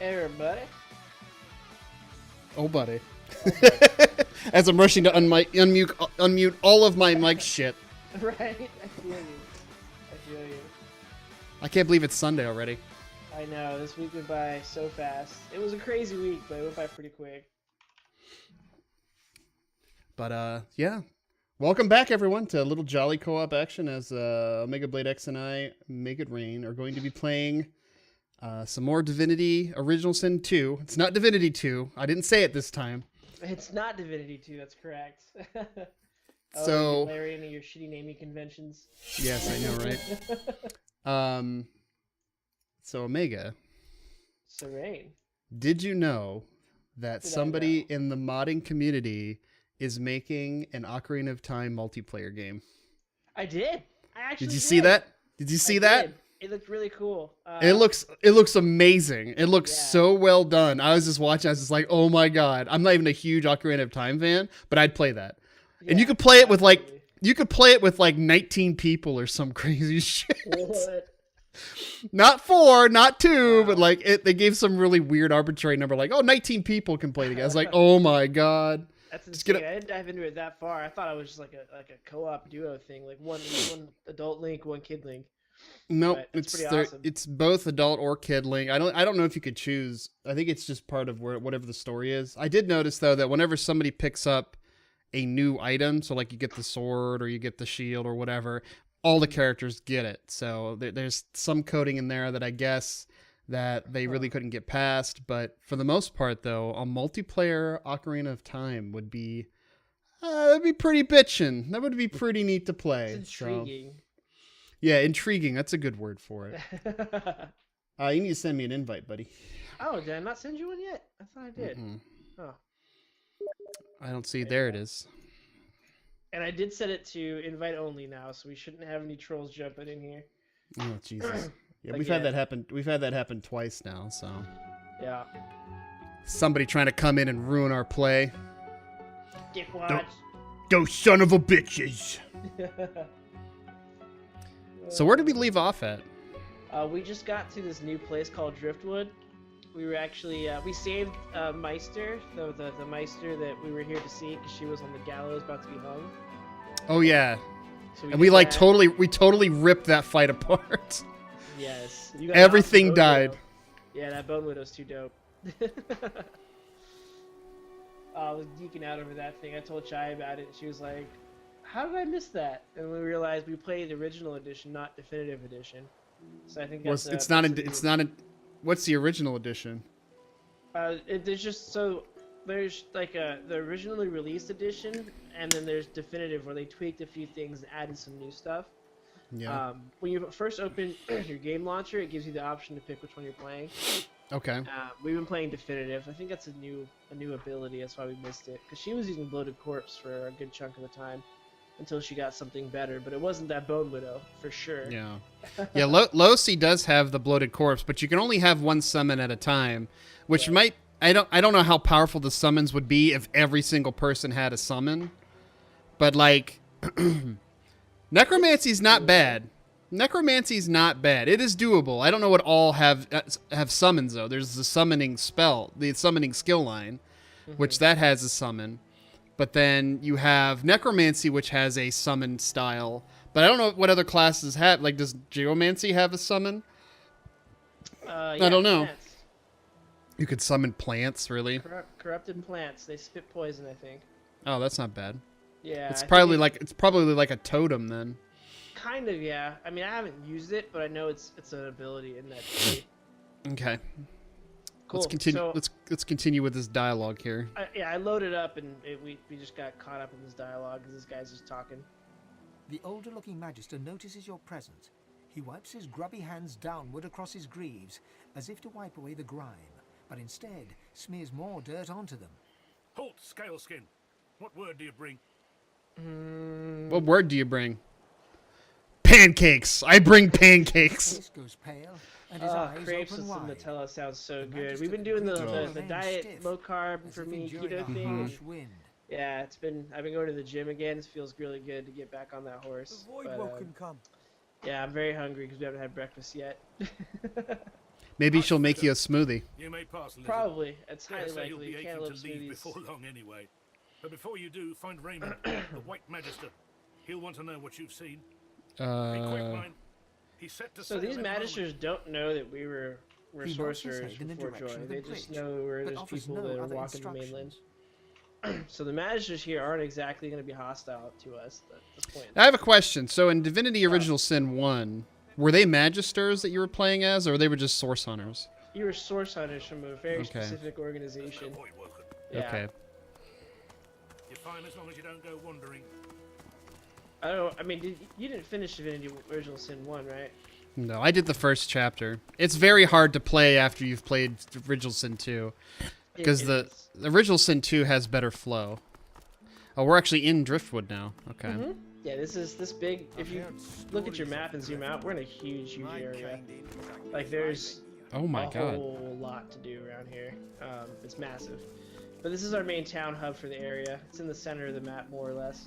Everybody. Oh, buddy. As I'm rushing to unmute all of my mic shit. Right? I feel you. I can't believe it's Sunday already. I know. This week went by so fast. It was a crazy week, but it went by pretty quick. But, yeah. Welcome back, everyone, to a little jolly co-op action as Omega Blade X and I, Make It Rain, are going to be playing some more Divinity Original Sin 2. It's not Divinity 2. I didn't say it this time. It's not Divinity 2, that's correct. So, Larry, into your shitty naming conventions. Yes, I know, right? So, Omega. So, Rein. Did you know that somebody in the modding community is making an Ocarina of Time multiplayer game? I did. I actually did. You see that? Did you see that? Did. It looked really cool. It looks amazing. It looks so well done. I was just watching. I was just like, oh my god. I'm not even a huge Ocarina of Time fan, but I'd play that. Yeah, and you could play it with like 19 people or some crazy shit. What? Not 4, not 2, but like they gave some really weird arbitrary number, like 19 people can play together. I was like, oh my god. That's insane. I didn't dive into it that far. I thought it was just like a co-op duo thing, like one adult Link, one kid Link. Nope, awesome. It's both adult or kid Link. I don't know if you could choose. I think it's just part of whatever the story is. I did notice though that whenever somebody picks up a new item, so like you get the sword or you get the shield or whatever, all the characters get it. So there's some coding in there that I guess that they really couldn't get past. But for the most part, though, a multiplayer Ocarina of Time would be that'd be pretty bitchin'. That would be pretty neat to play. It's intriguing. So, yeah, intriguing. That's a good word for it. You need to send me an invite, buddy. Oh, did I not send you one yet? I thought I did. Oh. I don't see. There it is. And I did set it to invite only now, so we shouldn't have any trolls jumping in here. Oh Jesus! Yeah, Again. we've had that happen. We've had that happen twice now. So Yeah. somebody trying to come in and ruin our play. Dickwad. Those son of a bitches. So where did we leave off at? We just got to this new place called Driftwood. We were actually we saved Meister, the Meister that we were here to see, because she was on the gallows about to be hung. Oh yeah, So and we did like that. totally ripped that fight apart. Yes. You got Everything an awesome Bone died. Widow. Yeah, that Bone Widow's too dope. I was geeking out over that thing. I told Chai about it, and she was like, "How did I miss that?" And we realized we played the original edition, not definitive edition. So I think that's It's not. What's the original edition? There's just there's like the originally released edition, and then there's definitive where they tweaked a few things and added some new stuff. Yeah. When you first open your game launcher, it gives you the option to pick which one you're playing. Okay. We've been playing definitive. I think that's a new ability. That's why we missed it, because she was using Bloated Corpse for a good chunk of the time until she got something better. But it wasn't that Bone Widow for sure. Yeah. Yeah. Losi does have the Bloated Corpse, but you can only have one summon at a time, which might. I don't know how powerful the summons would be if every single person had a summon, but like. Necromancy's not bad. Necromancy's not bad. It is doable. I don't know what all have summons though. There's the summoning spell, the summoning skill line, which that has a summon. But then you have Necromancy, which has a summon style. But I don't know what other classes have. Like, does Geomancy have a summon? Yeah, I don't know. Plants. You could summon plants, really? Corrupted plants. They spit poison, I think. Oh, that's not bad. Yeah. It's I probably think like a totem then. kind of, yeah. I mean, I haven't used it, but I know it's an ability in that tree. Okay. Cool. Let's continue. So, Let's continue with this dialogue here. I loaded up, and we just got caught up in this dialogue because this guy's just talking. The older-looking magister notices your presence. He wipes his grubby hands downward across his greaves, as if to wipe away the grime, but instead smears more dirt onto them. Halt, Scaleskin. What word do you bring? What word do you bring? Pancakes. I bring pancakes. His face goes pale, and his eyes Crepes open with some wide. Nutella sounds so The good. magister We've been doing the remains diet stiff, low carb as for if me enjoying keto a thing. harsh wind. Yeah, I've been going to the gym again. It feels really good to get back on that horse. The void But, will can come. yeah, I'm very hungry because we haven't had breakfast yet. Maybe she'll make you a smoothie. You may pass, Lizard. Probably. It's Dare highly say you'll likely. be Cantaloupe aching to leave smoothies. before long anyway. But before you do, find Raymond, the White Magister. He'll want to know what you've seen. Be quick, mind. He's set to So sail these in a moment. magisters don't know that we're He nods his sorcerers head in the before direction Joy. of the They just bridge, know we're but just offers people no that are other walking the mainland. instructions. So the magisters here aren't exactly going to be hostile to us at this point. I have a question. So in Divinity Original Sin 1, were they magisters that you were playing as, or they were just source hunters? You were source hunters from a very Okay. specific organization. Void worker. Yeah. Okay. You're fine as long as you don't go wandering. I mean, you didn't finish Divinity Original Sin 1, right? No, I did the first chapter. It's very hard to play after you've played Original Sin 2. Because the Original Sin 2 has better flow. Oh, we're actually in Driftwood now. Okay. Yeah, this big. If you look at your map and zoom out, we're in a huge area. Like there's Oh my a god. whole lot to do around here. It's massive. But this is our main town hub for the area. It's in the center of the map, more or less.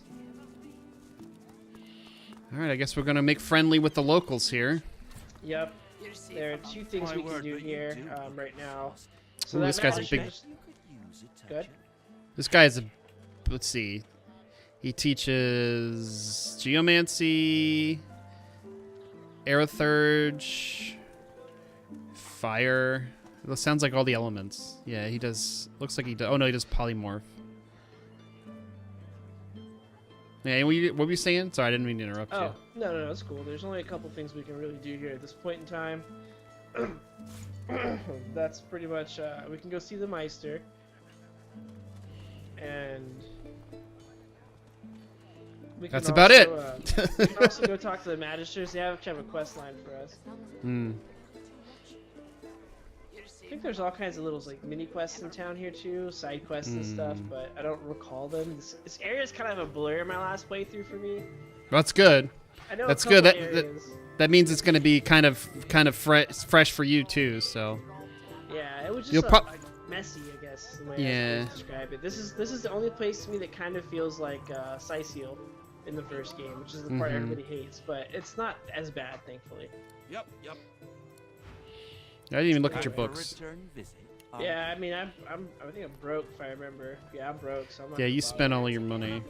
Alright, I guess we're going to make friendly with the locals here. Yep. There are two things we can do here right now. So Ooh, that this guy's a map big- is- Good. This guy is a... Let's see. He teaches Geomancy, Aerothurge, Fire. That sounds like all the elements. Yeah, he does... Looks like he does... Oh, no, he does Polymorph. Yeah, what were you saying? Sorry, I didn't mean to interrupt Oh, you. no, it's cool. There's only a couple things we can really do here at this point in time. That's pretty much, we can go see the Meister. And we can That's about it. We can also go talk to the Magisters. They have a quest line for us. Hmm. I think there's all kinds of little like mini quests in town here too, side quests and stuff, but I don't recall them. This area is kind of a blur in my last playthrough for me. That's good. I know That's a couple good. areas. That means it's going to be kind of fresh for you too. So. Yeah, it was You'll just like messy, I guess, is the way I was supposed to describe it. This is the only place to me that kind of feels like Sicil in the first game, which is the part everybody hates, but it's not as bad, thankfully. Yep. I didn't even look at your books. Yeah, I mean, I think I'm broke if I remember. Yeah, I'm broke, so I'm not Yeah, you gonna bother. spent all your money.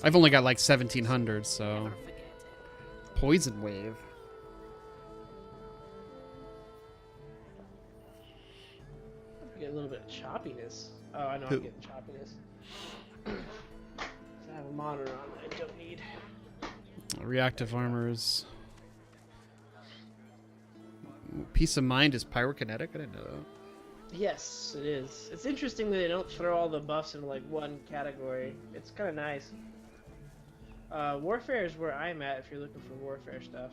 I've only got like 1,700, so. Poison wave. I get a little bit of choppiness. Oh, I know I'm getting choppiness. I have a monitor on that I don't need. Reactive armors. Peace of mind is pyrokinetic? I didn't know that. Yes, it is. It's interesting that they don't throw all the buffs into like one category. It's kind of nice. Warfare is where I'm at if you're looking for warfare stuff.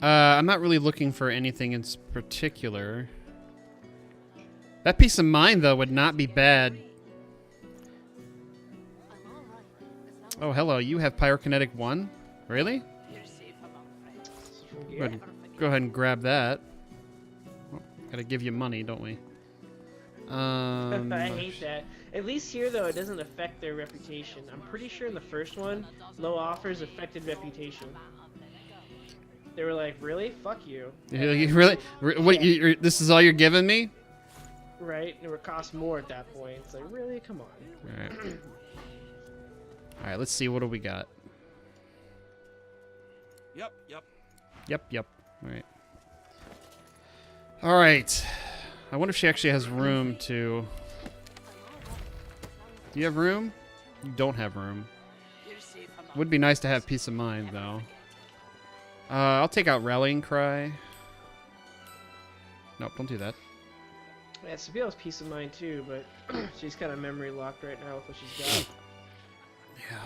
I'm not really looking for anything in particular. That peace of mind, though, would not be bad. Oh, hello. You have pyrokinetic 1? Really? Go ahead and grab that. Oh, gotta give you money, don't we? I hate that. At least here, though, it doesn't affect their reputation. I'm pretty sure in the first one, low offers affected reputation. They were like, really? Fuck you. You really? What? This is all you're giving me? Right? It would cost more at that point. It's like, really? Come on. All right. All right, let's see. What do we got? Yep. All right. All right. I wonder if she actually has room to... Do you have room? You don't have room. Would be nice to have peace of mind, though. I'll take out Rallying Cry. Nope, don't do that. Yeah, Sabiel's peace of mind too, but she's kind of memory locked right now with what she's got. Yeah.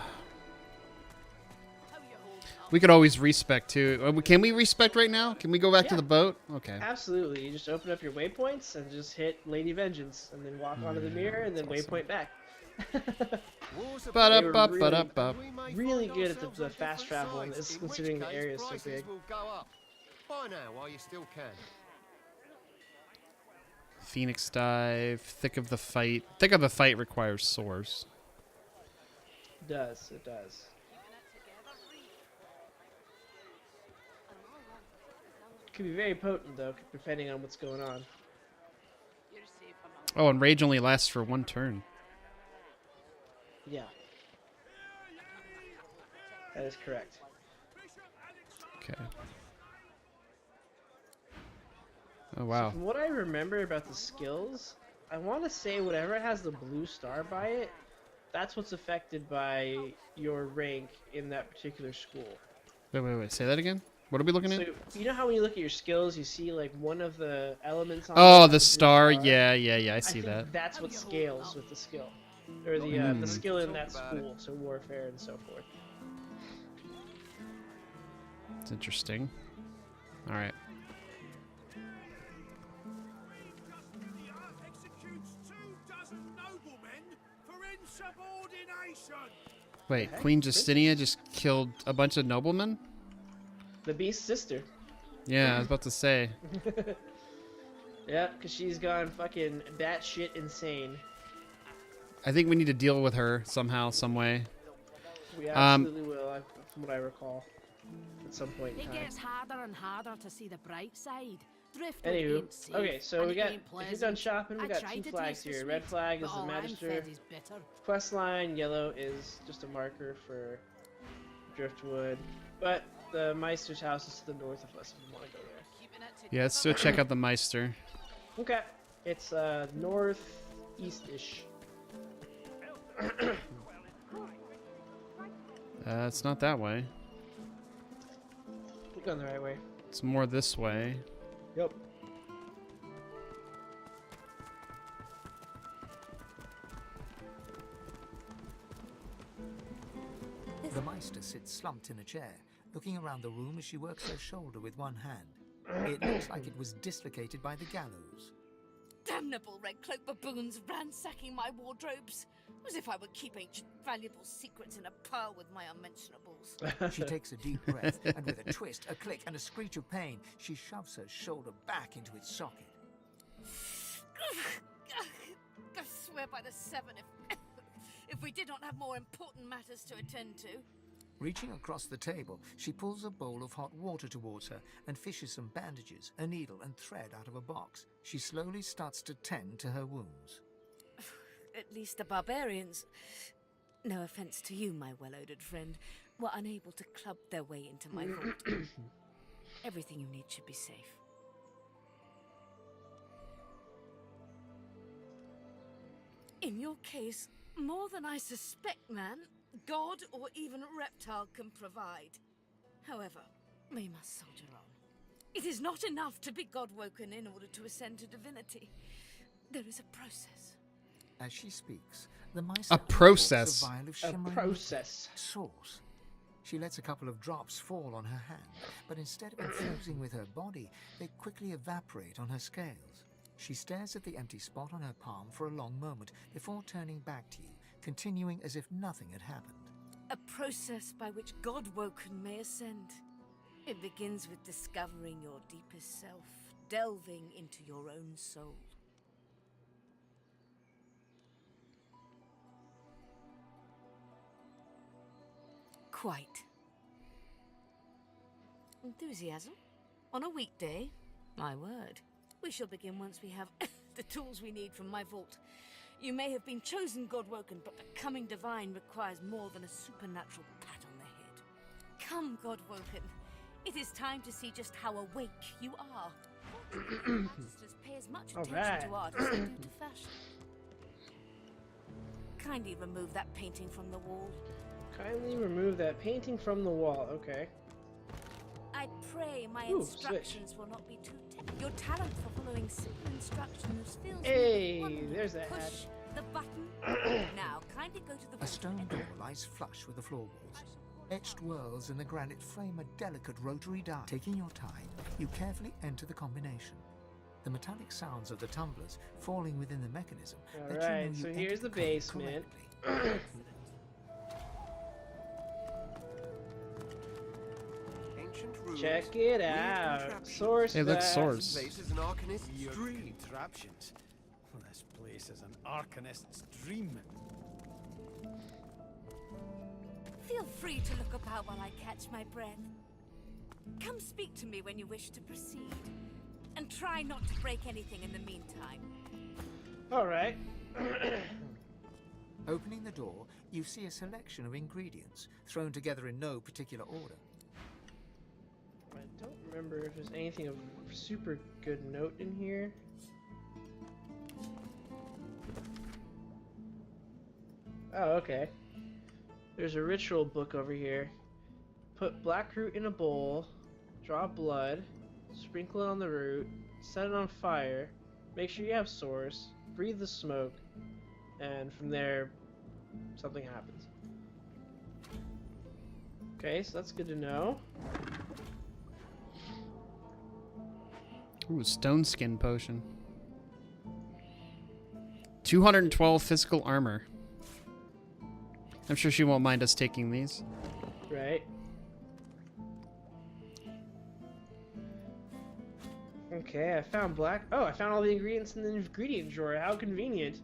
We could always respec too. Can we respec right now? Can we go back to the boat? Okay. Absolutely. You just open up your waypoints and just hit Lady Vengeance, and then walk onto the mirror, and then waypoint back. Really good at the fast travel, and this, considering the area is so big. Phoenix Dive, Thick of the Fight. Thick of the Fight requires swords. It does. Could be very potent though, depending on what's going on. Oh, and Rage only lasts for 1 turn. Yeah. That is correct. Okay. Oh, wow. So from what I remember about the skills, I want to say whatever has the blue star by it, that's what's affected by your rank in that particular school. Wait. Say that again? What are we looking at? So, you know how when you look at your skills, you see like one of the elements on Oh, the the star. star? Yeah, I see think that. that's what scales with the skill. Or the skill in that school, so warfare and so forth. It's interesting. All right. Wait, Queen Justinia just killed a bunch of noblemen? The Beast's sister. Yeah, I was about to say. Yeah, because she's gone fucking batshit insane. I think we need to deal with her somehow, some way. We absolutely will, from what I recall. At some point in It time. gets harder and harder to see the bright side. Anywho, okay, so we got, if you're done shopping, we got 2 flags here. Red flag is the Magister quest line, yellow is just a marker for Driftwood. But the Meister's house is to the north of us if you want to go there. Yeah, let's go check out the Meister. Okay. It's northeast-ish. It's not that way. We're going the right way. It's more this way. Yep. The Meister sits slumped in a chair, looking around the room as she works her shoulder with one hand. It looks like it was dislocated by the gallows. Damnable red cloak baboons ransacking my wardrobes, as if I would keep ancient valuable secrets in a pile with my unmentionables. She takes a deep breath, and with a twist, a click, and a screech of pain, she shoves her shoulder back into its socket. I swear by the seven if we did not have more important matters to attend to. Reaching across the table, she pulls a bowl of hot water towards her and fishes some bandages, a needle, and thread out of a box. She slowly starts to tend to her wounds. At least the barbarians, no offense to you, my well-odoured friend, were unable to club their way into my vault. Everything you need should be safe. In your case, more than I suspect, man, God or even reptile can provide. However, we must soldier on. It is not enough to be God-woken in order to ascend to divinity. There is a process. As she speaks, the Meister A process. uncorks a vial of A shimmering process. sauce. She lets a couple of drops fall on her hand, but instead of infusing with her body, they quickly evaporate on her scales. She stares at the empty spot on her palm for a long moment before turning back to you, continuing as if nothing had happened. A process by which God-woken may ascend. It begins with discovering your deepest self, delving into your own soul. Quite. Enthusiasm? On a weekday? My word. We shall begin once we have the tools we need from my vault. You may have been chosen God-woken, but becoming divine requires more than a supernatural pat on the head. Come, God-woken. It is time to see just how awake you are. Masters pay as much attention to art as they do to fashion. Kindly remove that painting from the wall. Kindly remove that painting from the wall. Okay. I pray my instructions will not be too Your talent for following simple instructions fills me with wonder. There's a Push hatch. the button. Now, kindly go to the A stone door lies flush with the floorboards. Etched whorls in the granite frame a delicate rotary dial. Taking your time, you carefully enter the combination. The metallic sounds of the tumblers falling within the mechanism let you know Alright, you so entered here's the code basement. correctly. Check it out. Source. Hey, look, source. This place is an arcanist's dream. Contraptions. Well, this place is an arcanist's dream. Feel free to look about while I catch my breath. Come speak to me when you wish to proceed. And try not to break anything in the meantime. Alright. Opening the door, you see a selection of ingredients thrown together in no particular order. I don't remember if there's anything of super good note in here. Oh, okay. There's a ritual book over here. Put black root in a bowl, draw blood, sprinkle it on the root, set it on fire, make sure you have source, breathe the smoke, and from there, something happens. Okay, so that's good to know. Ooh, stone skin potion. 212 physical armor. I'm sure she won't mind us taking these. Right. Okay, I found black. Oh, I found all the ingredients in the ingredient drawer. How convenient.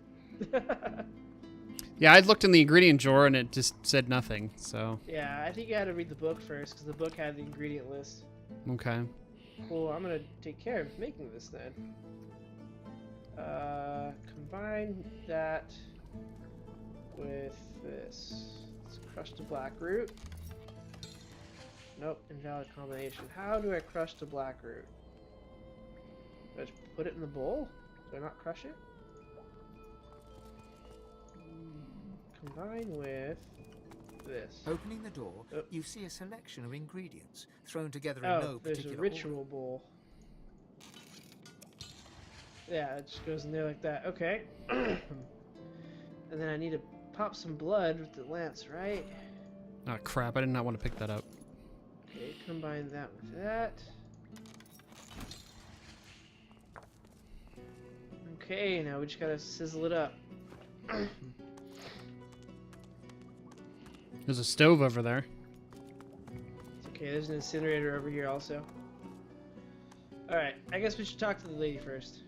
Yeah, I looked in the ingredient drawer and it just said nothing, so. Yeah, I think you had to read the book first because the book had the ingredient list. Okay. Cool, I'm gonna take care of making this then. Combine that with this. Let's crush the black root. Nope, invalid combination. How do I crush the black root? Do I just put it in the bowl? Do I not crush it? Combine with this. Opening the door, Oh. you see a selection of ingredients thrown together in Oh, no there's a particular ritual order. bowl. Yeah, it just goes in there like that. Okay. And then I need to pop some blood with the lance, right? Oh crap, I did not want to pick that up. Okay, combine that with that. Okay, now we just gotta sizzle it up. There's a stove over there. It's okay, there's an incinerator over here also. Alright, I guess we should talk to the lady first.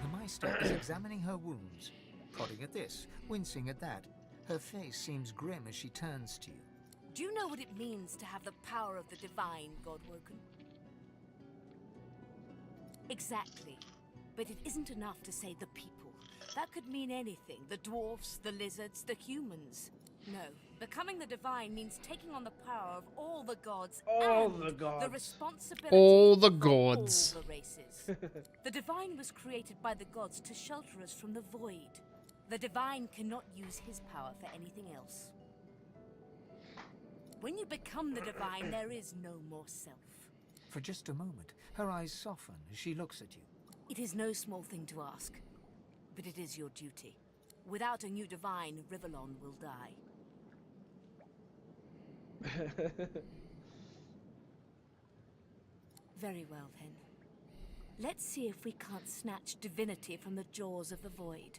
The Meister is examining her wounds, prodding at this, wincing at that. Her face seems grim as she turns to you. Do you know what it means to have the power of the divine, Godwoken? Exactly. But it isn't enough to say the people. That could mean anything. The dwarfs, the lizards, the humans. No. Becoming the divine means taking on the power of all the gods and the responsibility All the for gods. all the races. The divine was created by the gods to shelter us from the void. The divine cannot use his power for anything else. When you become the divine, there is no more self. For just a moment, her eyes soften as she looks at you. It is no small thing to ask, but it is your duty. Without a new divine, Rivellon will die. Very well, then. Let's see if we can't snatch divinity from the jaws of the void.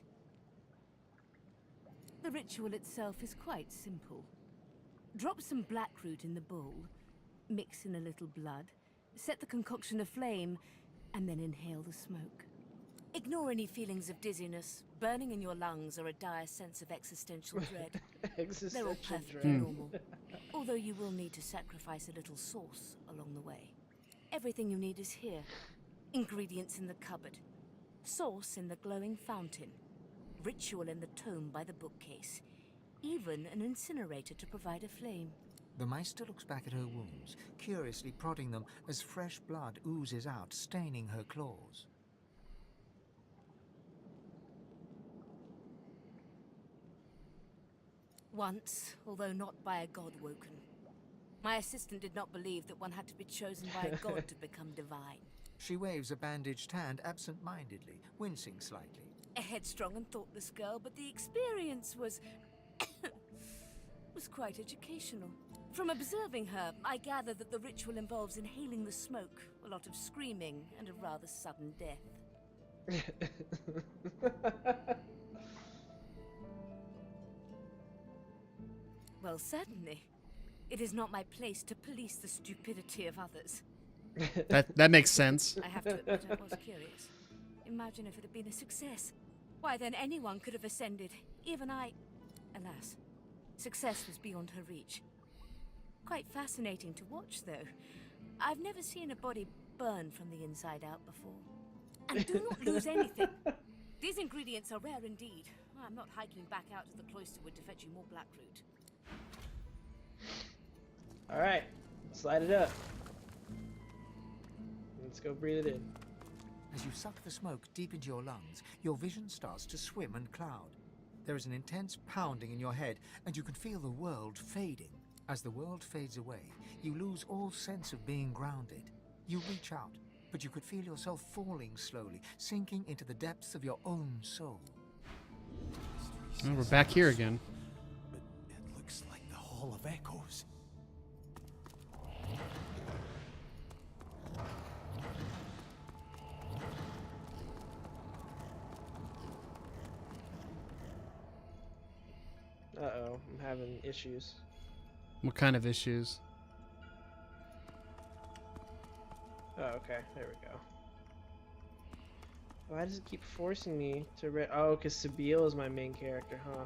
The ritual itself is quite simple. Drop some blackroot in the bowl, mix in a little blood, set the concoction aflame, and then inhale the smoke. Ignore any feelings of dizziness, burning in your lungs, or a dire sense of existential dread. They're all perfectly normal. Although you will need to sacrifice a little sauce along the way. Everything you need is here. Ingredients in the cupboard. Sauce in the glowing fountain. Ritual in the tome by the bookcase. Even an incinerator to provide a flame. The Meister looks back at her wounds, curiously prodding them as fresh blood oozes out, staining her claws. Once, although not by a Godwoken. My assistant did not believe that one had to be chosen by a god to become divine. She waves a bandaged hand absent-mindedly, wincing slightly. A headstrong and thoughtless girl, but the experience was quite educational. From observing her, I gather that the ritual involves inhaling the smoke, a lot of screaming, and a rather sudden death. Well, certainly. It is not my place to police the stupidity of others. That makes sense. I have to admit I was curious. Imagine if it had been a success. Why, then anyone could have ascended. Even I... Alas, success was beyond her reach. Quite fascinating to watch, though. I've never seen a body burn from the inside out before. And do not lose anything. These ingredients are rare indeed. I'm not hiking back out to the cloisterwood to fetch you more blackroot. Alright, slide it up. Let's go breathe it in. As you suck the smoke deep into your lungs, your vision starts to swim and cloud. There is an intense pounding in your head, and you can feel the world fading. As the world fades away, you lose all sense of being grounded. You reach out, but you could feel yourself falling slowly, sinking into the depths of your own soul. Oh, we're back here again. But it looks like the Hall of Echoes. Uh-oh, I'm having issues. What kind of issues? Oh, okay, there we go. Why does it keep forcing me to oh, because Sabille is my main character, huh?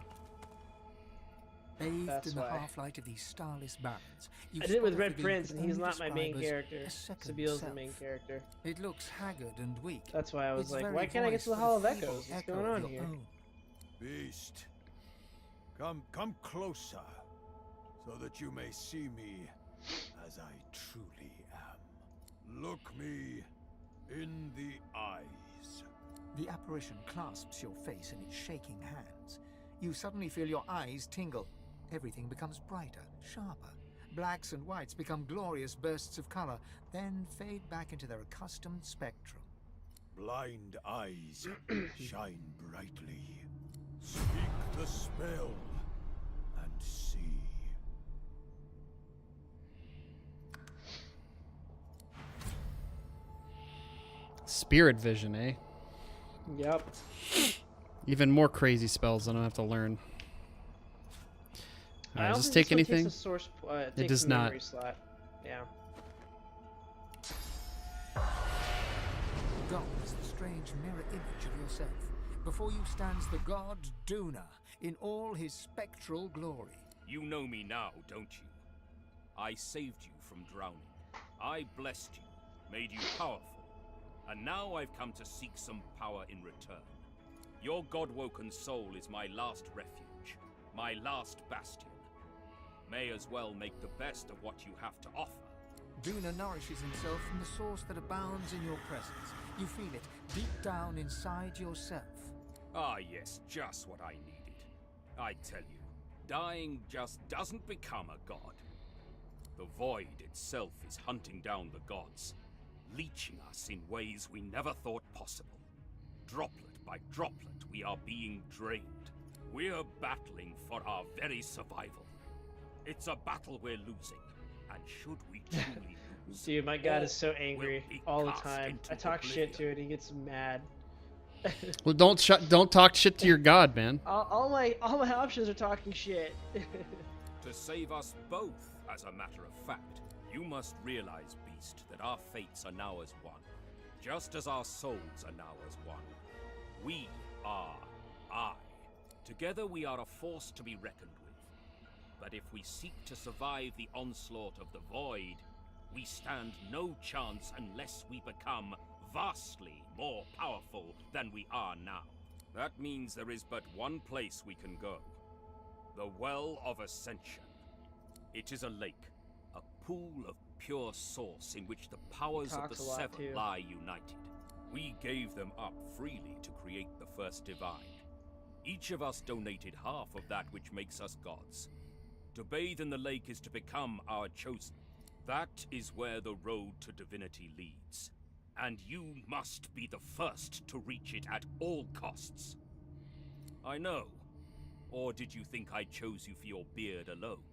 Bathed That's in the why. half-light of these starless barrens, you I did it with spot a Red figure you Prince, could and he's only not my main describe character. as a second Sabille's the self. main character. It looks haggard and weak. That's why I was Its like, very why can't I get to the voice Hall of but a feeble Echoes? What's echo going of on your here? own. Beast, come closer, so that you may see me as I truly am. Look me In the eyes. The apparition clasps your face in its shaking hands. You suddenly feel your eyes tingle. Everything becomes brighter, sharper. Blacks and whites become glorious bursts of color, then fade back into their accustomed spectrum. Blind eyes shine brightly. Speak the spell and see. Spirit vision, eh? Yep. Even more crazy spells I don't have to learn. Alright, does this take anything? Takes a source, it does a not. memory slot. Yeah. God is the strange mirror image of yourself. Before you stands the god Duna in all his spectral glory. You know me now, don't you? I saved you from drowning. I blessed you, made you powerful. And now I've come to seek some power in return. Your god-woken soul is my last refuge, my last bastion. May as well make the best of what you have to offer. Duna nourishes himself from the source that abounds in your presence. You feel it deep down inside yourself. Ah yes, just what I needed. I tell you, dying just doesn't become a god. The void itself is hunting down the gods, leeching us in ways we never thought possible. Droplet by droplet, we are being drained. We're battling for our very survival. It's a battle we're losing, and should we truly lose... Dude, my god is so angry all the time. I talk shit to it, he gets mad. Well, don't talk shit to your god, man. All my options are talking shit. To save us both, as a matter of fact, you must realize, Beast, that our fates are now as one. Just as our souls are now as one. We are I. Together we are a force to be reckoned with. But if we seek to survive the onslaught of the Void, we stand no chance unless we become vastly more powerful than we are now. That means there is but one place we can go. The Well of Ascension. It is a lake, a pool of pure source in which the powers of the Seven lie united. We gave them up freely to create the first divine. Each of us donated half of that which makes us gods. To bathe in the lake is to become our chosen. That is where the road to divinity leads. And you must be the first to reach it at all costs. I know. Or did you think I chose you for your beard alone?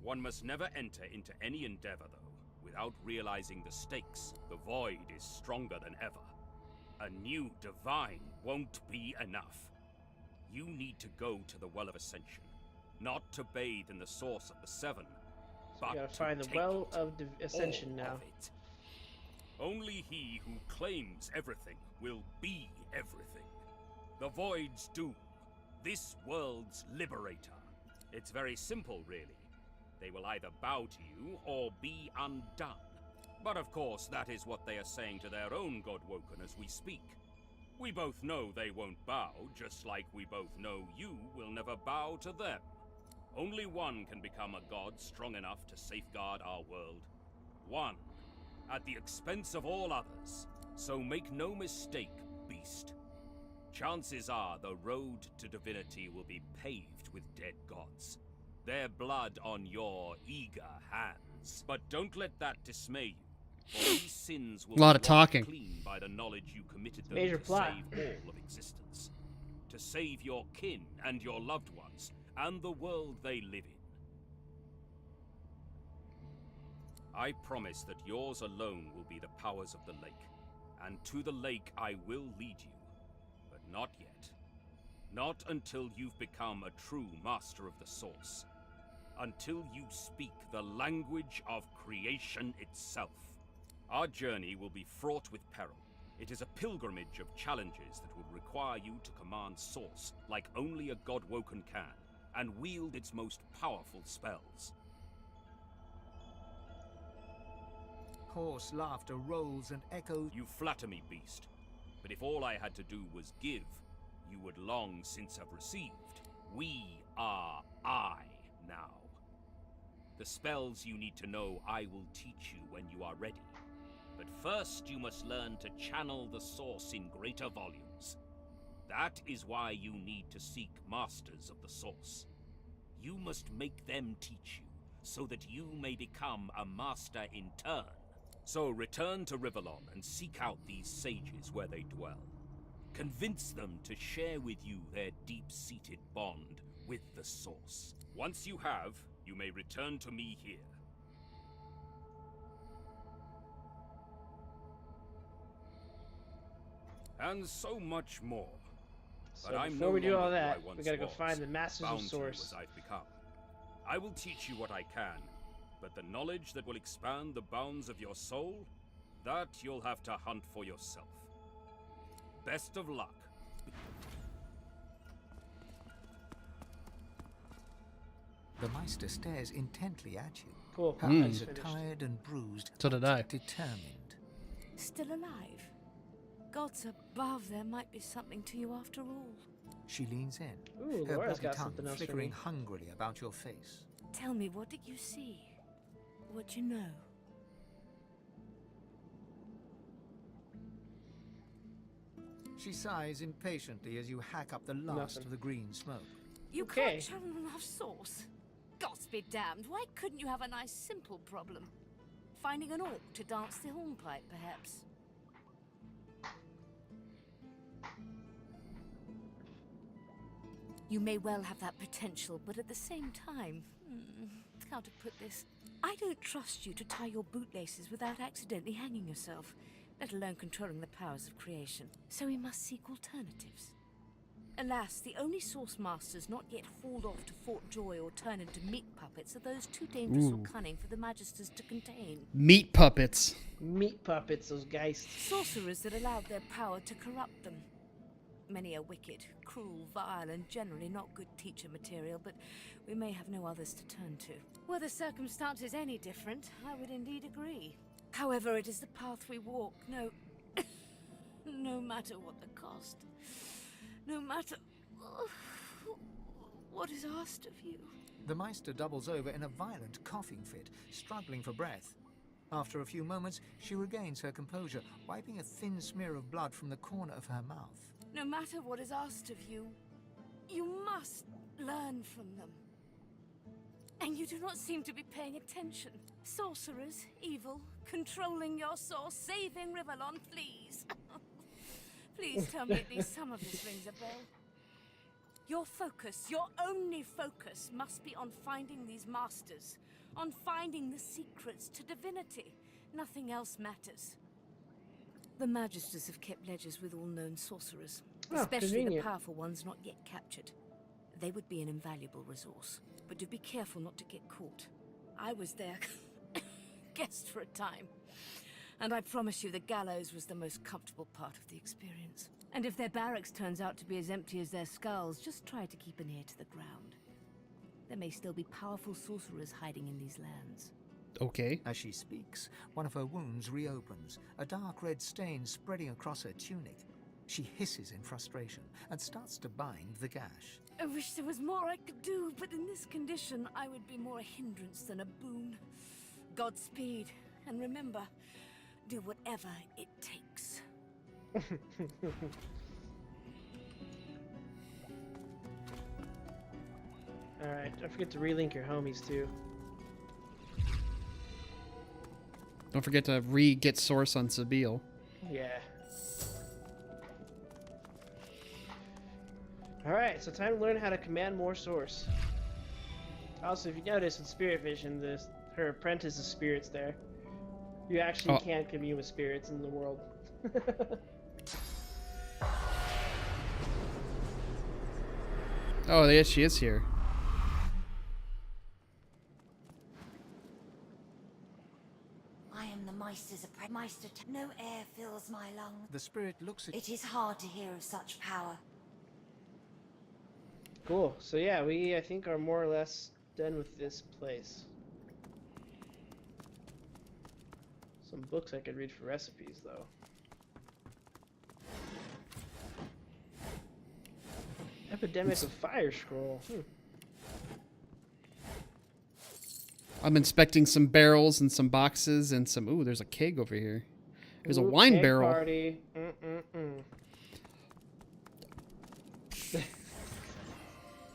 One must never enter into any endeavor, though, without realizing the stakes. The Void is stronger than ever. A new divine won't be enough. You need to go to the Well of Ascension. Not to bathe in the source of the Seven, but You gotta to find the take Well it, of Ascension all now. of it. Only he who claims everything will be everything. The Void's doom. This world's liberator. It's very simple, really. They will either bow to you or be undone. But of course, that is what they are saying to their own Godwoken as we speak. We both know they won't bow, just like we both know you will never bow to them. Only one can become a god strong enough to safeguard our world. One, at the expense of all others. So make no mistake, Beast. Chances are the road to divinity will be paved with dead gods. Their blood on your eager hands. But don't let that dismay you. For these sins will A lot of be talking. washed clean by the knowledge you committed them Major to plot. save all of existence. To save your kin and your loved ones, and the world they live in. I promise that yours alone will be the powers of the lake. And to the lake I will lead you. But not yet. Not until you've become a true master of the Source. Until you speak the language of creation itself. Our journey will be fraught with peril. It is a pilgrimage of challenges that will require you to command Source like only a Godwoken can, and wield its most powerful spells. Hoarse laughter rolls and echoes. You flatter me, Beast. But if all I had to do was give, you would long since have received. We are I now. The spells you need to know I will teach you when you are ready. But first you must learn to channel the source in greater volumes. That is why you need to seek masters of the source. You must make them teach you, so that you may become a master in turn. So return to Rivellon and seek out these sages where they dwell. Convince them to share with you their deep-seated bond with the source. Once you have, you may return to me here. And so much more. So But I'm before no we do all longer who I that, we once gotta go was, find the Masters of bound to Source. as I've become. I will teach you what I can, but the knowledge that will expand the bounds of your soul, that you'll have to hunt for yourself. Best of luck. The Meister stares intently at you. Cool. Her eyes are tired and bruised. So did I. Determined. Still alive? Gods above, there might be something to you after all. She leans in, Ooh, her Laura's bloody got tongue something else for flickering me. hungrily about your face. Tell me, what did you see? What you know? She sighs impatiently as you hack up the last Nothing. of the green smoke. You Okay. can't channel enough source. Gods be damned, why couldn't you have a nice simple problem? Finding an orc to dance the hornpipe, perhaps? You may well have that potential, but at the same time, how to put this? I don't trust you to tie your bootlaces without accidentally hanging yourself, let alone controlling the powers of creation. So we must seek alternatives. Alas, the only source masters not yet hauled off to Fort Joy or turned into meat puppets are those too dangerous or cunning for the magisters to contain. Meat puppets. Meat puppets, those geists. Sorcerers that allowed their power to corrupt them. Many are wicked, cruel, vile, and generally not good teacher material, but we may have no others to turn to. Were the circumstances any different, I would indeed agree. However, it is the path we walk, no matter what the cost. No matter what is asked of you. The Meister doubles over in a violent coughing fit, struggling for breath. After a few moments, she regains her composure, wiping a thin smear of blood from the corner of her mouth. No matter what is asked of you, you must learn from them. And you do not seem to be paying attention. Sorcerers, evil, controlling your source, saving Rivellon, please. Please tell me at least some of this rings a bell. Your focus, your only focus, must be on finding these masters, on finding the secrets to divinity. Nothing else matters. The magisters have kept ledgers with all known sorcerers, especially convenient. the powerful ones not yet captured. They would be an invaluable resource, but do be careful not to get caught. I was their guest for a time, and I promise you the gallows was the most comfortable part of the experience. And if their barracks turns out to be as empty as their skulls, just try to keep an ear to the ground. There may still be powerful sorcerers hiding in these lands. Okay. As she speaks, one of her wounds reopens, a dark red stain spreading across her tunic. She hisses in frustration and starts to bind the gash. I wish there was more I could do, but in this condition, I would be more a hindrance than a boon. Godspeed, and remember, do whatever it takes. Alright, don't forget to relink your homies too. Don't forget to get source on Sabille. Yeah. Alright, so time to learn how to command more source. Also, if you notice in Spirit Vision, her apprentice is spirits there. You actually can't commune with spirits in the world. Oh, yeah, she is here. I am the Meister's apprentice. Meister, no air fills my lungs. The spirit looks at It is hard to hear of such power. Cool. So yeah, we I think are more or less done with this place. Some books I could read for recipes though. Epidemic of Fire Scroll. I'm inspecting some barrels and some boxes and some... Ooh, there's a keg over here. There's a wine Egg barrel. Party.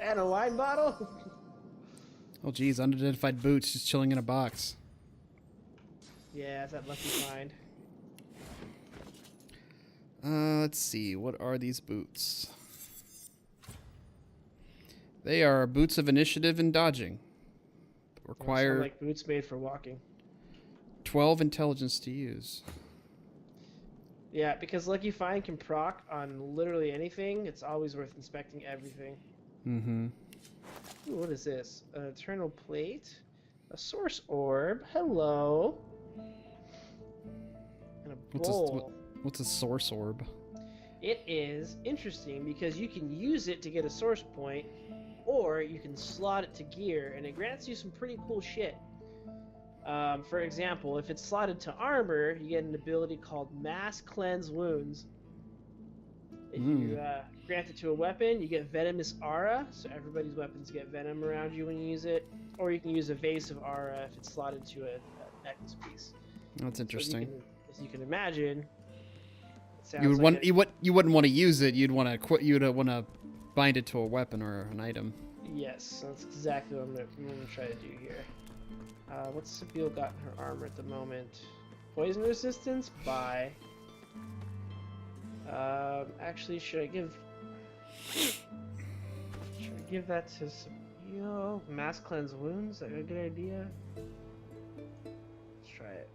And a wine bottle? Oh, geez. Unidentified boots just chilling in a box. Yeah, it's that lucky find. Let's see. What are these boots? They are boots of initiative and dodging. Require like boots made for walking. 12 intelligence to use. Yeah, because Lucky Find can proc on literally anything. It's always worth inspecting everything. Mm-hmm. Ooh, what is this? An eternal plate, a source orb. Hello. And a bowl. What's a source orb? It is interesting because you can use it to get a source point, or you can slot it to gear, and it grants you some pretty cool shit. For example, if it's slotted to armor, you get an ability called Mass Cleanse Wounds. If you grant it to a weapon, you get Venomous Aura, so everybody's weapons get venom around you when you use it. Or you can use Evasive Aura if it's slotted to a necklace piece. That's interesting. So as you can imagine, you wouldn't want to use it. You'd want to bind it to a weapon or an item. Yes, that's exactly what I'm gonna try to do here. What's Sabine got in her armor at the moment? Poison resistance? Bye. Actually, should I give that to Sabine? Mass Cleanse Wounds? Is that a good idea? Let's try it.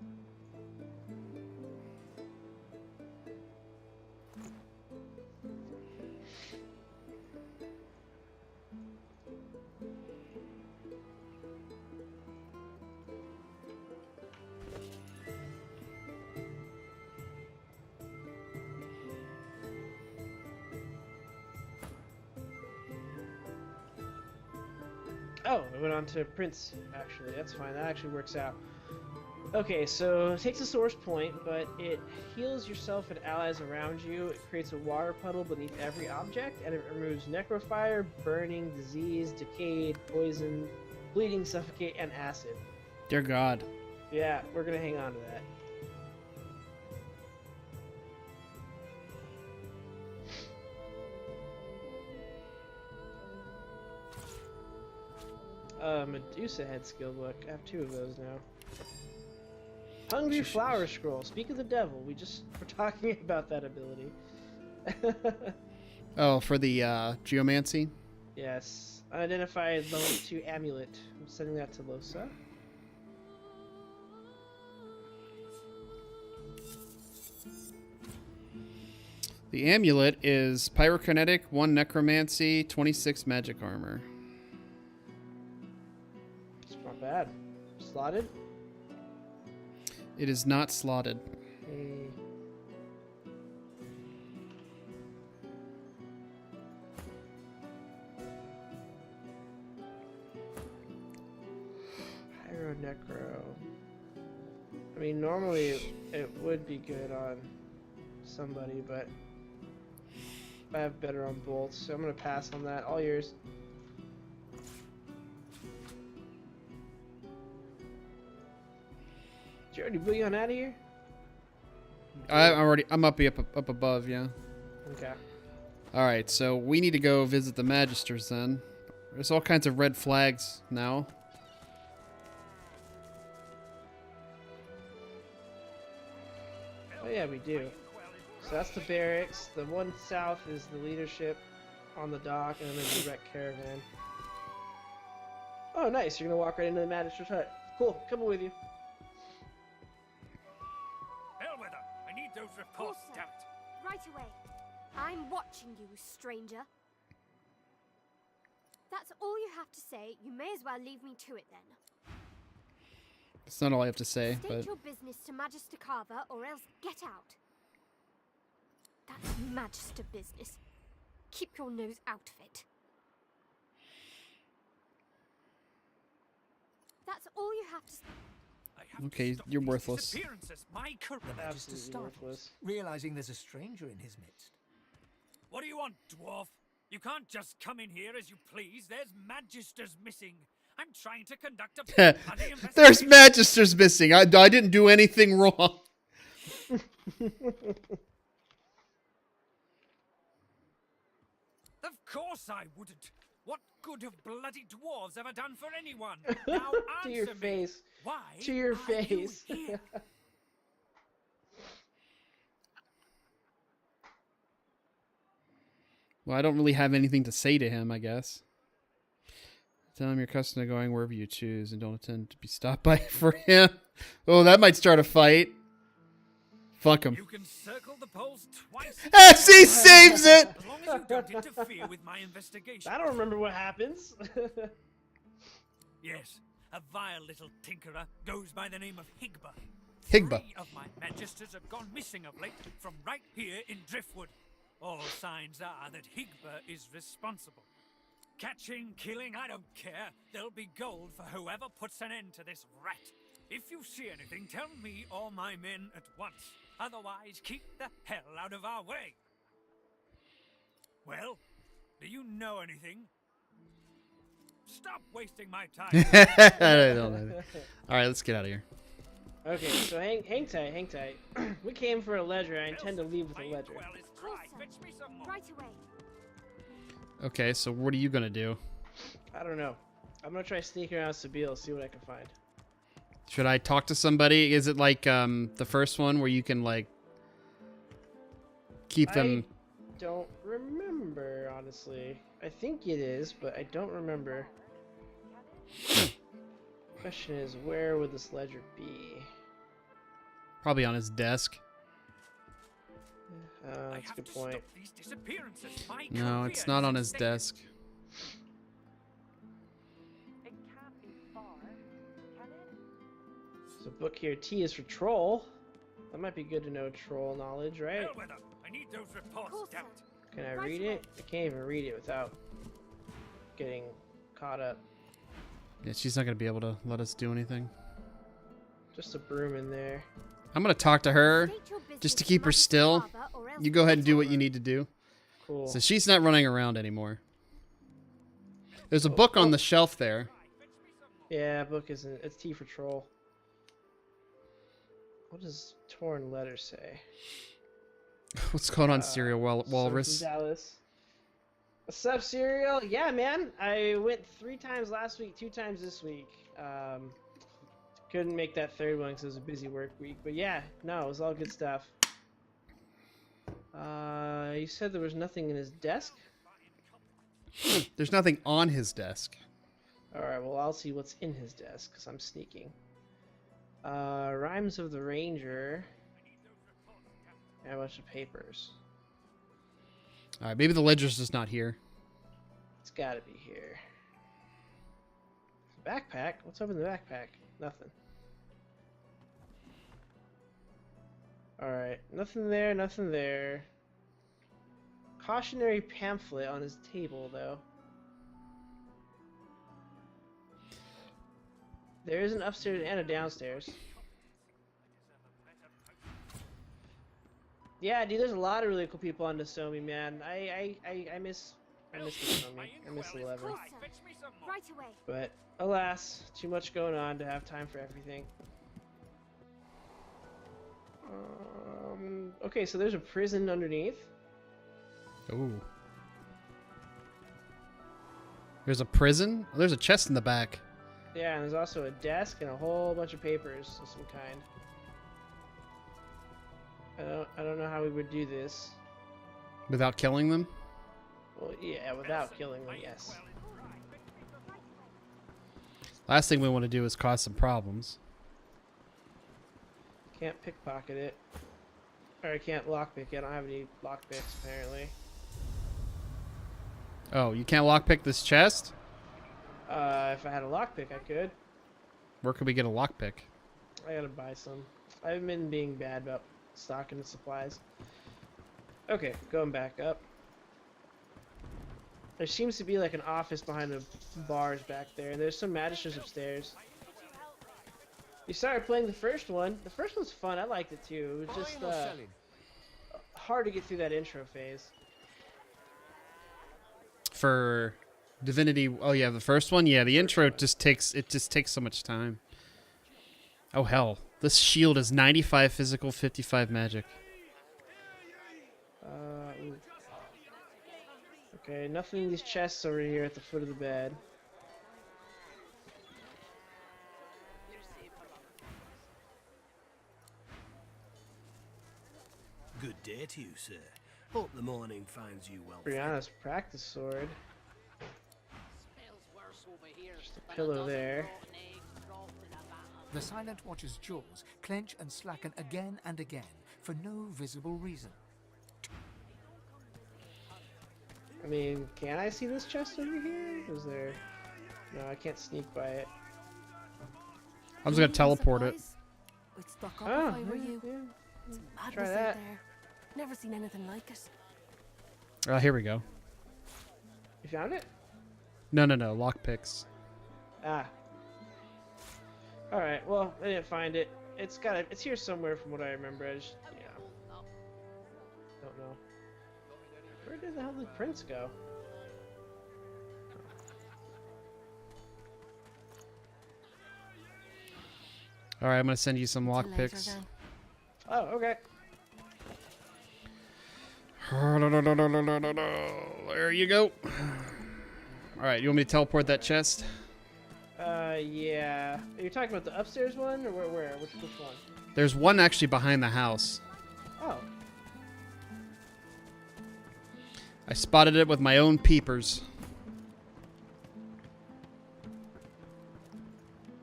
Oh, it went on to Prince, actually. That's fine. That actually works out. Okay, so it takes a source point, but it heals yourself and allies around you. It creates a water puddle beneath every object, and it removes necrofire, burning, disease, decayed, poison, bleeding, suffocate, and acid. Dear God. Yeah, we're gonna hang on to that. Medusa head skill book. I have 2 of those now. Hungry Flower Scroll. Speak of the devil. We just were talking about that ability. Oh, for the geomancy? Yes. Unidentified level 2 amulet. I'm sending that to Losa. The amulet is pyrokinetic, 1 necromancy, 26 magic armor. It's not bad. Slotted? It is not slotted. Hey. Pyro Necro. I mean, normally it would be good on somebody, but I have better on bolts, so I'm gonna pass on that. All yours. Did you already booyah out of here? I'm up above, yeah. Okay. Alright, so we need to go visit the Magisters then. There's all kinds of red flags now. Oh yeah, we do. So that's the barracks. The one south is the leadership on the dock, and then there's the wrecked caravan. Oh nice, you're gonna walk right into the Magister's hut. Cool, coming with you. Bellwether, I need those reports, damn it. Right away. I'm watching you, stranger. That's all you have to say. You may as well leave me to it then. That's not all I have to say, State but... your business to Magister Carver, or else get out. That's Magister business. Keep your nose out of it. That's all you have to say. Okay, you're worthless. The Magister startles, realizing there's a stranger in his midst. What do you want, dwarf? You can't just come in here as you please. There's Magisters missing. I'm trying to conduct a bloody investigation. There's Magisters missing. I didn't do anything wrong. Of course I wouldn't. What good have bloody dwarves ever done for anyone? Now To your answer me. face. Why To your are face. you here? Well, I don't really have anything to say to him, I guess. Tell him your customer going wherever you choose and don't intend to be stopped by for him. Oh, that might start a fight. Fuck him. You can circle the poles twice. As he saves it! As long as you don't interfere with my investigation. I don't remember what happens. Yes, a vile little tinkerer goes by the name of Higba. Higba. 3 of my magisters have gone missing of late from right here in Driftwood. All signs are that Higba is responsible. Catching, killing, I don't care. There'll be gold for whoever puts an end to this rat. If you see anything, tell me or my men at once. Otherwise, keep the hell out of our way. Well, do you know anything? Stop wasting my time. I don't know. All right, let's get out of here. Okay, so hang tight, hang tight. We came for a ledger. I intend to leave with a ledger. Right away. Okay, so what are you gonna do? I don't know. I'm gonna try sneaking around Sabille, see what I can find. Should I talk to somebody? Is it like the first one where you can like keep them? I don't remember, honestly. I think it is, but I don't remember. Question is, where would this ledger be? Probably on his desk. That's a good point. No, it's not on his desk. There's a book here. T is for troll. That might be good to know troll knowledge, right? I need those reports stamped. Can I read it? I can't even read it without getting caught up. Yeah, she's not gonna be able to let us do anything. Just a broom in there. I'm gonna talk to her just to keep her still. You go ahead and do what you need to do. Cool. So she's not running around anymore. There's a book on the shelf there. Yeah, book isn't. It's T for troll. What does torn letter say? What's going on, Serial Walrus? Dallas. What's up, Serial? Yeah, man. I went 3 times last week, 2 times this week. Couldn't make that third one because it was a busy work week. But yeah, no, it was all good stuff. You said there was nothing in his desk? There's nothing on his desk. Alright, well, I'll see what's in his desk because I'm sneaking. Rhymes of the Ranger. And a bunch of papers. Alright, maybe the ledger's just not here. It's gotta be here. Backpack? What's up in the backpack? Nothing. Alright, nothing there, nothing there. Cautionary pamphlet on his table, though. There is an upstairs and a downstairs. Yeah, dude, there's a lot of really cool people on Nasomi, man. I miss Nasomi. I miss 11. Right away. But alas, too much going on to have time for everything. Okay, so there's a prison underneath. Ooh. There's a prison? Oh, there's a chest in the back. Yeah, and there's also a desk and a whole bunch of papers of some kind. I don't know how we would do this. Without killing them? Well, yeah, without killing them, yes. Last thing we want to do is cause some problems. Can't pickpocket it. Or I can't lockpick it. I don't have any lockpicks, apparently. Oh, you can't lockpick this chest? If I had a lockpick, I could. Where could we get a lockpick? I gotta buy some. I've been being bad about stocking the supplies. Okay, going back up. There seems to be like an office behind the bars back there, and there's some magisters upstairs. You started playing the first one. The first one's fun. I liked it too. It was just hard to get through that intro phase. For Divinity, oh yeah, the first one, yeah, the intro just takes so much time. Oh hell, This shield is 95 physical, 55 magic. Ooh. Okay, nothing in these chests over here at the foot of the bed. Good day to you, sir. Hope the morning finds you well. Brianna's practice sword. Just a pillow there. The Silent Watcher's jaws clench and slacken again and again for no visible reason. I mean, can I see this chest over here? Is there... No, I can't sneak by it. I'm just gonna teleport it. We'd stock up Oh, if I were you. yeah. It's madness Try out that. there. Never seen anything like it. Here we go. You found it? No, lockpicks. Ah. Alright, well, I didn't find it. It's here somewhere from what I remember. I just, don't know. Where did the hell did Prince go? All right, I'm gonna send you some Till later, lockpicks. then. Oh, okay. There you go. All right, you want me to teleport that chest? Yeah. Are you talking about the upstairs one, or where? Which one? There's one actually behind the house. Oh. I spotted it with my own peepers.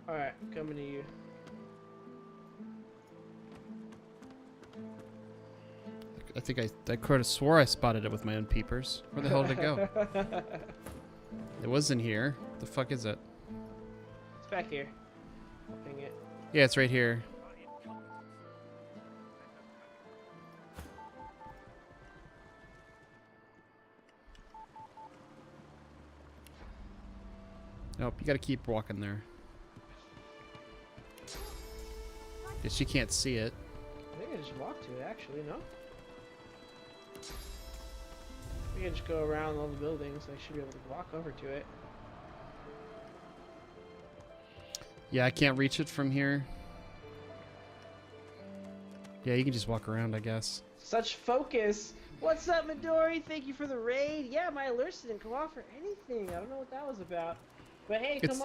Alright, coming to you. I think I could have swore I spotted it with my own peepers. Where the hell did it go? It was in here. The fuck is it? It's back here. I'll ping it. Yeah, it's right here. Nope, you gotta keep walking there. Yeah, she can't see it. I think I just walked to it, actually, no? I can just go around all the buildings. I should be able to walk over to it. Yeah, I can't reach it from here. Yeah, you can just walk around, I guess. Such focus! What's up, Midori? Thank you for the raid. Yeah, my alerts didn't come off for anything. I don't know what that was about. But hey, come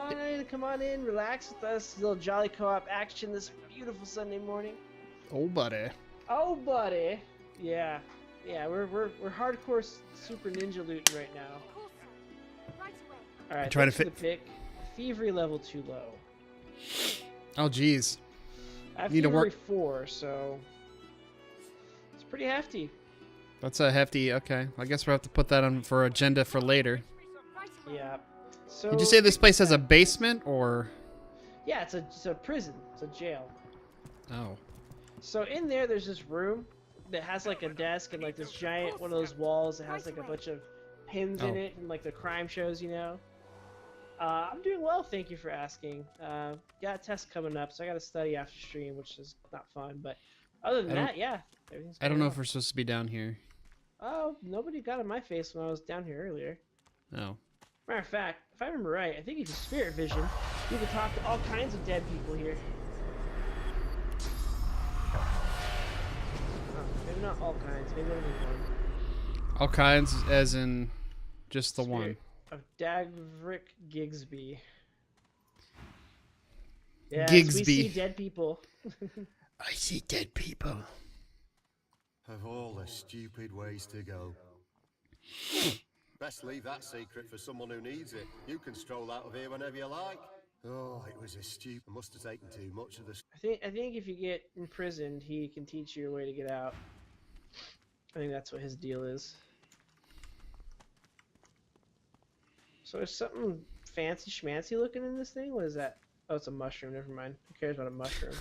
on in, relax with us. A little jolly co-op action this beautiful Sunday morning. Oh, buddy. Oh, buddy. Yeah, we're hardcore super ninja looting right now. All right, trying to fit the pick. Thievery level too low. Oh, jeez. I have Need to Thievery work 4, so it's pretty hefty. That's a hefty. Okay, I guess we'll have to put that on for agenda for later. Yeah. So Did you say this place has a basement or? Yeah, it's a prison. It's a jail. Oh. So in there's this room that has like a desk and like this giant one of those walls that has like a bunch of pins in it and like the crime shows, you know. I'm doing well, thank you for asking. Got a test coming up, so I got to study after stream, which is not fun. But other than that, yeah, everything's I don't know going if we're supposed to be down here. Oh, nobody got in my face when I was down here earlier. No. Matter of fact, if I remember right, I think if you spirit vision, you can talk to all kinds of dead people here. Oh, maybe not all kinds, maybe only one. All kinds, as in just the Spirit one. of Dagvrick Gigsby. Yeah, Gigsby. we see dead people. I see dead people. Of all the stupid ways to go. Best leave that secret for someone who needs it. You can stroll out of here whenever you like. Oh, it was a stupid. Must have taken too much of the. I think if you get imprisoned, he can teach you a way to get out. I think that's what his deal is. So there's something fancy schmancy looking in this thing? What is that? Oh, it's a mushroom. Never mind. Who cares about a mushroom?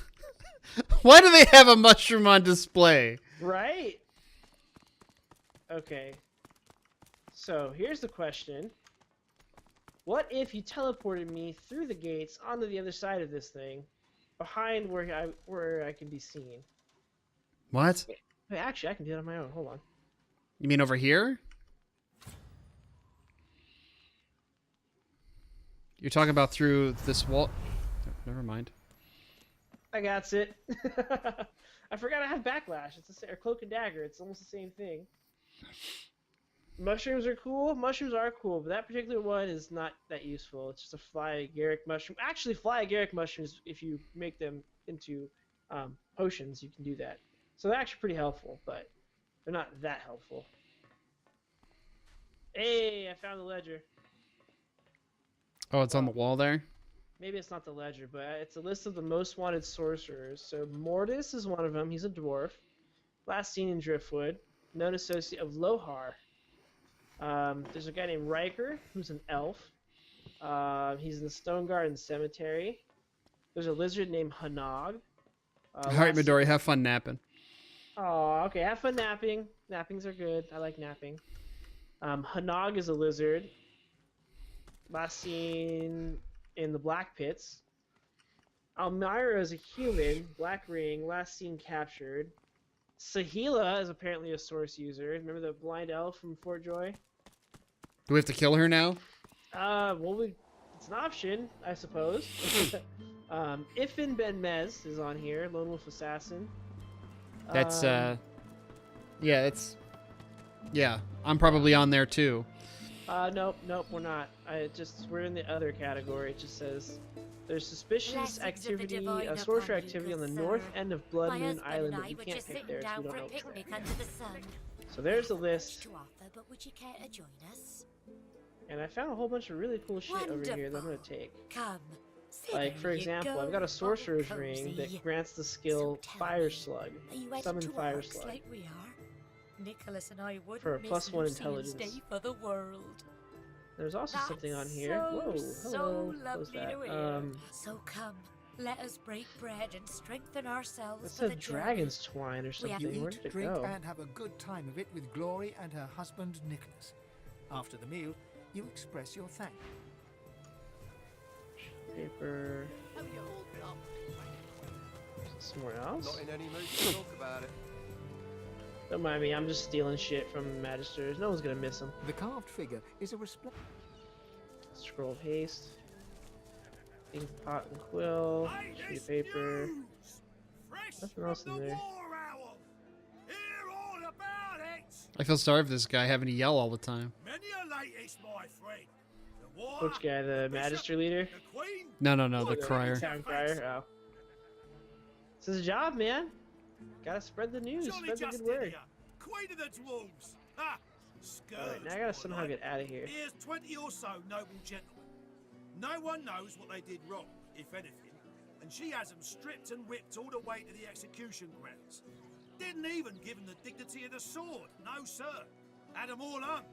Why do they have a mushroom on display? Right? Okay. So here's the question. What if you teleported me through the gates onto the other side of this thing, behind where I can be seen? What? Wait, actually, I can do that on my own. Hold on. You mean over here? You're talking about through this wall? Never mind. I got it. I forgot I have backlash. It's or cloak and dagger. It's almost the same thing. Mushrooms are cool. Mushrooms are cool, but that particular one is not that useful. It's just a fly agaric mushroom. Actually, fly agaric mushrooms, if you make them into potions, you can do that. So they're actually pretty helpful, but they're not that helpful. Hey, I found the ledger. Oh, it's on the wall there? Maybe it's not the ledger, but it's a list of the most wanted sorcerers. So Mortis is one of them. He's a dwarf. Last seen in Driftwood. Known associate of Lohar. There's a guy named Riker, who's an elf. He's in the Stone Garden Cemetery. There's a lizard named Hanog. All right, Midori, have fun napping. Oh, okay. Have fun napping. Nappings are good. I like napping. Hanog is a lizard. Last seen in the Black Pits. Almira is a human. Black Ring. Last seen captured. Sahila is apparently a source user. Remember the blind elf from Fort Joy? Do we have to kill her now? Well, it's an option, I suppose. Ifin Ben Mez is on here. Lone Wolf Assassin. That's, yeah, that's... Yeah, I'm probably on there too. Nope, we're not. We're in the other category. It just says there's suspicious activity, sorcerer activity on the north end of Blood Moon Island that we can't pick there, so we don't know what's there. So there's the list. And I found a whole bunch of really cool shit over here that I'm gonna take. Like, for example, I've got a sorcerer's ring that grants the skill Fire Slug. Summon Fire Slug. Nicholas and I would for a +1 intelligence. Stay for the world. There's also something on here. Whoa, so lovely that? to hear. So come, let us break bread and strengthen ourselves. That's for a the dragon's twine or something. You Where eat, did it drink, go? and have a good time of it with Glory and her husband Nicholas. After the meal, you express your thanks. Paper. Somewhere else? Not in any mood to talk about it. Don't mind me, I'm just stealing shit from Magisters. No one's gonna miss them. The carved figure is a Scroll of haste. Ink pot and quill. Sheet of paper. Nothing else in there. I feel sorry for this guy having to yell all the time. Which guy? The Magister leader? No, the crier. Town crier? Oh. This is a job, man. Gotta spread the news, spread the good word. Queen of the dwarves. Ha! Alright, now I gotta somehow get out of here. Here's 20 or so noble gentlemen. No one knows what they did wrong, if anything, and she has them stripped and whipped all the way to the execution grounds. Didn't even give them the dignity of the sword, no sir. Had them all hung.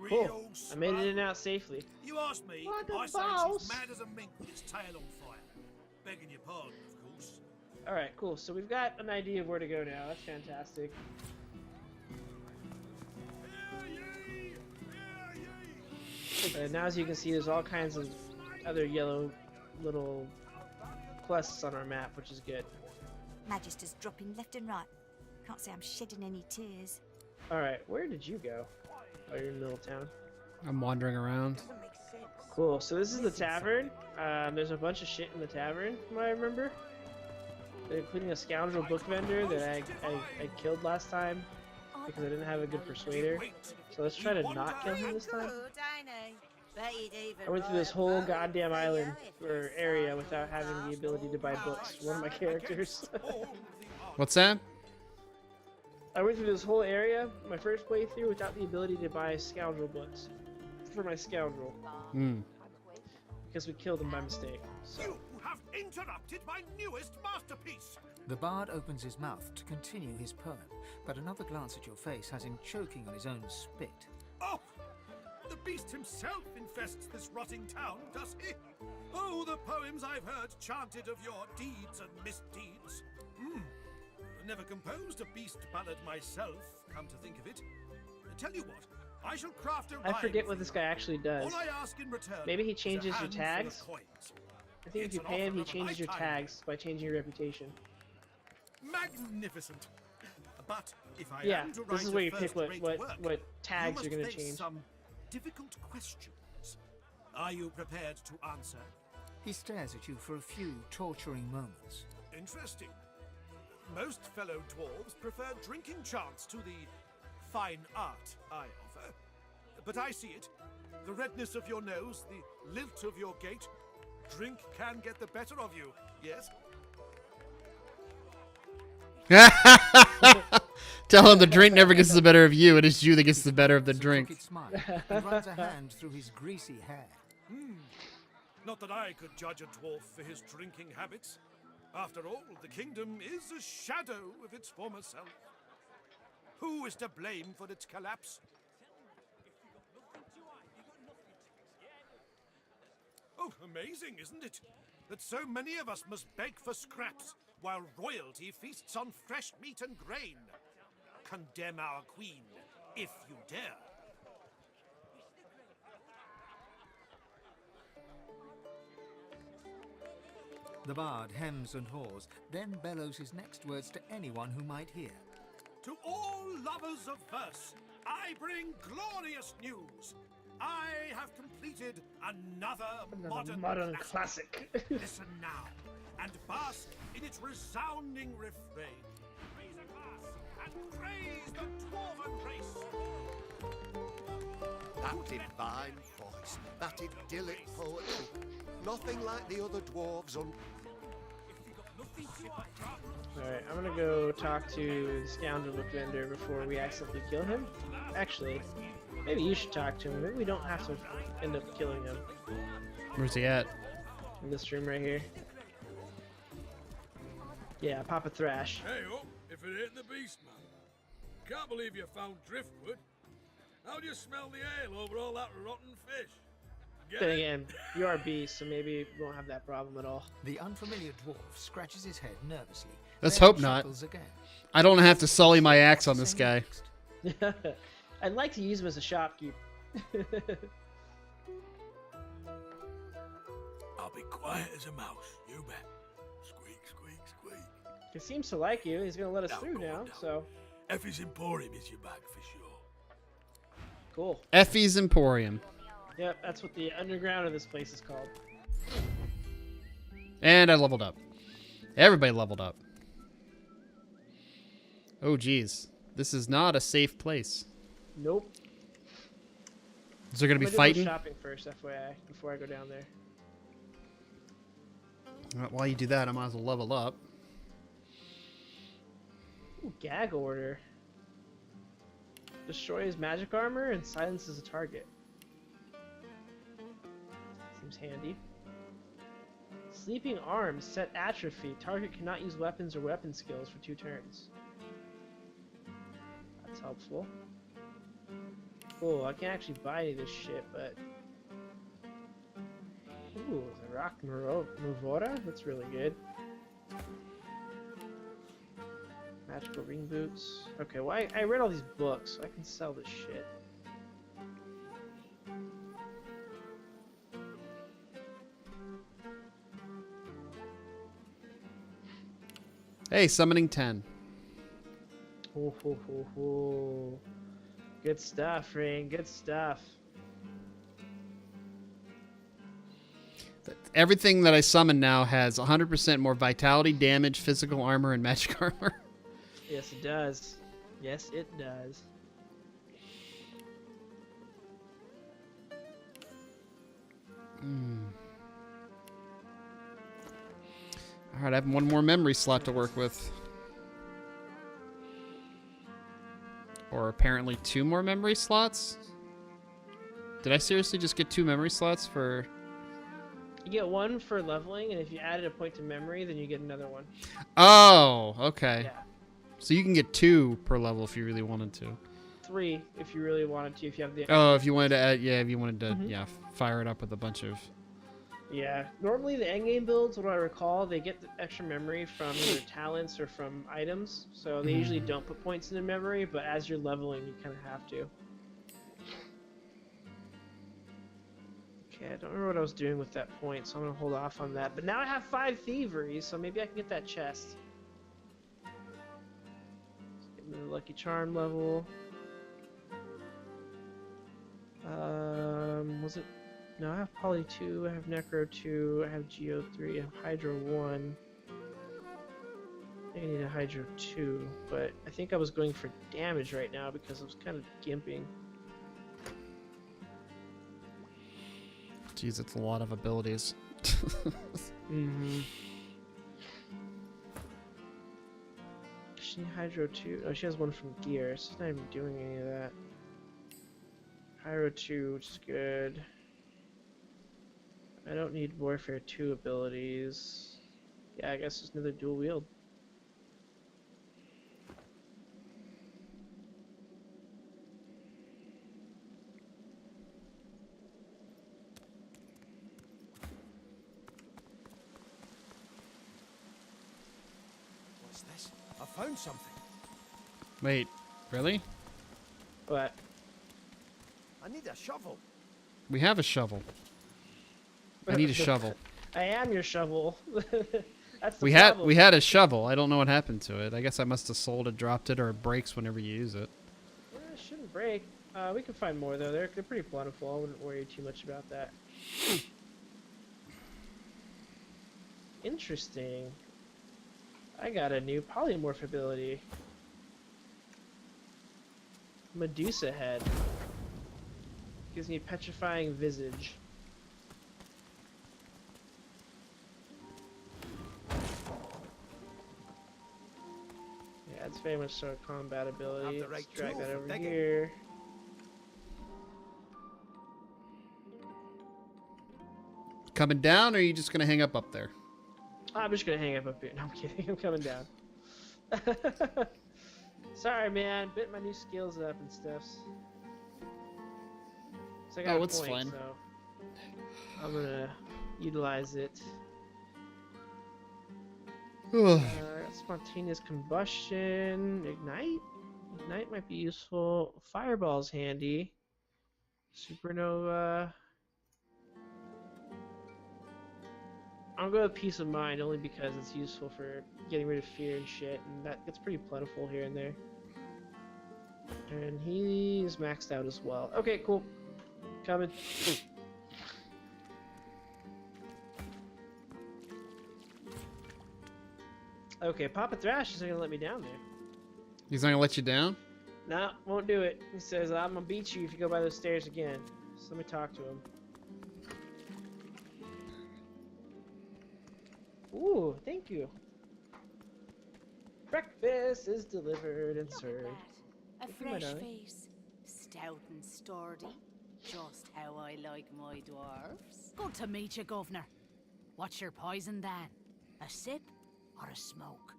Cool. I made it in and out safely. You ask me, I say she's mad as a mink with its tail on fire. Begging your pardon, of course. Alright, cool. So we've got an idea of where to go now. That's fantastic. Now, as you can see, there's all kinds of other yellow little quests on our map, which is good. Magister's dropping left and right. Can't say I'm shedding any tears. Alright, where did you go? Oh, you're in the middle of town. I'm wandering around. Cool, so this is the tavern. There's a bunch of shit in the tavern, from what I remember. Including a scoundrel book vendor that I killed last time because I didn't have a good persuader. So let's try to not kill him this time. I went through this whole goddamn island or area without having the ability to buy books. One of my characters. What's that? I went through this whole area, my first playthrough, without the ability to buy scoundrel books for my scoundrel. Because we killed him by mistake. So. You have interrupted my newest masterpiece! The bard opens his mouth to continue his poem, but another glance at your face has him choking on his own spit. Oh! The beast himself infests this rotting town, does he? Oh, the poems I've heard chanted of your deeds and misdeeds. Never composed a beast ballad myself, come to think of it. Tell you what, I shall craft a rhyme. I forget what this guy actually does. All I ask in return. Maybe he changes your tags? I think It's if you an pay him, offer he of changes your my time. tags by changing your reputation. Magnificent. But if I Yeah, am to this write is where you pick first-rate what work, tags you you're must going to face change. some difficult questions. Are you prepared to answer? He stares at you for a few torturing moments. Interesting. Most fellow dwarves prefer drinking chants to the fine art I offer. But I see it. The redness of your nose, the lilt of your gait. Drink can get the better of you, yes? Tell him the drink never gets the better of you. It is you that gets the better of the drink. He runs a hand through his greasy hair. Not that I could judge a dwarf for his drinking habits. After all, the kingdom is a shadow of its former self. Who is to blame for its collapse? Oh, amazing, isn't it? That so many of us must beg for scraps while royalty feasts on fresh meat and grain. Condemn our queen, if you dare. The bard hems and haws, then bellows his next words to anyone who might hear. To all lovers of verse, I bring glorious news. I have completed another modern classic. Listen now, and bask in its resounding refrain. Raise a glass and praise the dwarven race. That divine voice, that idyllic poetry. Nothing like the other dwarves on... Alright, I'm gonna go talk to the scoundrel book vendor before we accidentally kill him. Actually, maybe you should talk to him. Maybe we don't have to end up killing him. Where's he at? In this room right here. Yeah, Papa Thrash. Hey, oh, if it ain't the beast, man. Can't believe you found driftwood. How'd you smell the ale over all that rotten fish? Then again, you are a beast, so maybe we won't have that problem at all. The unfamiliar dwarf scratches his head nervously. Let's hope not. Again. I don't have to sully my axe on this guy. I'd like to use him as a shopkeep. I'll be quiet as a mouse, you bet. Squeak, squeak, squeak. He seems to like you. He's gonna let us through now, so... Effie's Emporium is your bag for sure. Cool. Effie's Emporium. Yep, that's what the underground of this place is called. And I leveled up. Everybody leveled up. Oh, geez. This is not a safe place. Nope. Is there going to be I'm gonna fighting? do a little shopping first, FYI, before I go down there. While you do that, I might as well level up. Ooh, gag order. Destroys magic armor and silences a target. Seems handy. Sleeping arms set atrophy. Target cannot use weapons or weapon skills for 2 turns. That's helpful. Cool, I can't actually buy any of this shit, but... Ooh, the Rock Mavora? That's really good. Magical ring boots. Okay, well I read all these books, so I can sell this shit. Hey, summoning 10. Ho, ho, ho, ho. Good stuff, Rein. Good stuff. Everything that I summon now has 100% more vitality, damage, physical armor, and magic armor. Yes, it does. Yes, it does. Alright, I have one more memory slot to work with. Or apparently 2 more memory slots? Did I seriously just get 2 memory slots for... You get 1 for leveling, and if you added a point to memory, then you get another 1. Oh, okay. Yeah. So you can get 2 per level if you really wanted to. 3 if you really wanted to, if you have the... Oh, if you wanted to add, yeah, if you wanted to, fire it up with a bunch of... Yeah. Normally the endgame builds, what I recall, they get the extra memory from either talents or from items. So they usually don't put points into memory, but as you're leveling, you kind of have to. Okay, I don't remember what I was doing with that point, so I'm going to hold off on that. But now I have 5 thievery, so maybe I can get that chest. Let's get me the Lucky Charm level. Was it... No, I have Poly 2, I have Necro 2, I have Geo 3, I have Hydro 1. I need a Hydro 2, but I think I was going for damage right now because I was kind of gimping. Jeez, it's a lot of abilities. Mm-hmm. She need Hydro 2. Oh, she has one from Gear, so she's not even doing any of that. Hydro 2, which is good. I don't need Warfare 2 abilities. Yeah, I guess it's another dual wield. What's this? I found something. Wait, really? What? I need a shovel. We have a shovel. I need a shovel. I am your shovel. That's the We problem. had a shovel. I don't know what happened to it. I guess I must have sold it, dropped it, or it breaks whenever you use it. It shouldn't break. We can find more though. They're pretty plentiful. I wouldn't worry too much about that. Interesting. I got a new polymorph ability. Medusa head. Gives me petrifying visage. Yeah, it's very much so a combat ability. Have the right Let's drag tool that for over digging. here. Coming down, or are you just gonna hang up there? I'm just gonna hang up here. No, I'm kidding. I'm coming down. Sorry, man. Bit my new skills up and stuff. So I got Oh, a it's point, fine. So I'm gonna utilize it. Got spontaneous combustion. Ignite? Ignite might be useful. Fireball's handy. Supernova. I'll go with Peace of Mind only because it's useful for getting rid of fear and shit, and that gets pretty plentiful here and there. And he's maxed out as well. Okay, cool. Coming. Okay, Papa Thrash isn't gonna let me down there. He's not gonna let you down? No, won't do it. He says, I'm gonna beat you if you go by those stairs again. So let me talk to him. Ooh, thank you. Breakfast is delivered and served. A Thank you, my fresh darling. face, stout and sturdy, just how I like my dwarfs. Good to meet you, Governor. What's your poison then? A sip or a smoke?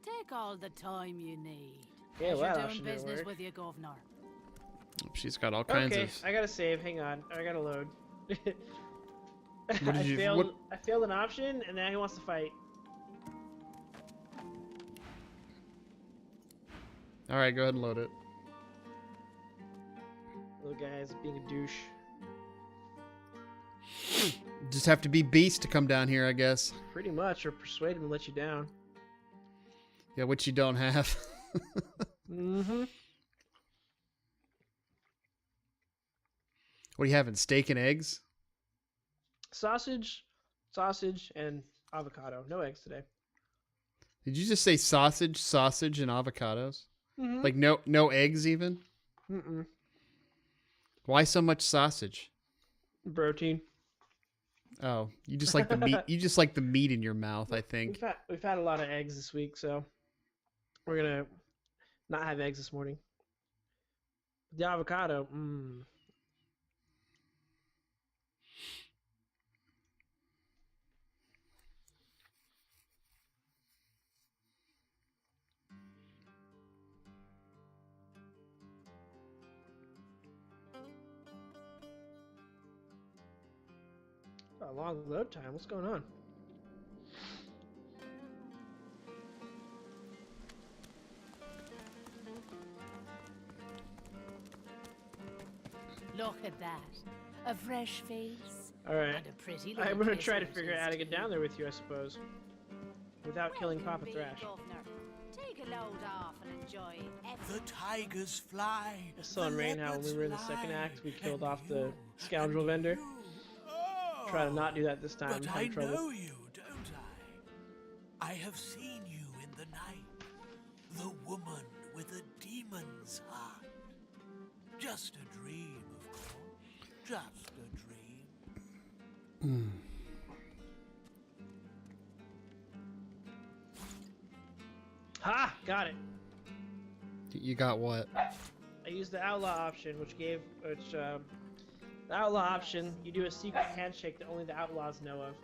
Take all the time you need. Yeah, well, that Pleasure option doing didn't business work. with you, Governor. She's got all kinds Okay, of. I gotta save. Hang on, I gotta load. What did you? I failed an option, and now he wants to fight. All right, go ahead and load it. Little guy's being a douche. Just have to be beast to come down here, I guess. Pretty much, or persuade him to let you down. Yeah, which you don't have. Mm-hmm. What are you having? Steak and eggs? Sausage, and avocado. No eggs today. Did you just say sausage, and avocados? Mm-hmm. Like no eggs even? Mm-mm. Why so much sausage? Protein. Oh, you just like the meat. You just like the meat in your mouth, I think. We've had a lot of eggs this week, so we're gonna not have eggs this morning. The avocado. A long load time. What's going on? Look at that. A fresh face. All right. And a pretty little I'm gonna kiss try to on figure out his how to get teeth. down there with you, I suppose, without killing Papa Welcome, Thrash. big governor. Take a load off and enjoy The tigers fly. I saw in Rein how when we were in the second act, we killed off the scoundrel vendor. Try to not do that this time. But I'm I having trouble. know you, don't I? I have seen you The woman with a demon's heart. Just a dream, of course. Just a dream. Ha! Got it. You got what? I used the outlaw option, the outlaw option, you do a secret handshake that only the outlaws know of.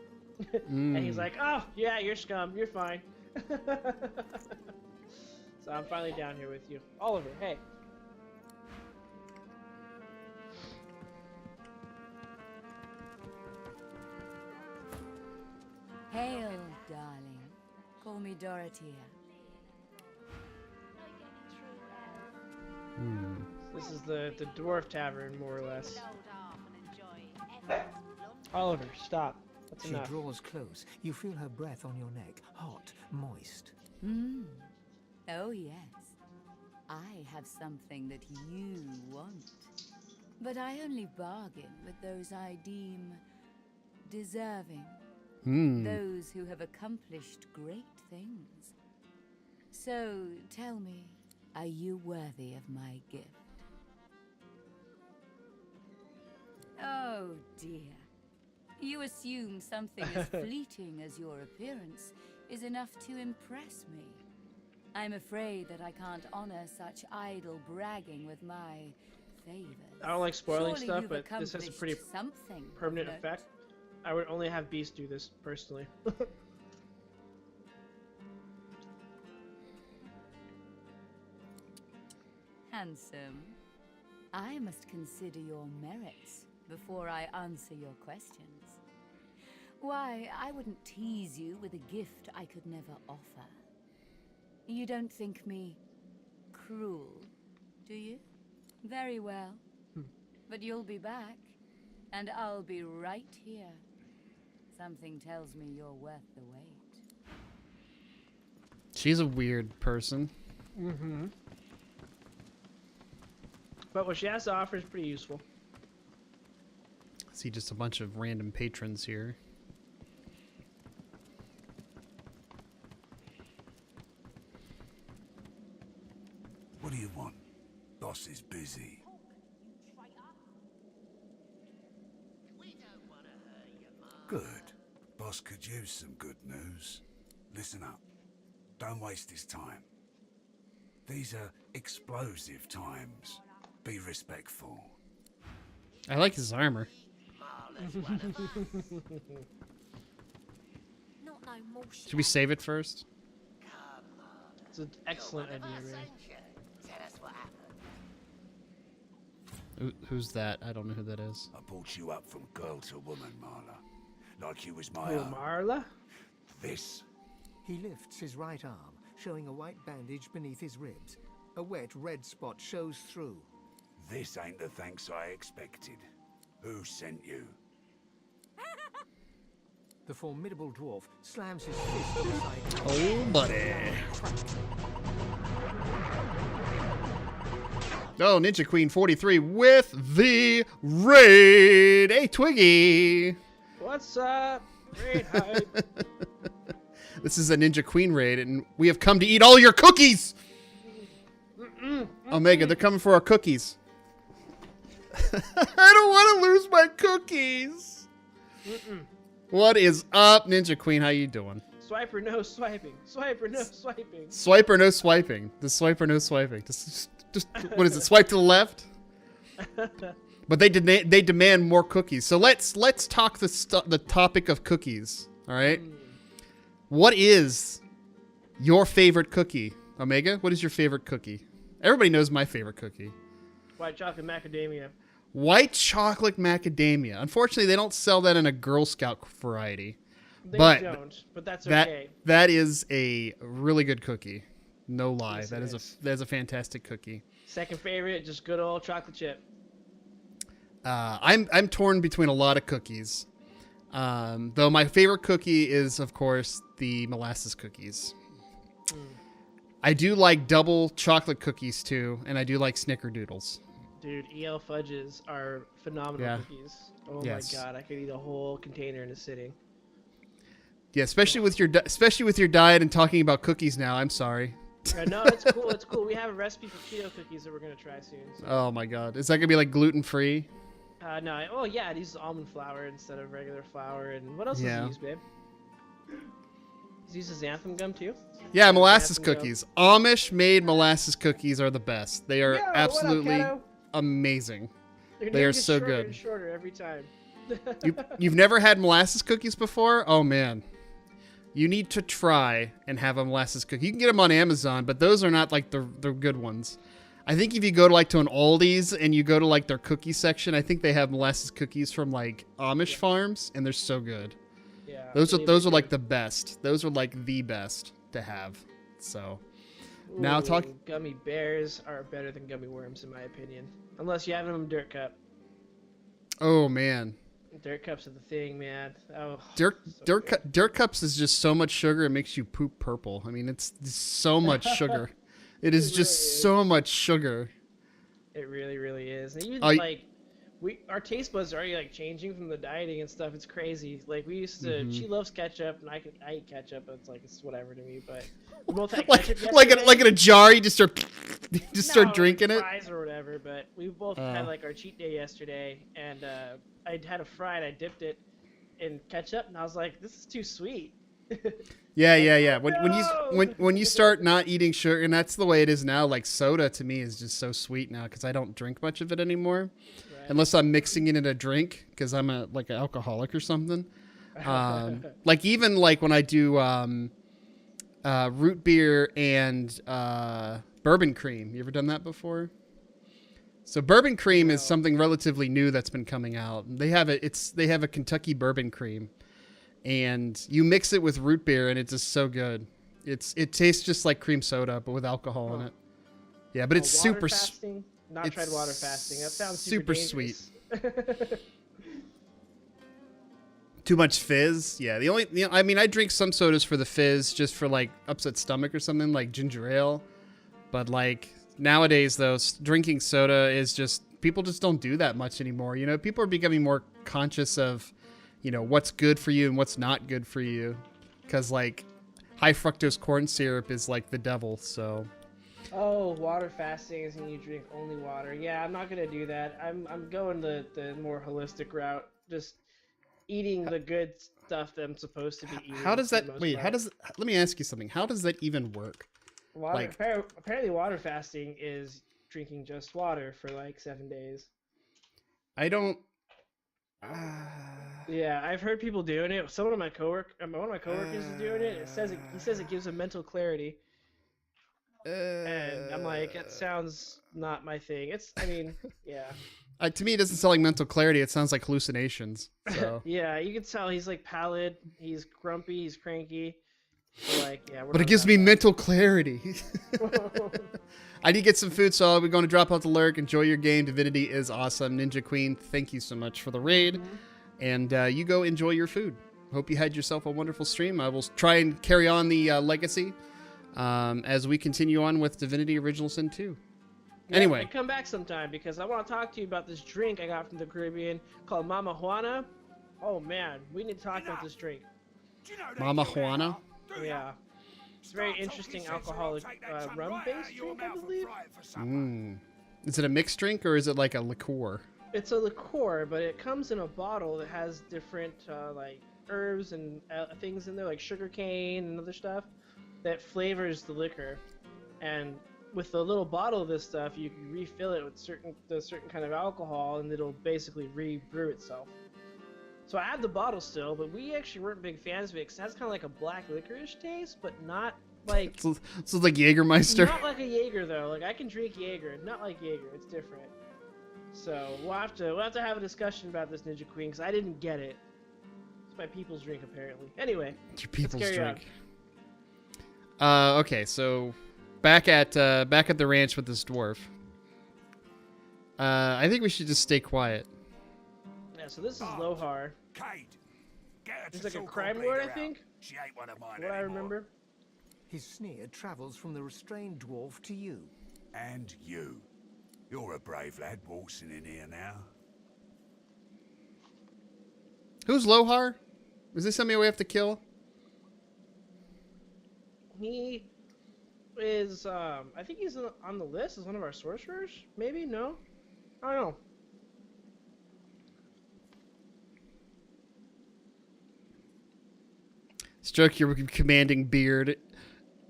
And he's like, oh, yeah, you're scum, you're fine. So I'm finally down here with you. Oliver, hey. Hail, darling. Call me Dorothea. This is the dwarf tavern, more or less. Oliver, stop. That's She enough. draws close. You feel her breath on your neck, hot, moist. Oh, yes. I have something that you want. But I only bargain with those I deem deserving. Those who have accomplished great things. So, tell me, are you worthy of my gift? Oh, dear. You assume something as fleeting as your appearance is enough to impress me. I'm afraid that I can't honor such idle bragging with my favors. I don't like spoiling Surely stuff, you've but this has a pretty accomplished something of permanent note. effect. I would only have Beast do this, personally. Handsome. I must consider your merits before I answer your questions. Why, I wouldn't tease you with a gift I could never offer. You don't think me cruel, do you? Very well. But you'll be back, and I'll be right here. Something tells me you're worth the wait. She's a weird person. But what she has to offer is pretty useful. See just a bunch of random patrons here. What do you want? Boss is busy. Good. Boss could use some good news. Listen up. Don't waste his time. These are explosive times. Be respectful. I like his armor. Should we save it first? It's an excellent idea, Rein. Who's that? I don't know who that is. I brought you up from girl to woman, Marla. Like you was my own. Marla? This. He lifts his right arm, showing a white bandage beneath his ribs. A wet red spot shows through. This ain't the thanks I expected. Who sent you? The formidable dwarf slams his fist beside him. Oh, buddy. Oh, Ninja Queen 43 with the raid. Hey, Twiggy. What's up? Raid hype. This is a Ninja Queen raid, and we have come to eat all your cookies. Omega, they're coming for our cookies. I don't want to lose my cookies. What is up, Ninja Queen? How you doing? Swiper, no swiping. Swiper, no swiping. Swiper, no swiping. The swiper, no swiping. Just what is it? Swipe to the left. But they demand more cookies. So let's talk the topic of cookies. All right. What is your favorite cookie, Omega? What is your favorite cookie? Everybody knows my favorite cookie. White chocolate macadamia. White chocolate macadamia. Unfortunately, they don't sell that in a Girl Scout variety. They don't, but that's okay. That is a really good cookie. No lie. Yes, that is a fantastic cookie. Second favorite, just good old chocolate chip. I'm torn between a lot of cookies. Though my favorite cookie is, of course, the molasses cookies. I do like double chocolate cookies too, and I do like snickerdoodles. Dude, EL fudges are phenomenal cookies. Oh my god, I could eat a whole container in a sitting. Yeah, especially with your diet and talking about cookies now. I'm sorry. No, it's cool. It's cool. We have a recipe for keto cookies that we're gonna try soon. So. Oh my god, is that gonna be like gluten free? No. Oh yeah, it uses almond flour instead of regular flour. And what else does Yeah. it use, babe? Does it use xanthan gum too? Yeah, molasses Xanthan cookies. Amish made molasses cookies are the best. They are Yo, what up, absolutely Kato? amazing. Their They name are gets so shorter good. and shorter every time. You've never had molasses cookies before? Oh man. You need to try and have a molasses cookie. You can get them on Amazon, but those are not like the good ones. I think if you go to like to an Aldi's and you go to like their cookie section, I think they have molasses cookies from like Amish farms, and they're so good. Yeah. Those are like the best. Those are like the best to have. So now talk. Gummy bears are better than gummy worms in my opinion, unless you have them in dirt cup. Oh man. Dirt cups are the thing, man. Oh, Dirt cups is just so much sugar it makes you poop purple. I mean, it's so much sugar. It is just so much sugar. It really, really is. And even like our taste buds are already like changing from the dieting and stuff. It's crazy. Like we used to. She loves ketchup, and I eat ketchup. But it's like it's whatever to me. But we both had ketchup yesterday. like in a jar, you just start drinking it. Fries or whatever. But we both had like our cheat day yesterday, and I had a fry and I dipped it in ketchup, and I was like, this is too sweet. Yeah. When you start not eating sugar, and that's the way it is now. Like soda to me is just so sweet now because I don't drink much of it anymore, unless I'm mixing it in a drink because I'm like an alcoholic or something. Like even like when I do root beer and bourbon cream. You ever done that before? So bourbon cream is something relatively new that's been coming out. They have a Kentucky bourbon cream. And you mix it with root beer, and it's just so good. It tastes just like cream soda, but with alcohol in it. Yeah, but it's super. Fasting? Not tried water fasting. That sounds super sweet. Too much fizz. Yeah, I mean, I drink some sodas for the fizz, just for like upset stomach or something, like ginger ale. But like nowadays, though, drinking soda is just people just don't do that much anymore. You know, people are becoming more conscious of, you know, what's good for you and what's not good for you, because like high fructose corn syrup is like the devil. So oh, water fasting is when you drink only water. Yeah, I'm not gonna do that. I'm going the more holistic route, just eating the good stuff that I'm supposed to be eating. How does that let me ask you something, how does that even work? Apparently water fasting is drinking just water for like 7 days. I don't Yeah, I've heard people doing it. One of my coworkers is doing it. He says it gives him mental clarity. And I'm like, it sounds not my thing. Yeah. To me, it doesn't sound like mental clarity. It sounds like hallucinations. So. Yeah, you can tell he's like pallid. He's grumpy. He's cranky. So like, yeah. But it gives me mental clarity. I need to get some food, so we're going to drop out the lurk. Enjoy your game. Divinity is awesome. Ninja Queen, thank you so much for the raid. And you go enjoy your food. Hope you had yourself a wonderful stream. I will try and carry on the legacy as we continue on with Divinity Original Sin 2. Anyway. Come back sometime because I want to talk to you about this drink I got from the Caribbean called Mama Juana. Oh man, we need to talk about this drink. Mama Juana? Yeah. It's a very interesting alcoholic rum-based drink, I believe. Is it a mixed drink or is it like a liqueur? It's a liqueur, but it comes in a bottle that has different like herbs and things in there, like sugar cane and other stuff that flavors the liquor. And with the little bottle of this stuff, you can refill it with a certain kind of alcohol, and it'll basically re-brew itself. So I have the bottle still, but we actually weren't big fans of it because it has kind of like a black licorice taste, but not like... So it's like Jägermeister? Not like a Jaeger, though. Like, I can drink Jaeger. Not like Jaeger. It's different. So we'll have to have a discussion about this Ninja Queen because I didn't get it. It's my people's drink, apparently. Anyway, it's your people's drink. On. Okay, so back at the ranch with this dwarf. I think we should just stay quiet. Yeah, so this is Lohar. He's like a crime lord, I think. She ain't one of mine what I remember. His sneer travels from the restrained dwarf to you. And you. You're a brave lad waltzing in here now. Who's Lohar? Is this somebody we have to kill? is I think he's on the list as one of our sorcerers. Maybe no, I don't know. Stroke your commanding beard.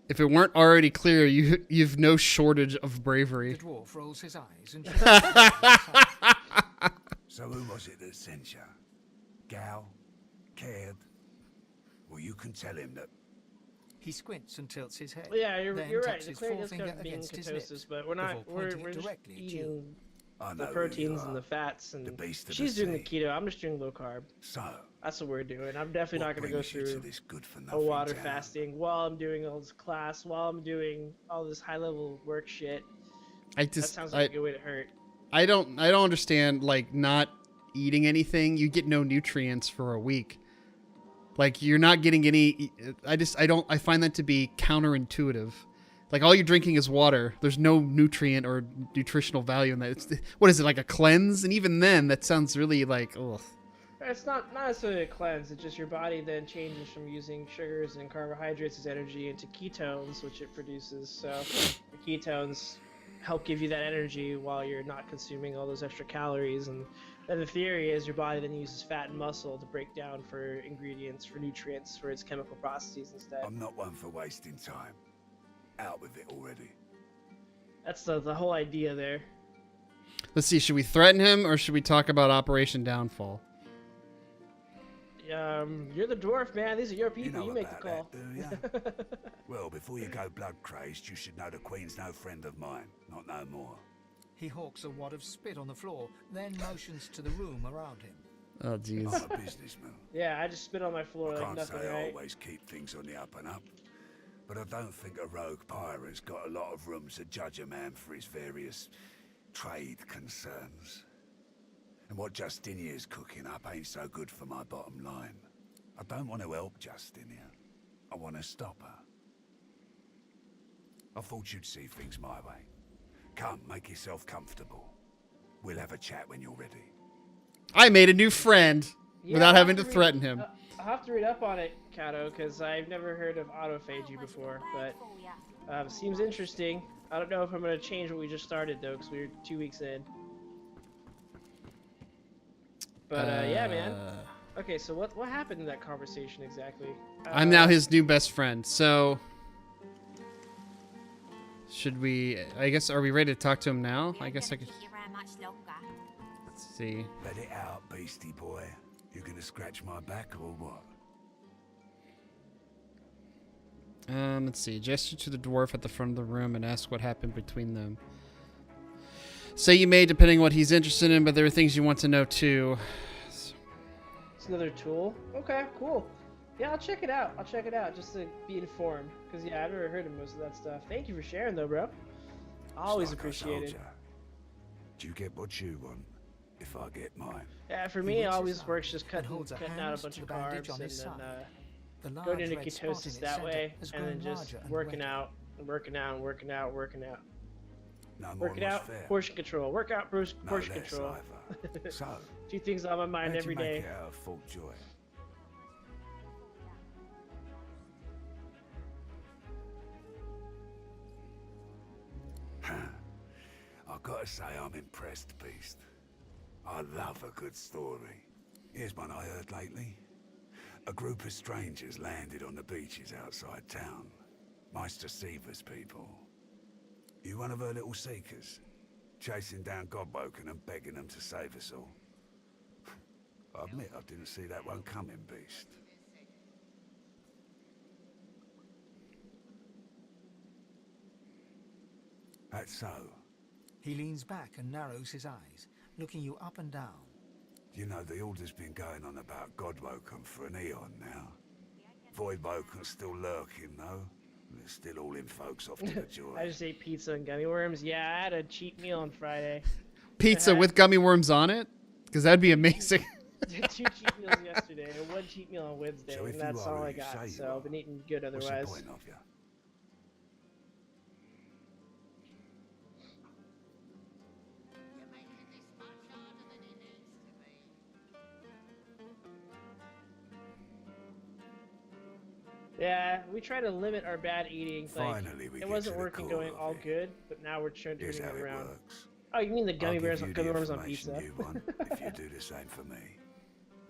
If it weren't already clear, you've no shortage of bravery. The dwarf rolls his eyes and So who was it that sent you? Gal? Cared? Well, you can tell him that. He squints and tilts his head. Yeah, you're right. taps The his cleric does forefinger come from being against his ketosis, lips but we're not. before We're pointing it just directly at eating you. the proteins and the fats, and The beast of she's the doing the sea. keto. I'm just doing low carb. So, That's what we're doing. I'm definitely not going to go brings you to through this good for a nothing water town? fasting while I'm doing all this class, while I'm doing all this high level work shit. That sounds like a good way to hurt. I don't understand, like, not eating anything. You get no nutrients for a week. Like, you're not getting any. I find that to be counterintuitive. Like, all you're drinking is water. There's no nutrient or nutritional value in that. What is it, like a cleanse? And even then, that sounds really like, ugh. It's not necessarily a cleanse. It's just your body then changes from using sugars and carbohydrates as energy into ketones, which it produces. So the ketones help give you that energy while you're not consuming all those extra calories. And then the theory is your body then uses fat and muscle to break down for ingredients, for nutrients, for its chemical processes instead. I'm not one for wasting time. Out with it already. That's the whole idea there. Let's see, should we threaten him or should we talk about Operation Downfall? You're the dwarf, man. These are your people. You know make the about call. that, do ya? Well, before you go blood crazed, you should know the Queen's no friend of mine. Not no more. He hawks a wad of spit on the floor, then motions to the room around him. Oh, jeez. I'm a businessman. Yeah, I just spit on my floor I like can't nothing, say I right? always keep things on the up and up. But I don't think a rogue pirate's got a lot of room to judge a man for his various trade concerns. And what Justinia's cooking up ain't so good for my bottom line. I don't want to help Justinia. I want to stop her. I thought you'd see things my way. Come, make yourself comfortable. We'll have a chat when you're ready. I made a new friend without having to threaten him. I'll have to read up on it, Kato, because I've never heard of autophagy before, but seems interesting. I don't know if I'm going to change what we just started, though, because we're 2 weeks in. But, yeah, man. Okay, so what happened in that conversation exactly? I'm now his new best friend, so... Should we... I guess, are we ready to talk to him now? I guess I could... Let's see. Let it out, beastie boy. You gonna scratch my back or what? Let's see. Gesture to the dwarf at the front of the room and ask what happened between them. Say you may, depending on what he's interested in, but there are things you want to know too. It's another tool. Okay, cool. Yeah, I'll check it out. I'll check it out just to be informed. Because, yeah, I've never heard of most of that stuff. Thank you for sharing, though, bro. Always appreciate it. Do you get what you want if I get mine? Yeah, for me, it always works just cutting out a bunch of carbs and then going into ketosis that way, and then just working out, working out. No more Working out, fair. portion control. Workout, portion No less control. either. So, Two things on my mind how'd every you make day. it out of full joy? I've got to say I'm impressed, Beast. I love a good story. Here's one I heard lately. A group of strangers landed on the beaches outside town. Meister Seaver's people. You one of her little seekers? Chasing down Godwoken and begging them to save us all. I admit I didn't see that one coming, Beast. That's so. He leans back and narrows his eyes, looking you up and down. You know, the order's been going on about Godwoken for an eon now. Voidwoken's still lurking, though. They're still all in folks off to the joy. I just ate pizza and gummy worms. Yeah, I had a cheat meal on Friday. Pizza with gummy worms on it? Because that'd be amazing. Two cheat meals yesterday and one cheat meal on Wednesday, So if and that's you are all who I you got. say you So I've been eating good What's otherwise. the point of you? Yeah, we try to limit our bad eating. Like, Finally, we it get wasn't to the working core going of all it. good, but now we're turning Here's it how it around. works. Oh, you mean the I'll gummy give you the worms on information pizza? you want if you do the same for me.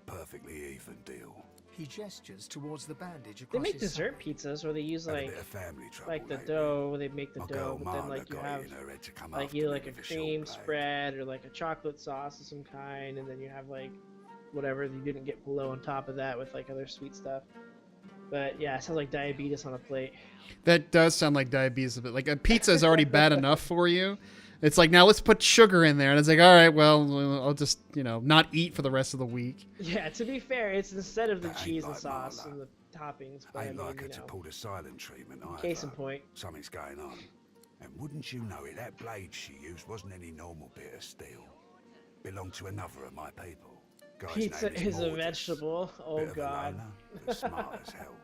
Perfectly even deal. He gestures towards the bandage They across make his dessert side. pizzas where they use Had a like bit of family trouble the lately. dough, they make the My dough, girl but then Marla like you got have it in her head to come like after either me like a with a short cream blade. spread or like a chocolate sauce of some kind, and then you have like whatever you didn't get below on top of that with like other sweet stuff. But yeah, it sounds like diabetes on a plate. That does sound like diabetes a bit. Like a pizza is already bad enough for you. It's like, now let's put sugar in there. And it's like, all right, well, I'll just, not eat for the rest of the week. Yeah, to be fair, it's instead of the That ain't cheese and like sauce Marla. and the toppings. But Ain't I mean, like her to pull the silent treatment either. case in point. Something's going on. And wouldn't you know it, that blade she used wasn't any normal bit of steel. Belonged to another of my people. Guy's Pizza name is a Mordus. vegetable. Oh Bit of a god. loner, but smart as hell.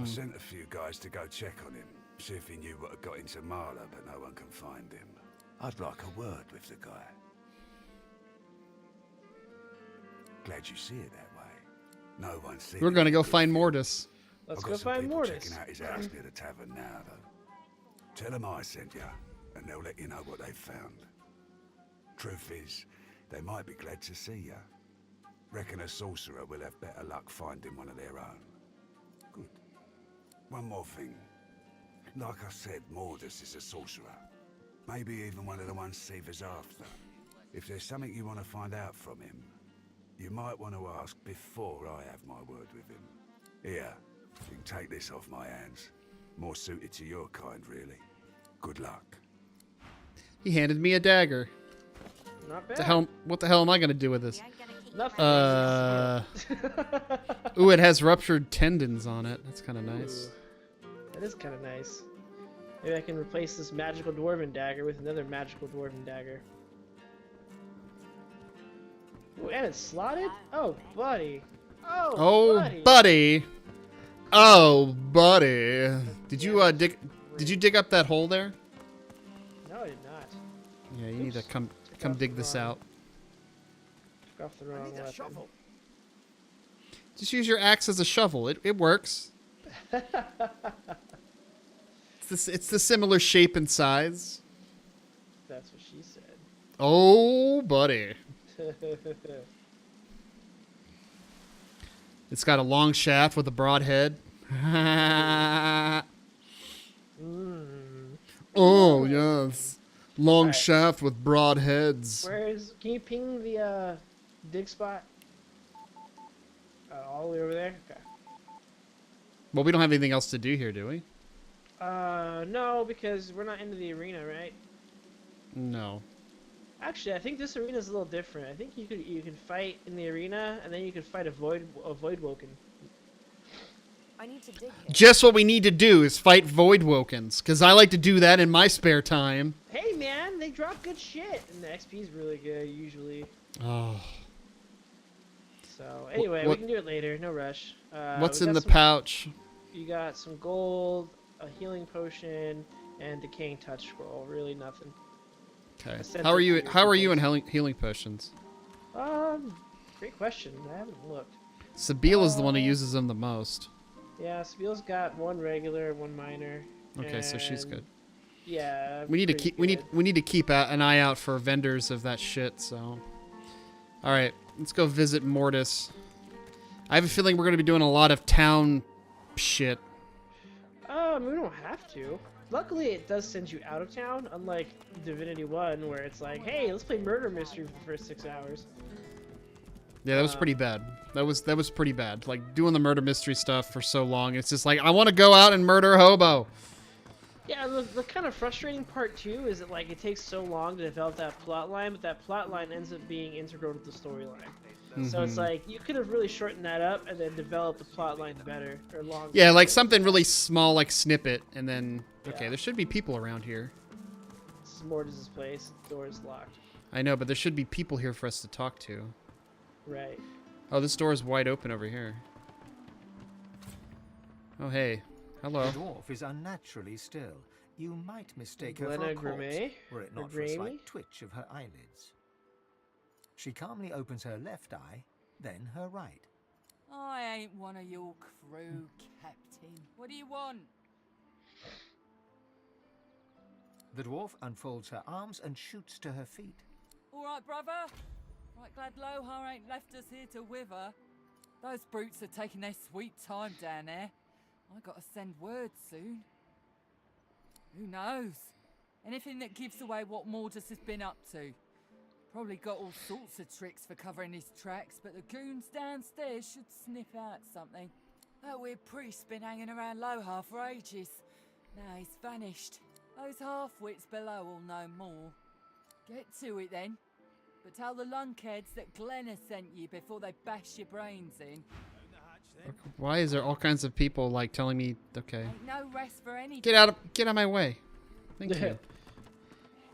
I sent a few guys to go check on him, see if he knew what had got into Marla, but no one can find him. I'd like a word with the guy. Glad you see it that way. No one's seen We're it going to for go good find few. Mortis. Let's I've go got some find people Mortis. checking out his house near the tavern now, though. Tell them I sent you, and they'll let you know what they've found. Truth is, they might be glad to see you. Reckon a sorcerer will have better luck finding one of their own. Good. One more thing. Like I said, Mordus is a sorcerer. Maybe even one of the ones Seaver's after. If there's something you want to find out from him, you might want to ask before I have my word with him. Here, you can take this off my hands. More suited to your kind, really. Good luck. He handed me a dagger. Not bad. What the hell am I going to do with this? Nothing. Ooh, it has ruptured tendons on it. That's kind of nice. Ooh, that is kind of nice. Maybe I can replace this magical dwarven dagger with another magical dwarven dagger. Ooh, and it's slotted? Oh, buddy. Oh, buddy. Oh, buddy. Did you dig up that hole there? No, I did not. Yeah, you need to come dig this out. Took off the wrong weapon. Shovel. Just use your axe as a shovel. It works. It's the similar shape and size. That's what she said. Oh, buddy. It's got a long shaft with a broad head. Oh, yes. Long shaft with broad heads. Can you ping the dig spot? All the way over there? Okay. Well, we don't have anything else to do here, do we? No, because we're not into the arena, right? No. Actually, I think this arena is a little different. I think you could fight in the arena, and then you could fight a void woken. I need to dig here. Just what we need to do is fight void wokens, because I like to do that in my spare time. Hey man, they drop good shit, and the XP is really good usually. Oh. So anyway, we can do it later. No rush. What's in the pouch? You got some gold, a healing potion, and decaying touch scroll. Really nothing. Okay. How are you in healing potions? Great question. I haven't looked. Sabine is the one who uses them the most. Yeah, Sabile's got one regular, one minor. Okay, so she's good. Yeah. We need to keep an eye out for vendors of that shit. So, all right, let's go visit Mortis. I have a feeling we're gonna be doing a lot of town shit. We don't have to. Luckily, it does send you out of town, unlike Divinity 1, where it's like, hey, let's play Murder Mystery for the first 6 hours. Yeah, that was pretty bad. That was pretty bad. Like, doing the murder mystery stuff for so long. It's just like, I want to go out and murder a hobo. Yeah, the kind of frustrating part, too, is that, like, it takes so long to develop that plot line, but that plot line ends up being integral to the storyline. So it's like, you could have really shortened that up and then developed the plot line better, or longer. Yeah, like something really small, like snippet, and then, okay, there should be people around here. This is Mortis' place. The door is locked. I know, but there should be people here for us to talk to. Right. Oh, this door is wide open over here. Oh, hey. Hello. The dwarf is unnaturally still. You might mistake her for Glenna a corpse, Grimmay? were it not for a slight twitch of her eyelids. She calmly opens her left eye, then her right. I ain't one of your crew, Captain. What do you want? The dwarf unfolds her arms and shoots to her feet. All right, brother. Right, glad Lohar ain't left us here to wither. Those brutes are taking their sweet time down there. I gotta send word soon. Who knows? Anything that gives away what Mordus has been up to. Probably got all sorts of tricks for covering his tracks, but the goons downstairs should sniff out something. That weird priest's been hanging around Lohar for ages. Now he's vanished. Those half-wits below will know more. Get to it then. But tell the lunkheads that Glenna sent you before they bash your brains in. Why is there all kinds of people like telling me? Okay. Ain't no rest for any. Get out of my way. Thank you.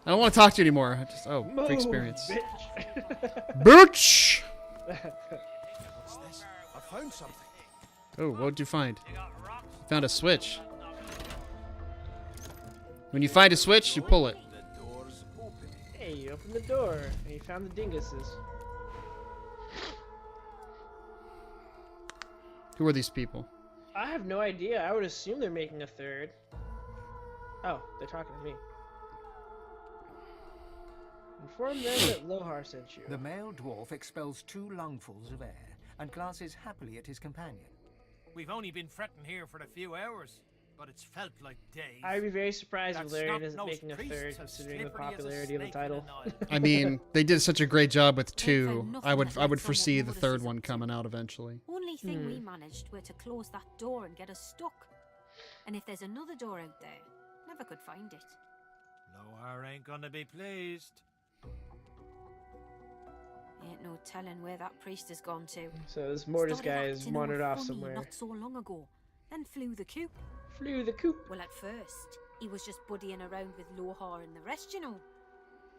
I don't want to talk to you anymore. Free experience. Bitch. What's this? I found something. Oh, what'd you find? Found a switch. When you find a switch, you pull it. The door's open. Hey, you opened the door and you found the dinguses. Who are these people? I have no idea. I would assume they're making a third. Oh, they're talking to me. Inform them that Lohar sent you. The male dwarf expels 2 lungfuls of air and glances happily at his companion. We've only been fretting here for a few hours, but it's felt like days. I'd be very surprised if That Larian isn't snot-nosed making a priest third, as considering the slippery as a popularity of the snake in title. an oil. I mean, they did such a great job with 2. I would nothing that foresee left the from third Mordus one is up coming out eventually. Only thing we managed were to close that door and get us stuck. And if there's another door out there, never could find it. Lohar ain't gonna be pleased. Ain't no telling where that priest has gone to. So this Mortis Started guy has acting all wandered off funny somewhere. Not so long ago. Then flew the coop. Flew the coop. Well, at first, he was just buddying around with Lohar and the rest, you know.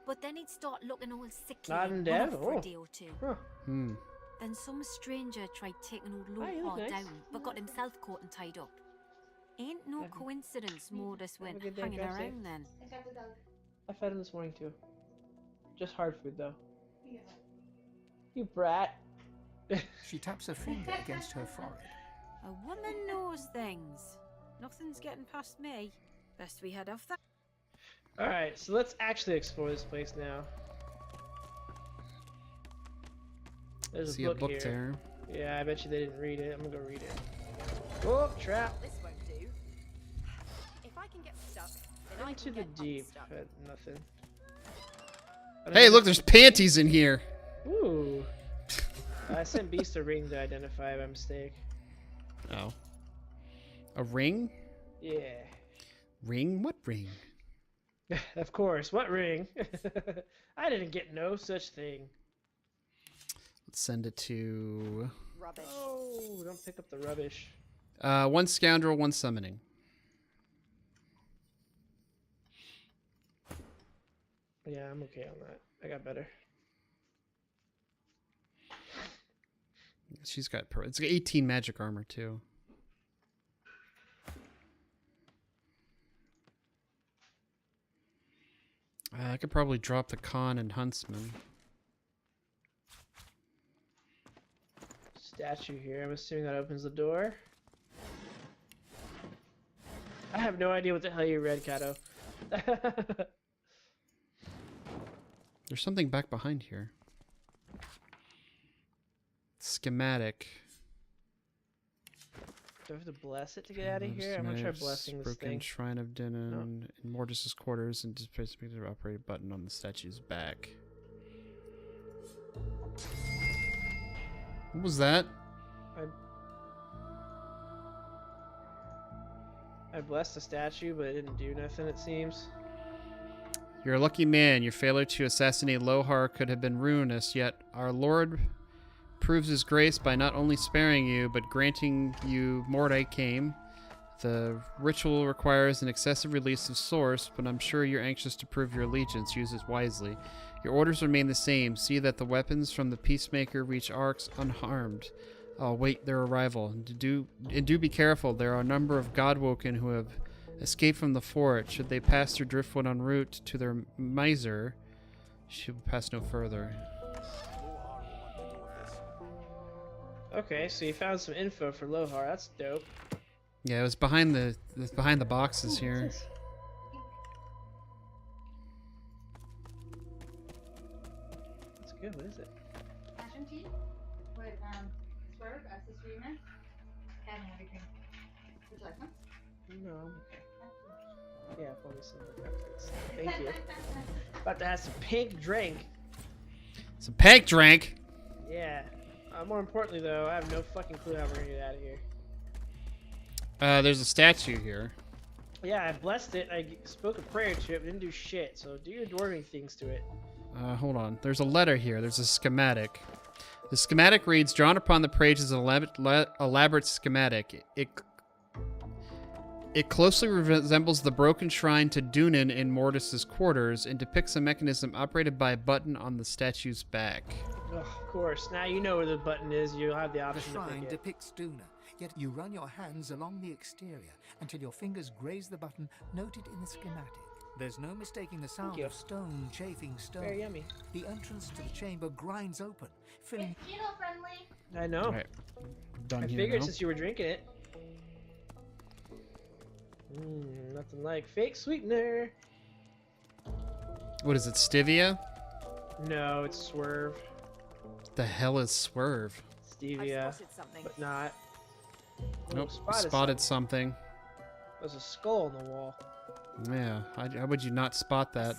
But then he'd start looking all sickly Not and in run death? off for Oh. a day or two. Huh. Then some stranger tried taking old Hi, you look Lohar nice. down, but got himself caught and tied up. Ain't no coincidence Mordus went good day, hanging drive safe. around then. I fed him this morning too. Just hard food though. You brat. She taps a finger against her forehead. A woman knows things. Nothing's getting past me. Best we head off that. Alright, so let's actually explore this place now. There's See a a book book here. there. Yeah, I bet you they didn't read it. I'm gonna go read it. Oh, trap! This won't do. If I can get stuck, then I Into can the get deep. unstuck. Had nothing. I don't Hey, know. look, there's panties in here. Ooh. I sent Beast a ring to identify by mistake. Oh. A ring? Yeah. Ring? What ring? Of course. What ring? I didn't get no such thing. Let's send it to... Rubbish. Oh, don't pick up the rubbish. 1 scoundrel, 1 summoning. Yeah, I'm okay on that. I got better. She's got... It's 18 magic armor, too. I could probably drop the con and huntsman. Statue here. I'm assuming that opens the door. I have no idea what the hell you read, Kato. There's something back behind here. Schematic. Do I have to bless it to get out of here? I'm gonna try blessing this Broken thing. Shrine of Denon in Mortis's quarters and display the operated button on the statue's back. What was that? I blessed the statue, but it didn't do nothing, it seems. You're a lucky man. Your failure to assassinate Lohar could have been ruinous, yet our Lord proves his grace by not only sparing you, but granting you Mordecai. The ritual requires an excessive release of source, but I'm sure you're anxious to prove your allegiance. Use it wisely. Your orders remain the same. See that the weapons from the Peacemaker reach Arx unharmed. I'll wait their arrival. And do be careful. There are a number of Godwoken who have escaped from the fort. Should they pass through Driftwood en route to their miser, she will pass no further. Okay, so you found some info for Lohar. That's dope. Yeah, it was behind the boxes here. What's this? That's good. What is it? Passion tea with swerve as the sweetener and heavy cream. Would you like one? No, I'm okay. Yeah, pour me some cupcakes. Thank you. About to have some pink drink. Some pink drink. Yeah. More importantly, though, I have no fucking clue how we're gonna get out of here. There's a statue here. Yeah, I blessed it. I spoke a prayer to it, but didn't do shit. So do your dwarving things to it. Hold on. There's a letter here. There's a schematic. The schematic reads, drawn upon the page is an elaborate schematic. It closely resembles the broken shrine to Dunin in Mortis's quarters and depicts a mechanism operated by a button on the statue's back. Oh, of course. Now you know where the button is. You'll have the The option to shrine pick it. depicts Duna, yet you run your hands along the exterior until your fingers graze the button noted in the schematic. There's no mistaking the sound you. of stone chafing stone. Very yummy. The entrance to the chamber grinds open, filling... It's keto friendly. I know. All right. Done I here figured now. since you were drinking it. Nothing like fake sweetener. What is it, stevia? No, it's swerve. The hell is swerve? Stevia, spotted something. but not. Nope, spotted spotted something. There's a skull on the wall. Yeah, how would you not spot that?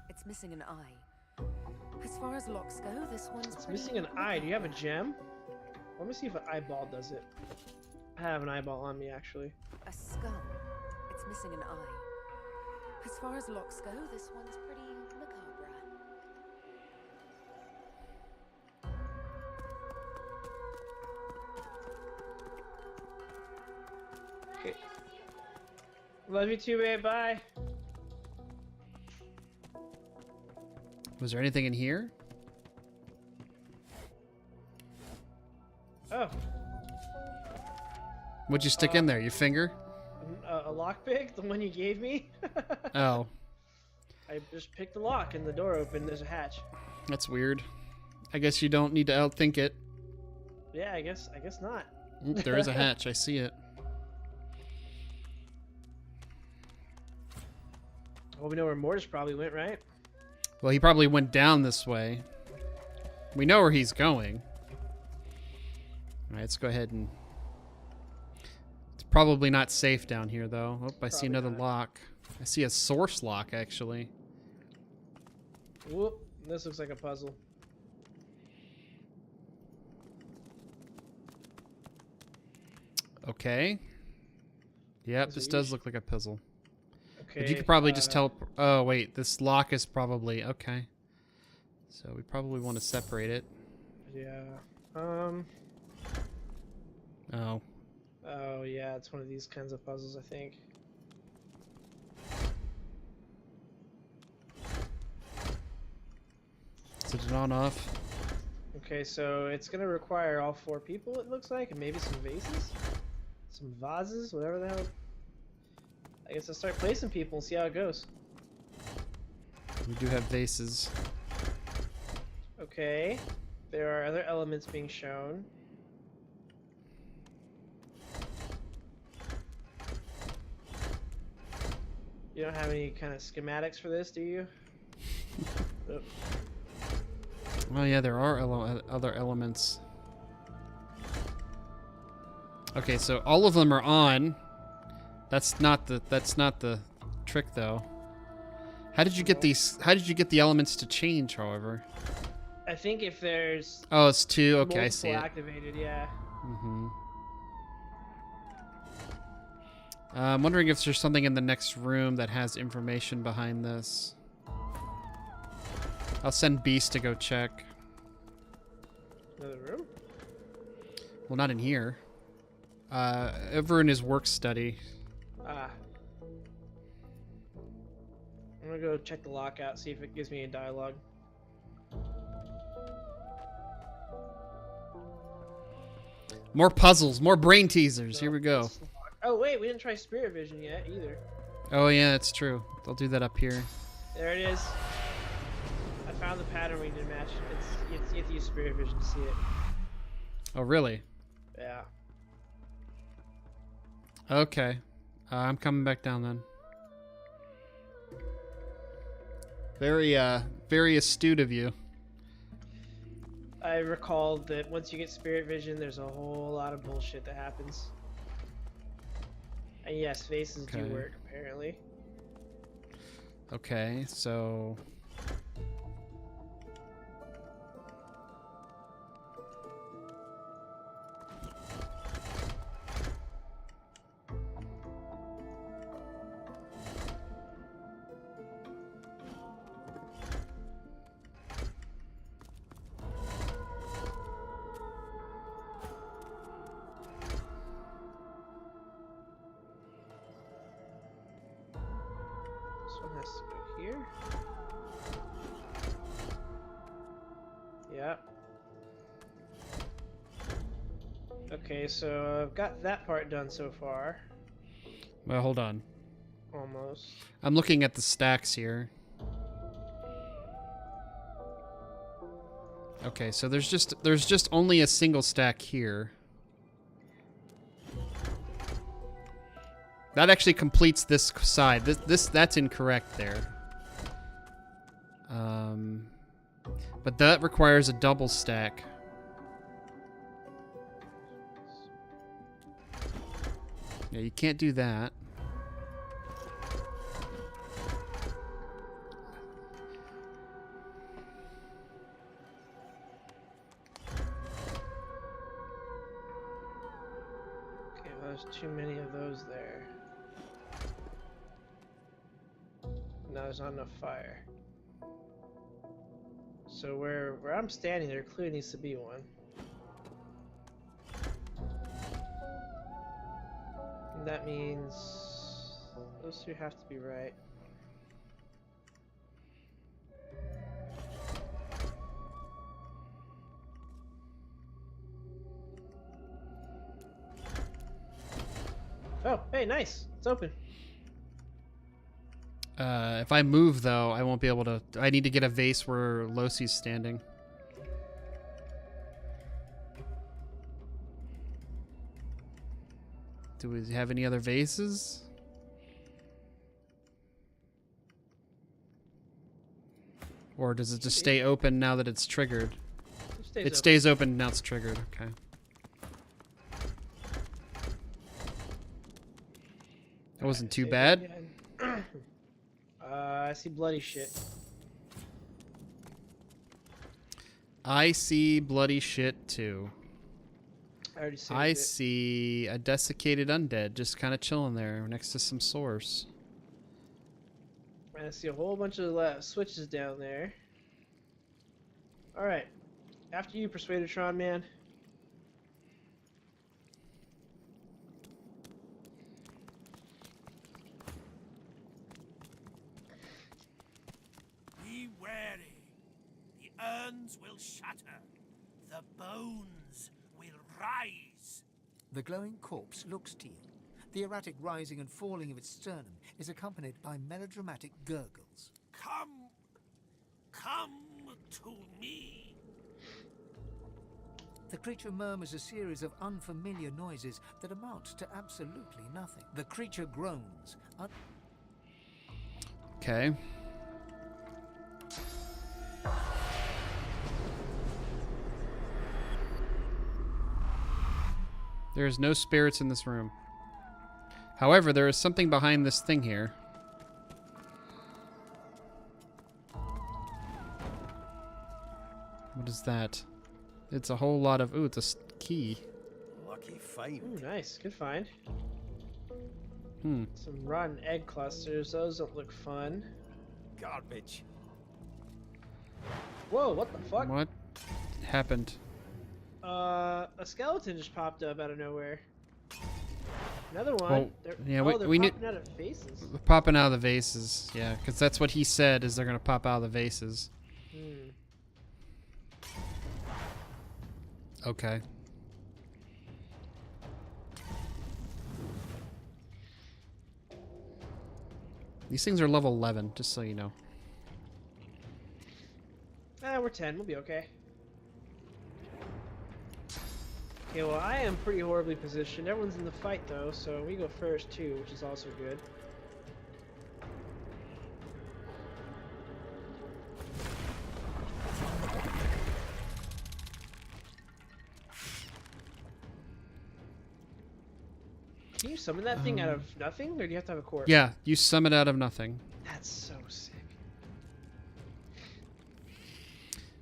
It's missing an eye. As far as locks go, this one's It's missing an eye. Do you have a gem? Let me see if an eyeball does it. I have an eyeball on me, actually. a skull. It's missing an eye. As far as locks go, this one's pretty macabre. Okay. Love you too, babe. Bye. Was there anything in here? Oh. What'd you stick in there? Your finger? A lockpick? The one you gave me? Oh, I just picked the lock and the door opened. There's a hatch. that's weird. I guess you don't need to outthink it. Yeah, I guess not. Oop, there is a hatch. I see it. Well, we know where Mortis probably went, right? Well, he probably went down this way. We know where he's going. All right, let's go ahead and... It's probably not safe down here, though. Oh, I see another lock. I see a source lock, actually. Whoop. This looks like a puzzle. Okay. Yep, this does look like a puzzle. Okay. But you could probably just tell... Oh, wait. This lock is probably... Okay. So we probably want to separate it. Yeah. Oh. Oh, yeah. It's one of these kinds of puzzles, I think. Is it on off? Okay, so it's gonna require all 4 people, it looks like, and maybe some vases? Some vases? Whatever the hell. I guess I'll start placing people and see how it goes. We do have vases. Okay. There are other elements being shown. You don't have any kind of schematics for this, do you? Nope. Oh yeah, there are other elements. Okay, so all of them are on. That's not the trick though. How did you get these? How did you get the elements to change? However. I think if there's. Oh, it's 2. Okay, I see it. Activated, yeah. Mm-hmm. I'm wondering if there's something in the next room that has information behind this. I'll send Beast to go check. Another room? Well, not in here. Over in his work study. Ah. I'm gonna go check the lockout, see if it gives me any dialogue. More puzzles, more brain teasers. Here we go. Oh wait, we didn't try spirit vision yet either. Oh yeah, that's true. I'll do that up here. There it is. I found the pattern we need to match. You have to use spirit vision to see it. Oh, really? Yeah. Okay. I'm coming back down then. Very astute of you. I recall that once you get spirit vision, there's a whole lot of bullshit that happens. And yes, faces do Okay. work, apparently. Okay, so... This one has to go here. Yep. Okay, so I've got that part done so far. Well, hold on. Almost. I'm looking at the stacks here. Okay, so there's just only a single stack here. That actually completes this side. That's incorrect there. But that requires a double stack. Yeah, you can't do that. Okay, well, there's too many of those there. No, there's not enough fire. So where I'm standing, there clearly needs to be one. And that means those two have to be right. Oh, hey, nice. It's open. If I move, though, I won't be able to... I need to get a vase where Losi's standing. Do we have any other vases? Or does it just stay open now that it's triggered? It stays open now it's triggered. Okay. That wasn't too bad. I see bloody shit. I see bloody shit too. I already saved I it. see a desiccated undead just kind of chilling there next to some source. I see a whole bunch of switches down there. Alright. After you, Persuadertron man. Be wary. The urns will shatter. The bones will rise. The glowing corpse looks to you. The erratic rising and falling of its sternum is accompanied by melodramatic gurgles. Come to me. The creature murmurs a series of unfamiliar noises that amount to absolutely nothing. The creature groans. Okay. There's no spirits in this room. However, there is something behind this thing here. What is that? It's a whole lot of... Ooh, it's a key. Lucky find. Ooh, nice. Good find. Hmm. Some rotten egg clusters. Those don't look fun. Garbage. Whoa, what the fuck? What happened? A skeleton just popped up out of nowhere. Another one. Oh, They're, yeah, they're we need... popping out of faces. We're popping out of the vases. Yeah, because that's what he said, is they're going to pop out of the vases. Hmm. Okay. These things are level 11, just so you know. We're 10. We'll be okay. Okay, well, I am pretty horribly positioned. Everyone's in the fight, though, so we go first, too, which is also good. Can you summon that thing out of nothing, or do you have to have a corpse? Yeah, you summon out of nothing. That's so sick.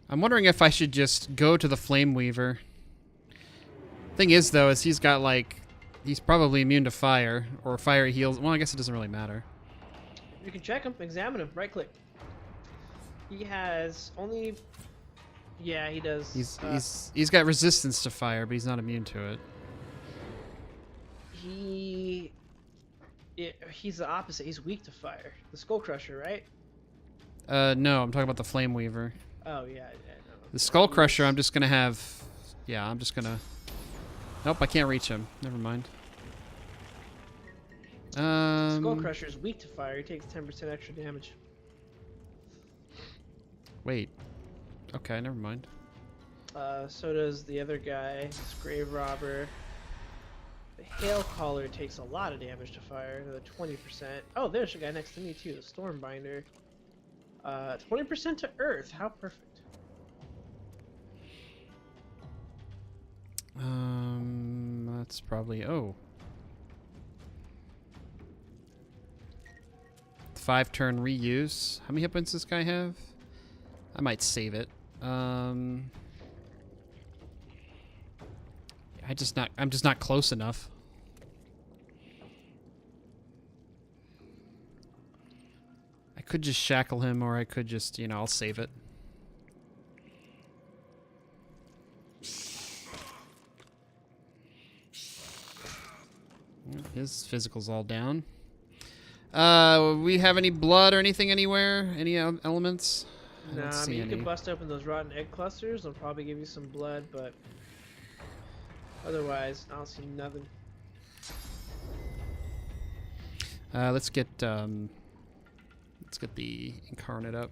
I'm wondering if I should just go to the Flame Weaver. Thing is, though, is he's got, like... He's probably immune to fire, or fire heals. Well, I guess it doesn't really matter. You can check him, examine him, right-click. He has only... Yeah, he does. He's got resistance to fire, but he's not immune to it. He's the opposite. He's weak to fire. The Skull Crusher, right? No, I'm talking about the Flame Weaver. Oh, yeah. No. The Skull Crusher, I'm just gonna have... Yeah, I'm just gonna... Nope, I can't reach him. Never mind. Skull Crusher is weak to fire. He takes 10% extra damage. Wait. Okay, never mind. So does the other guy, this Grave Robber. The Hail Caller takes a lot of damage to fire, another 20%. Oh, there's a guy next to me too, the Stormbinder. 20% to Earth, how perfect. That's probably... Oh. 5-turn reuse. How many hit points does this guy have? I might save it. I'm just not close enough. I could just shackle him, or I could just, you know, I'll save it. His physical's all down. We have any blood or anything anywhere? Any elements? Nah, I mean, you can bust open those rotten egg clusters. They'll probably give you some blood, but otherwise, I don't see nothing. Let's get the Incarnate up.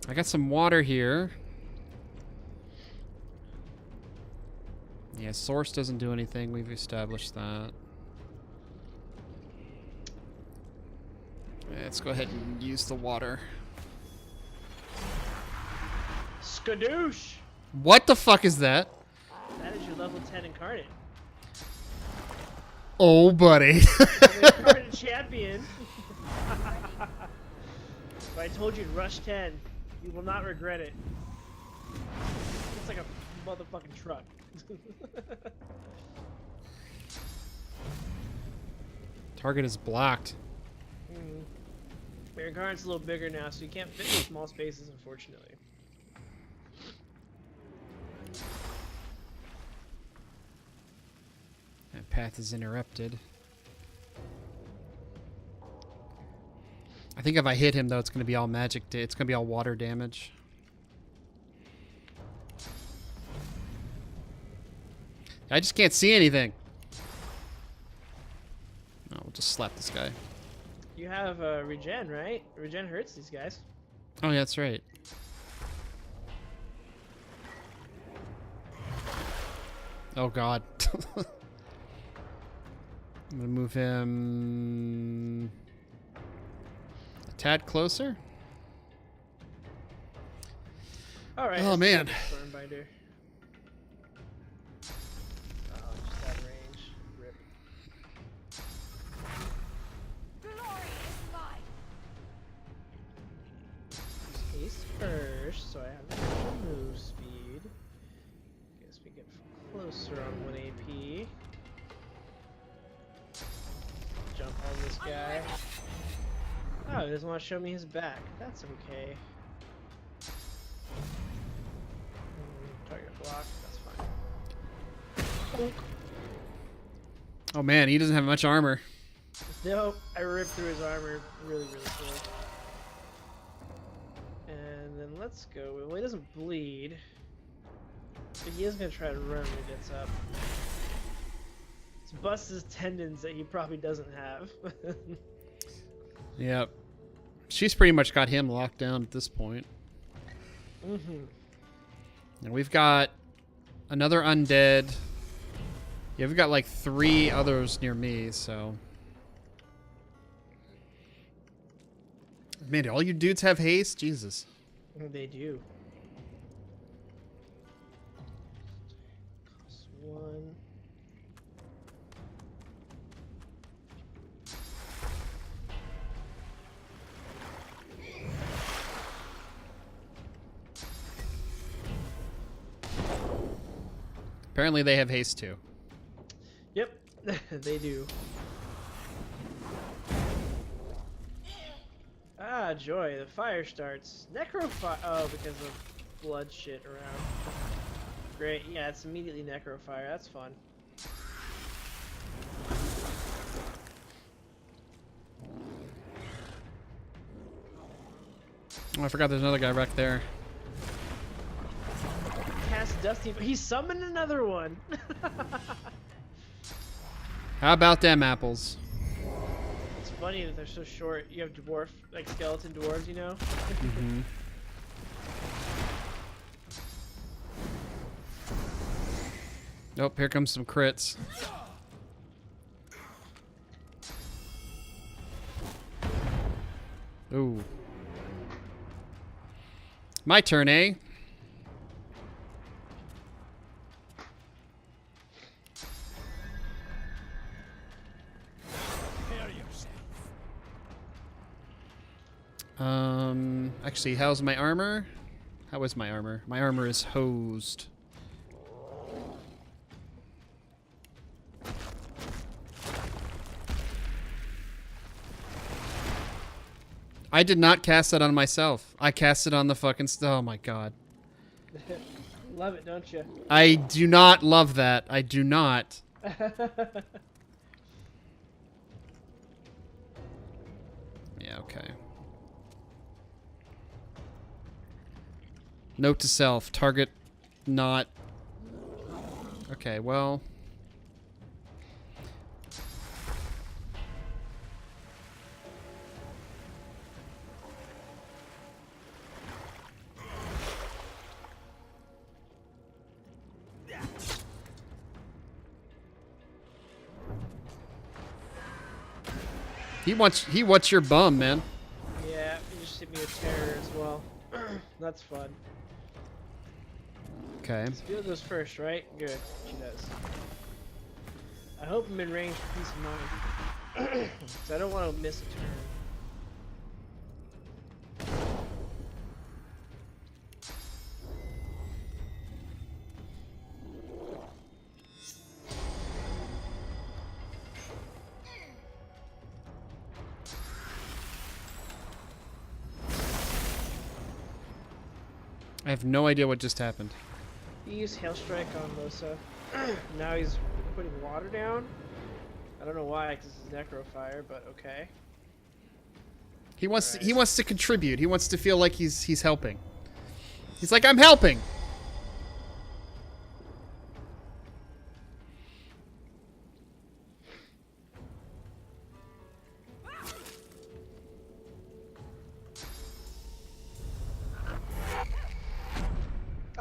I got some water here. Yeah, Source doesn't do anything. We've established that. Let's go ahead and use the water. Skadoosh! What the fuck is that? That is your level 10 Incarnate. Oh, buddy. Incarnate champion. If I told you to rush 10, you will not regret it. It's like a motherfucking truck. Target is blocked. Your Incarnate's a little bigger now, so you can't fit in small spaces, unfortunately. That path is interrupted. I think if I hit him, though, it's going to be all magic. It's going to be all water damage. I just can't see anything. Oh, we'll just slap this guy. You have regen, right? Regen hurts these guys. Oh, yeah, that's right. Oh, God. I'm going to move him a tad closer. All right. Oh, man. Stormbinder. Oh, just that range. Rip. Haste first, so I have extra move speed. Guess we get closer on 1 AP. Jump on this guy. Oh, he doesn't want to show me his back. That's okay. Target block. That's fine. Oh, man, he doesn't have much armor. Nope, I ripped through his armor really quick. And then let's go. Well, he doesn't bleed. But he is going to try to run when he gets up. It's bust his tendons that he probably doesn't have. Yep. She's pretty much got him locked down at this point. Mm-hmm. And we've got Another undead. Yeah, we've got like 3 others near me, so. Man, all you dudes have haste? Jesus. They do. Cost 1. Apparently they have haste too. Yep, they do. Ah, joy, the fire starts. Necrofire. Oh, because of blood shit around. Great, yeah, it's immediately necrofire. That's fun. Oh, I forgot there's another guy back there. Cast Dusty. He summoned another one. How about them apples? It's funny that they're so short. You have dwarf, like skeleton dwarves, you know? Mm-hmm. Nope, here comes some crits. Ooh. My turn, eh? Actually, how's my armor? How is my armor? My armor is hosed. I did not cast that on myself. I cast it on the fucking... Oh my god. Love it, don't you? I do not love that. I do not. Yeah, okay. Note to self. Target not... Okay, well... He wants your bum, man. Yeah, you just hit me with terror as well. That's fun. Okay. Field goes first, right? Good. She does. I hope I'm in range for peace of mind. So I don't want to miss a turn. I have no idea what just happened. He used Hail Strike on Losa. Now he's putting water down. I don't know why, because it's Necrofire, but okay. He wants to contribute. He wants to feel like he's helping. He's like, I'm helping.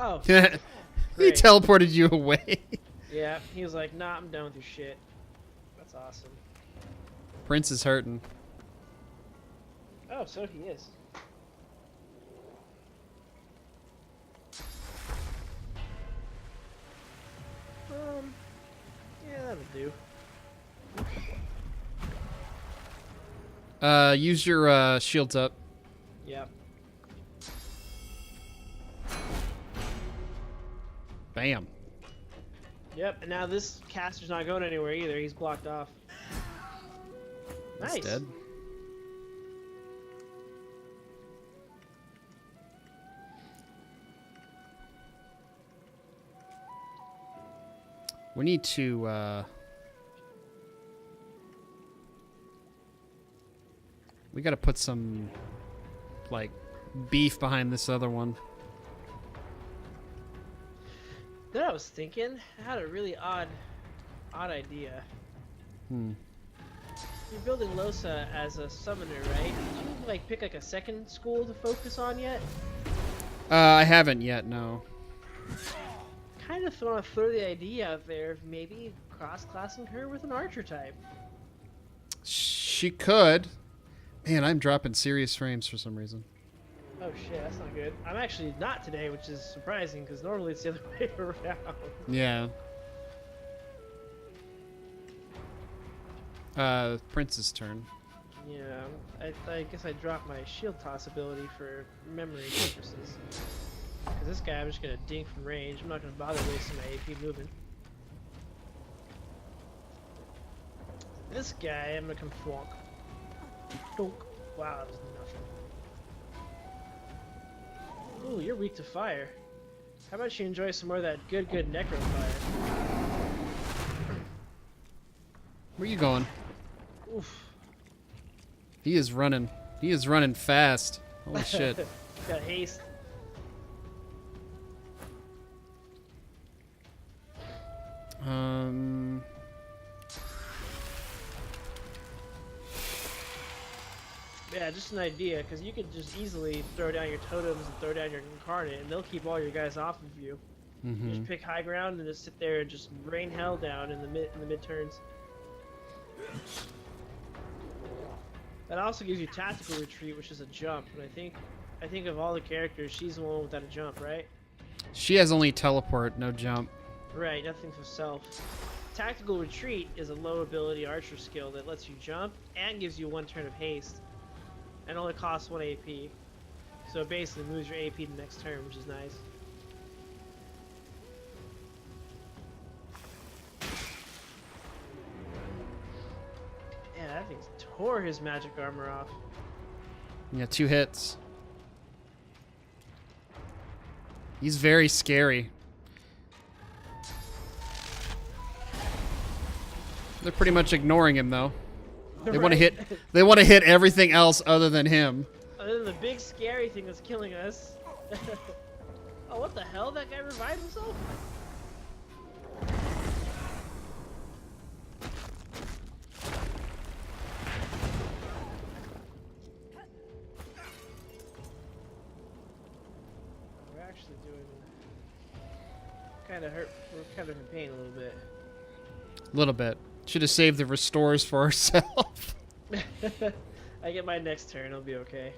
Oh. He teleported you away. Yeah, he was like, nah, I'm done with your shit. That's awesome. Prince is hurting. Oh, so he is. Yeah, that'll do. Use your shields up. Yep. Bam. Yep, and now this caster's not going anywhere either. He's blocked off. Nice. He's dead. We need to, we gotta put some, like, beef behind this other one. Then I was thinking, I had a really odd idea. Hmm. You're building Losa as a summoner, right? Did you, like, pick, like, a second school to focus on yet? I haven't yet, no. kind of want to throw the idea out there of maybe cross-classing her with an archer type. She could. Man, I'm dropping serious frames for some reason. Oh shit, that's not good. I'm actually not today, which is surprising because normally it's the other way around. Yeah. Prince's turn. Yeah, I guess I dropped my shield toss ability for memory purposes. Because this guy, I'm just gonna dink from range. I'm not gonna bother wasting my AP moving. This guy, I'm gonna come flonk. Donk. Wow, that was nothing. Ooh, you're weak to fire. How about you enjoy some more of that good necro fire? Where you going? Oof. He is running. He is running fast. Holy shit. Got haste. Yeah, just an idea, because you could just easily throw down your totems and throw down your incarnate, and they'll keep all your guys off of you. You just pick high ground and just sit there and just rain hell down in the mid turns. That also gives you tactical retreat, which is a jump. And I think of all the characters, she's the one without a jump, right? She has only teleport, no jump. Right, nothing for self. Tactical retreat is a low ability archer skill that lets you jump and gives you 1 turn of haste. And only costs 1 AP. So it basically moves your AP to the next turn, which is nice. Yeah, that thing's tore his magic armor off. Yeah, 2 hits. He's very scary. They're pretty much ignoring him though. They want to hit. They want to hit everything else other than him. Other than the big scary thing that's killing us. Oh, what the hell? That guy revived himself? We're actually doing kind of hurt. We're kind of in pain a little bit. A little bit. Should have saved the restores for ourselves. I get my next turn, I'll be okay.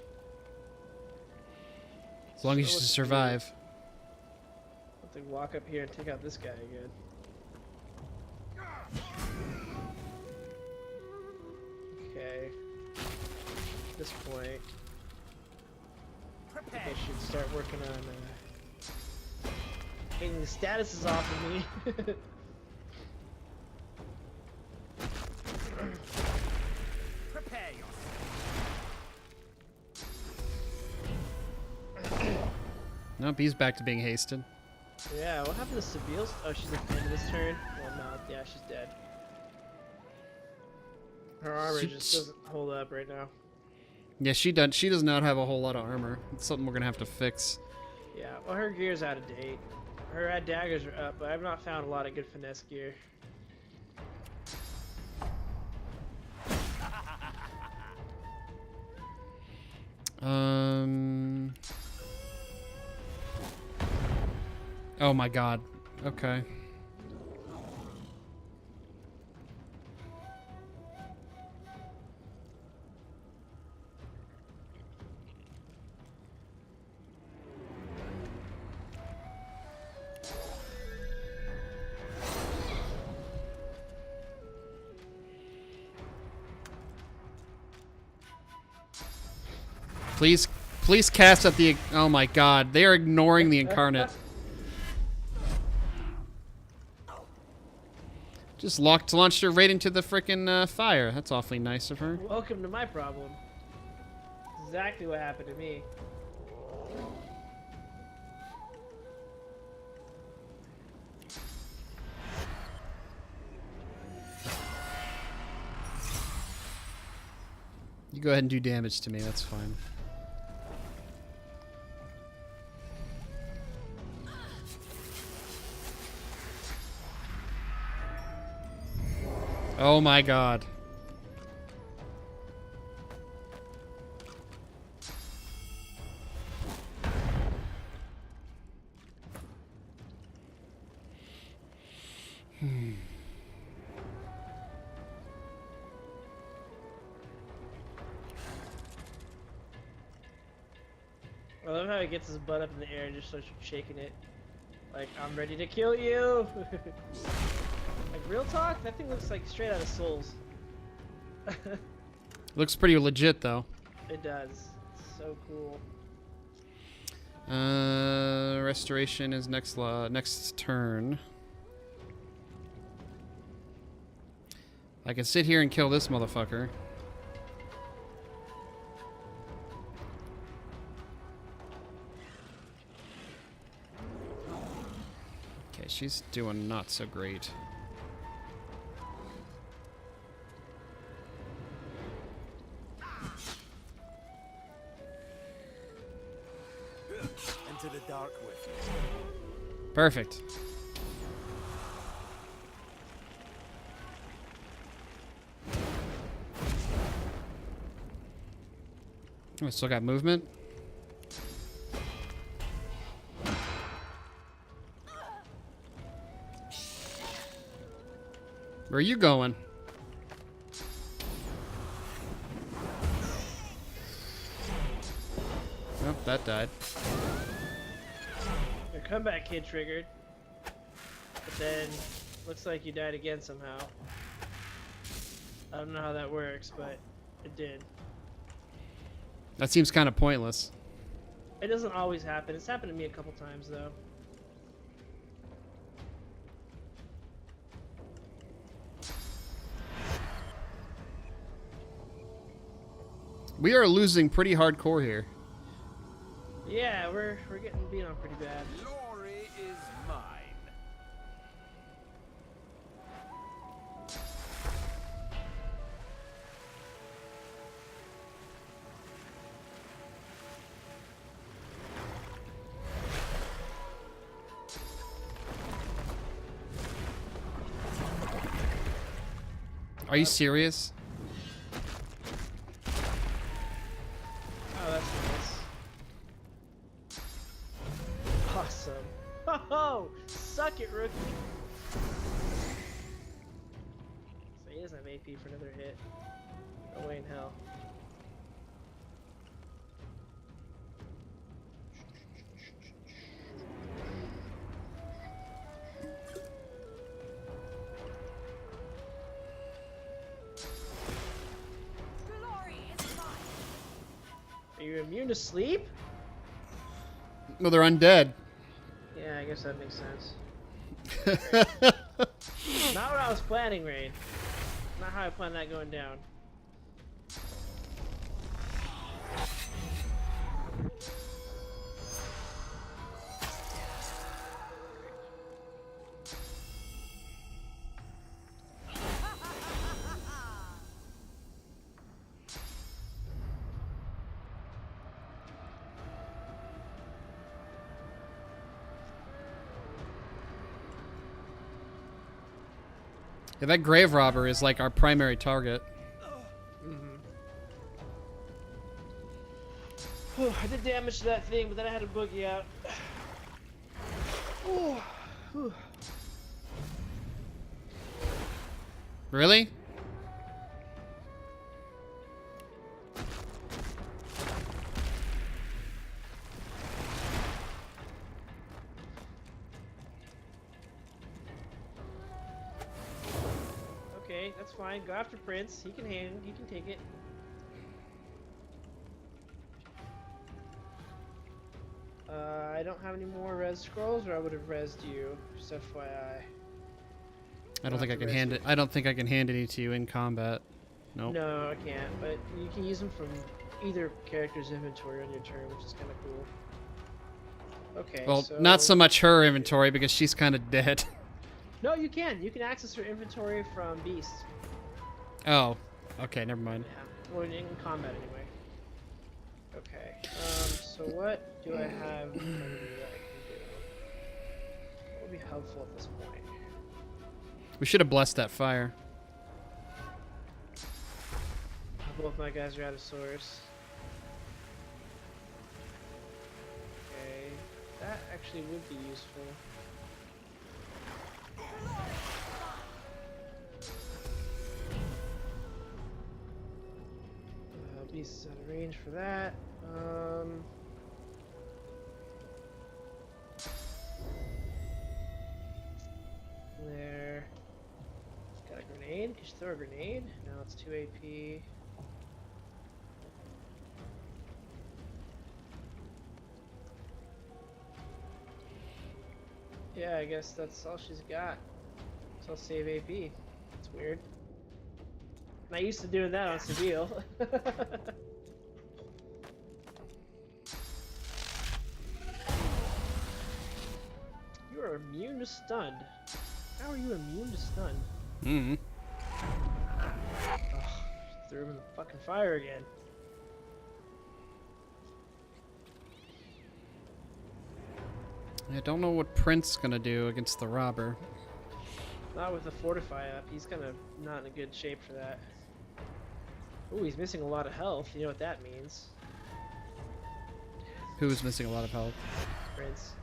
As long as you survive. I'll have to walk up here and take out this guy again. Okay. At this point, I think I should start working on getting the statuses off of me. Nope, he's back to being hasted. Yeah, what happened to Sabile's? Oh, she's at the end of this turn? Well, no, yeah, she's dead. Her armor just doesn't hold up right now. Yeah, she does not have a whole lot of armor. It's something we're gonna have to fix. Yeah, well, her gear's out of date. Her daggers are up, but I've not found a lot of good finesse gear. Oh my god. Okay. Please cast at the... Oh my god, they are ignoring the incarnate. Just launched her right into the frickin' fire. That's awfully nice of her. Welcome to my problem. Exactly what happened to me. You go ahead and do damage to me, that's fine. Oh my god. I love how he gets his butt up in the air and just starts shaking it. Like, I'm ready to kill you! Like, real talk? That thing looks like straight out of Souls. Looks pretty legit, though. It does. It's so cool. Restoration is next turn. I can sit here and kill this motherfucker. Okay, she's doing not so great. Into the dark with you. Perfect. Oh, I still got movement. Where are you going? Oh, that died. Your comeback kid triggered. But then, looks like you died again somehow. I don't know how that works, but it did. That seems kind of pointless. It doesn't always happen. It's happened to me a couple times, though. We are losing pretty hardcore here. Yeah, we're getting beat on pretty bad. Glory is mine. Are you serious? Oh, that's nice. Awesome. Oh, suck it, rookie. So he doesn't have AP for another hit. No way in hell. Are you immune to sleep? No, they're undead. Yeah, I guess that makes sense. Not what I was planning, Rein. Not how I planned that going down. Yeah, that grave robber is like our primary target. Whew, I did damage to that thing, but then I had a boogie out. Ooh, whew. Really? Okay, that's fine. Go after Prince. He can take it. I don't have any more res scrolls, or I would have resed you. Just FYI. I don't think I can hand it. I don't think I can hand any to you in combat. Nope. No, I can't. But you can use them from either character's inventory on your turn, which is kind of cool. Okay. Well, so... not so much her inventory because she's kind of dead. No, you can. You can access her inventory from Beast. Oh. Okay, never mind. Yeah. Well, in combat anyway. Okay. So what do I have in front of me that I can do? What would be helpful at this point? We should have blessed that fire. Both my guys are out of source. Okay. That actually would be useful. He's out of range for that. There. Got a grenade. Can she throw a grenade? No, it's 2 AP. Yeah, I guess that's all she's got. So I'll save AP. It's weird. I'm not used to doing that on Seville. You are immune to stun. How are you immune to stun? Mm-hmm. Ugh, threw him in the fucking fire again. I don't know what Prince's gonna do against the robber. Not with the fortify up. He's kind of not in a good shape for that. Ooh, he's missing a lot of health. You know what that means. Who's missing a lot of health? Prince.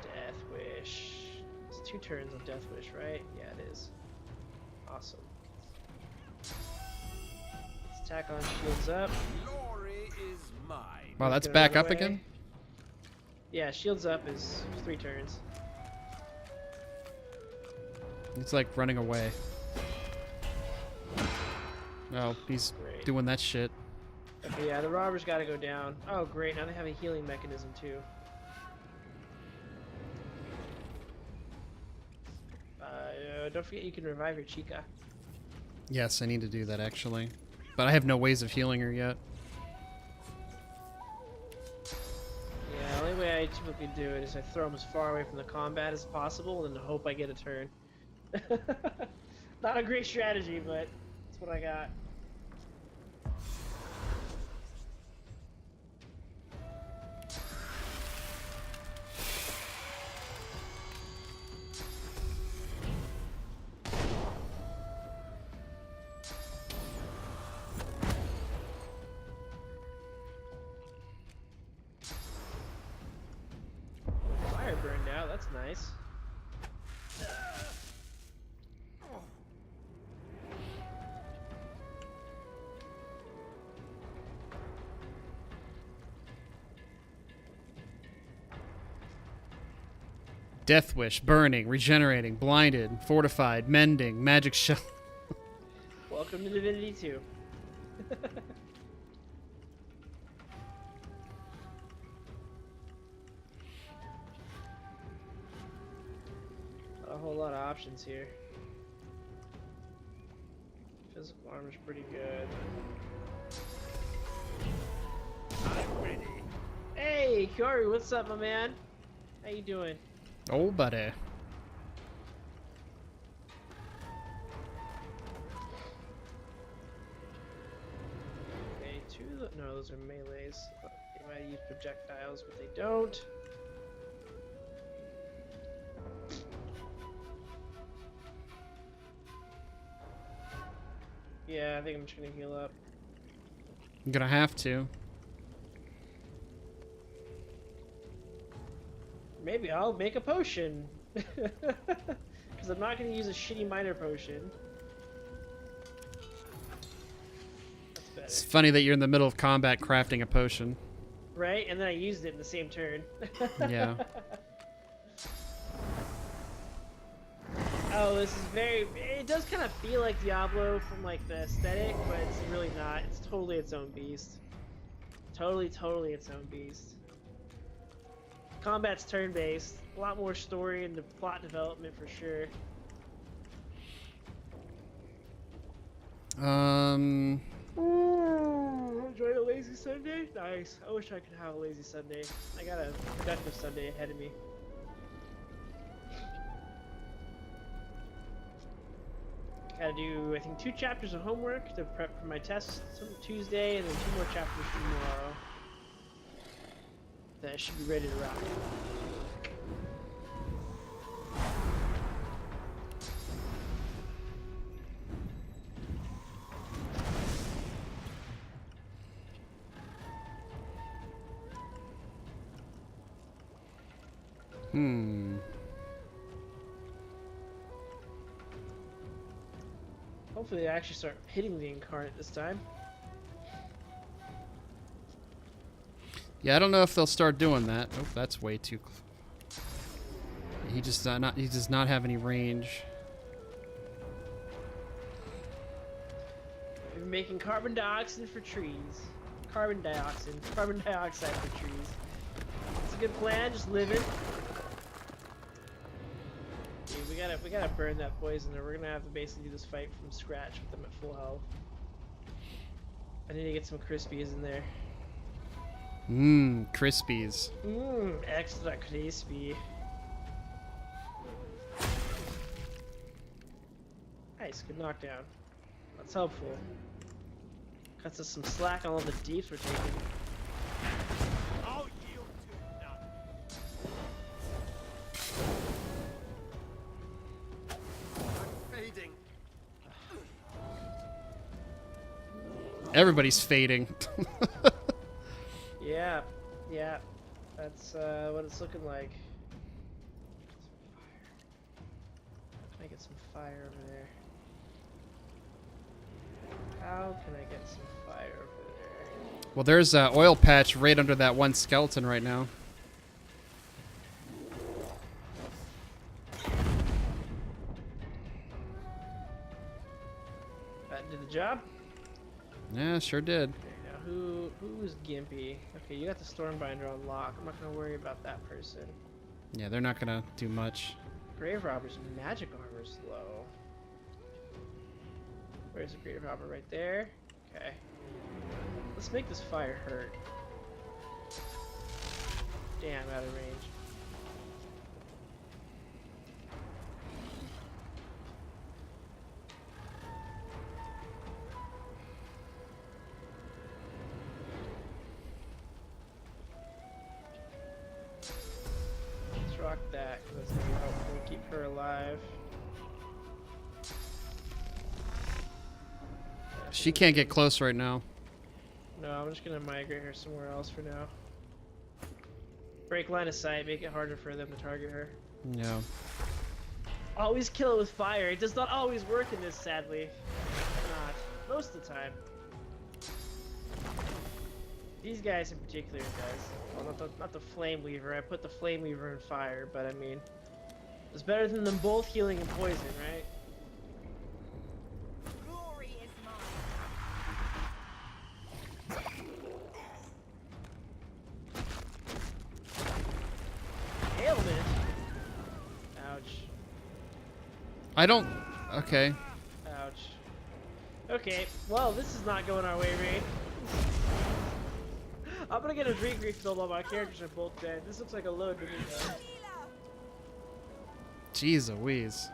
Death Wish. It's 2 turns of Death Wish, right? Yeah, it is. Awesome. Let's attack on shields up. Glory is mine. Wow, that's back up again? Yeah, shields up is 3 turns. It's like running away. Oh, he's doing that shit. Okay, yeah, the robber's got to go down. Oh, great. Now they have a healing mechanism, too. Don't forget you can revive your Chica. Yes, I need to do that, actually. But I have no ways of healing her yet. Yeah, the only way I typically do it is I throw them as far away from the combat as possible and hope I get a turn. Not a great strategy, but that's what I got. Fire burned out, that's nice. Death Wish, burning, regenerating, blinded, fortified, mending, magic shell. Welcome to Divinity 2. Not a whole lot of options here. Physical armor's pretty good. I'm ready. Hey, Kari, what's up, my man? How you doing? Oh, buddy. Okay, no, those are melees. They might use projectiles, but they don't. Yeah, I think I'm just gonna heal up. I'm gonna have to. Maybe I'll make a potion. Because I'm not going to use a shitty minor potion. That's better. It's funny that you're in the middle of combat crafting a potion. Right? And then I used it in the same turn. Yeah. Oh, this is very... It does kind of feel like Diablo from like the aesthetic, but it's really not. It's totally its own beast. Totally its own beast. Combat's turn-based, a lot more story and the plot development for sure. Enjoy a lazy Sunday? Nice. I wish I could have a lazy Sunday. I got a productive Sunday ahead of me. Gotta do, I think, 2 chapters of homework to prep for my test Tuesday, and then 2 more chapters tomorrow. Then I should be ready to rock. Hopefully they actually start hitting the incarnate this time. Yeah, I don't know if they'll start doing that. Oh, that's way too. He just he does not have any range. We're making carbon dioxide for trees. Carbon dioxide for trees. It's a good plan. Just live it. Dude, we gotta burn that poison, or we're gonna have to basically do this fight from scratch with them at full health. I need to get some crispies in there. Mmm, crispies. Mmm, extra crispy. Nice, good knockdown. That's helpful. Cuts us some slack on all the deeps we're taking. I'll yield to none. I'm fading. Everybody's fading. Yeah, yeah. That's what it's looking like. Can I get some fire over there? How can I get some fire over there? Well, there's an oil patch right under that one skeleton right now. That did the job? Yeah, sure did. Okay, now who's Gimpy? Okay, you got the Stormbinder on lock. I'm not gonna worry about that person. Yeah, they're not gonna do much. Grave Robber's magic armor's low. Where's the Grave Robber? Right there? Okay. Let's make this fire hurt. Damn, out of range. Let's rock that, because that's going to be helpful to keep her alive. She can't get close right now. No, I'm just going to migrate her somewhere else for now. Break line of sight, make it harder for them to target her. Yeah. Always kill it with fire. It does not always work in this, sadly. Not. Most of the time. These guys in particular, guys. Well, not the Flame Weaver. I put the Flame Weaver in fire, but I mean, it's better than them both healing and poison, right? Glory is mine. Ailment. Ouch. I don't. Okay. Ouch. Okay, well, this is not going our way, Rein. I'm gonna get a drink refill while my characters are both dead. This looks like a load to me, though. Jeez Louise.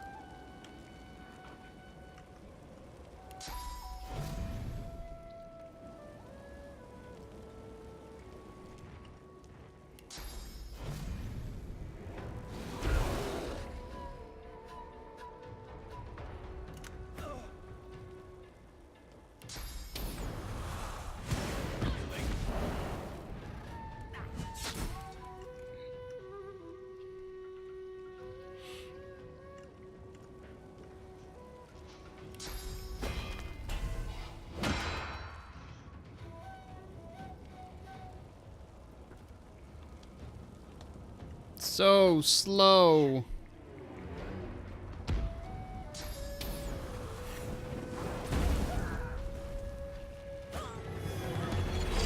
So slow.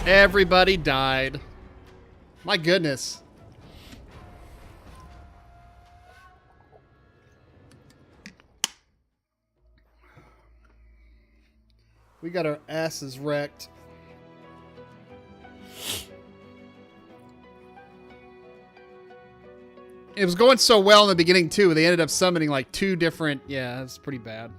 Everybody died. My goodness. We got our asses wrecked. It was going so well in the beginning, too. They ended up summoning like 2 different... Yeah, that's pretty bad.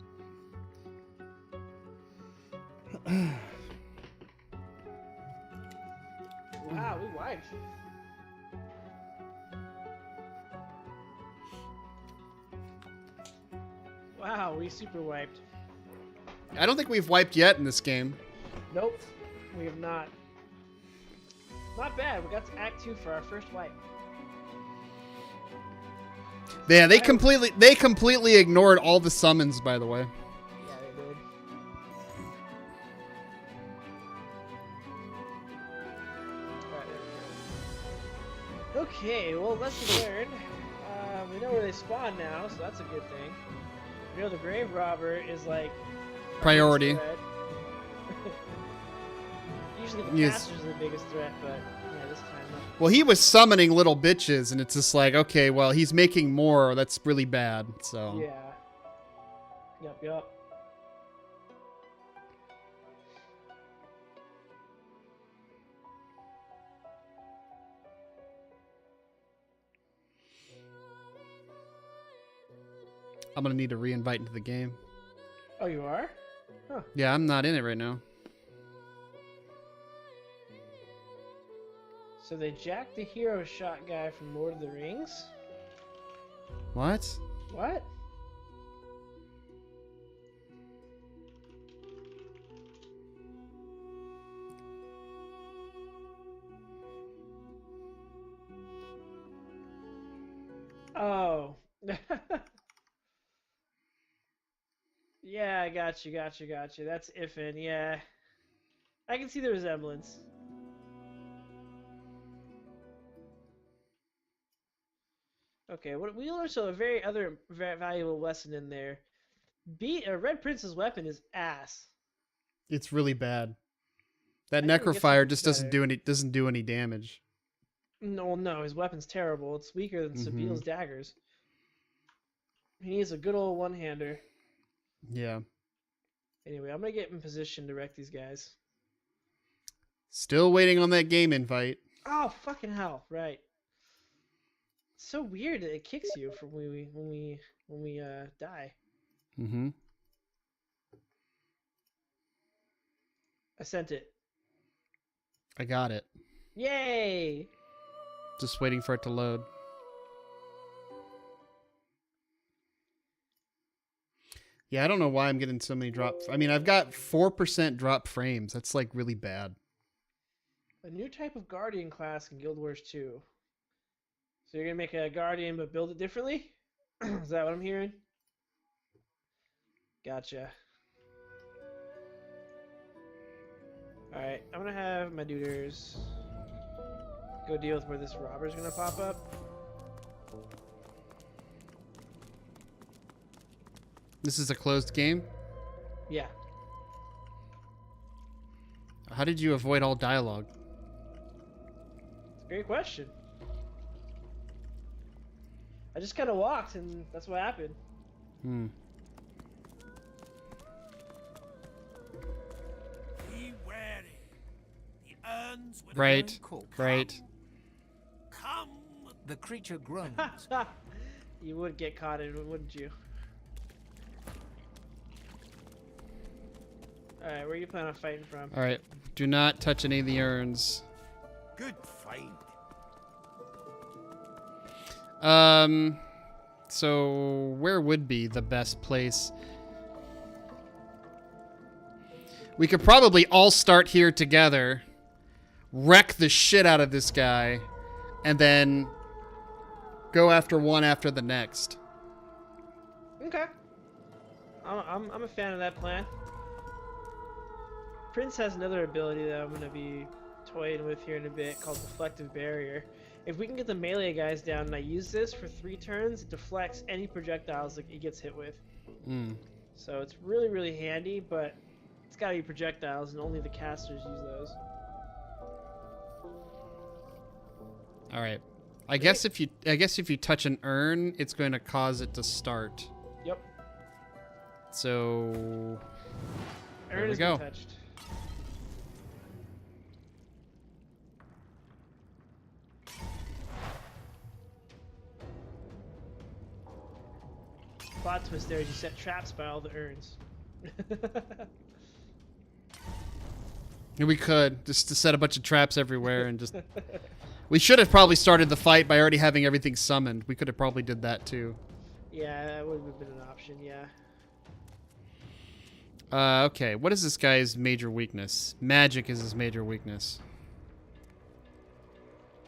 Wow, we wiped. Wow, we super wiped. I don't think we've wiped yet in this game. Nope, we have not. Not bad, we got to Act 2 for our first wipe. Yeah, they completely ignored all the summons, by the way. Yeah, they did. Okay, well, lesson learned. We know where they spawn now, so that's a good thing. We know the grave robber is like priority. Usually the Yes. casters are the biggest threat, but yeah, this time not. Well, he was summoning little bitches, and it's just like, okay, well, he's making more. That's really bad. So Yeah. Yup. I'm gonna need to re-invite into the game. Oh, you are? Huh. Yeah, I'm not in it right now. So they jacked the hero shot guy from Lord of the Rings? What? What? Oh. Yeah, I got you. That's Iffin, yeah. I can see the resemblance. Okay, what we learned so a very valuable lesson in there. Red Prince's weapon is ass. It's really bad. That I think it gets necrofire just better. doesn't do any damage. No, his weapon's terrible. It's weaker than Sabile's daggers. He needs a good old one-hander. Yeah. Anyway, I'm gonna get in position to wreck these guys. Still waiting on that game invite. Oh, fucking hell! Right. It's so weird that it kicks you from when we die. Mm-hmm. I sent it. I got it. Yay! Just waiting for it to load. Yeah, I don't know why I'm getting so many drop. I mean, I've got 4% drop frames. That's like really bad. A new type of Guardian class in Guild Wars 2. So you're gonna make a Guardian but build it differently? Is that what I'm hearing? Gotcha. Alright, I'm gonna have my duders go deal with where this robber's gonna pop up. This is a closed game? Yeah. How did you avoid all dialogue? It's a great question. I just kind of walked and that's what happened. Hmm. Be wary. The urns with Right. Cool. Right. Come. The creature groans. You would get caught in it, wouldn't you? Alright, where you plan on fighting from? Alright. Do not touch any of the urns. Good find. So where would be the best place? We could probably all start here together, wreck the shit out of this guy, and then go after one after the next. Okay. I'm a fan of that plan. Prince has another ability that I'm going to be toying with here in a bit called Deflective Barrier. If we can get the melee guys down and I use this for 3 turns, it deflects any projectiles that he gets hit with. So it's really, really handy, but it's got to be projectiles and only the casters use those. All right. I guess if you touch an urn, it's going to cause it to start. Yep. So there Urn we has go. been touched. Plot twist there is you set traps by all the urns. We could just to set a bunch of traps everywhere and just. We should have probably started the fight by already having everything summoned. We could have probably did that too. Yeah, that would have been an option. Yeah. Okay. What is this guy's major weakness? Magic is his major weakness.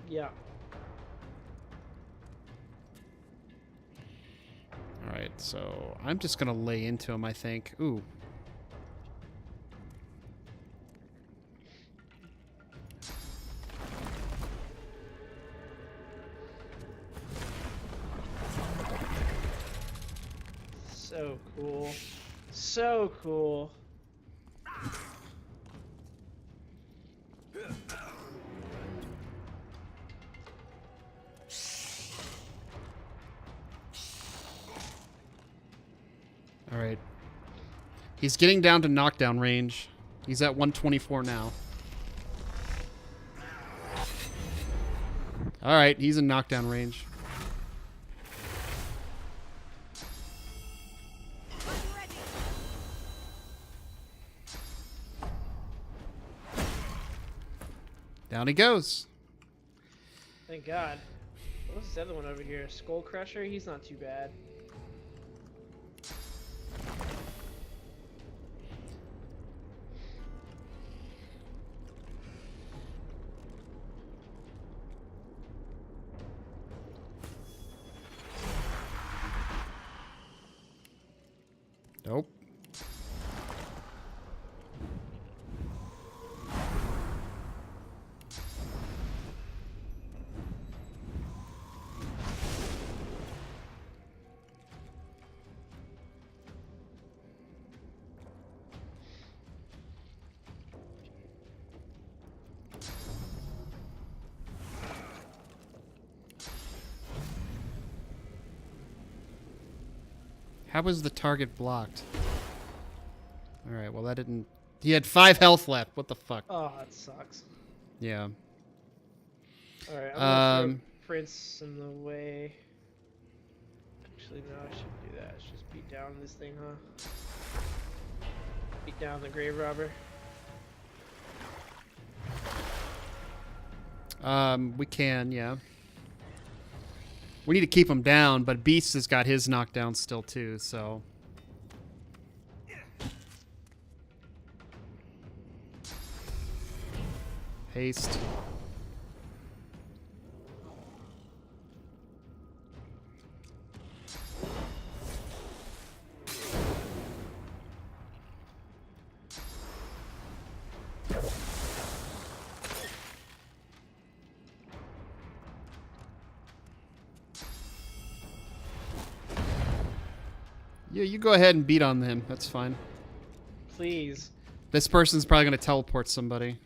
Yeah. All right. So I'm just gonna lay into him. I think. Ooh. So cool. So cool. All right. He's getting down to knockdown range. He's at 124 now. All right, he's in knockdown range. Down he goes. Thank God. What's this other one over here? Skull Crusher? He's not too bad. Nope. How was the target blocked? Alright, well that didn't... He had 5 health left. What the fuck? Oh, that sucks. Yeah. Alright, I'm gonna throw Prince in the way. Actually, no, I shouldn't do that. Let's just beat down this thing, huh? Beat down the grave robber. We can, yeah. We need to keep him down, but Beast has got his knockdown still too, so... Haste. Yeah, you go ahead and beat on him. That's fine. Please. This person's probably going to teleport somebody.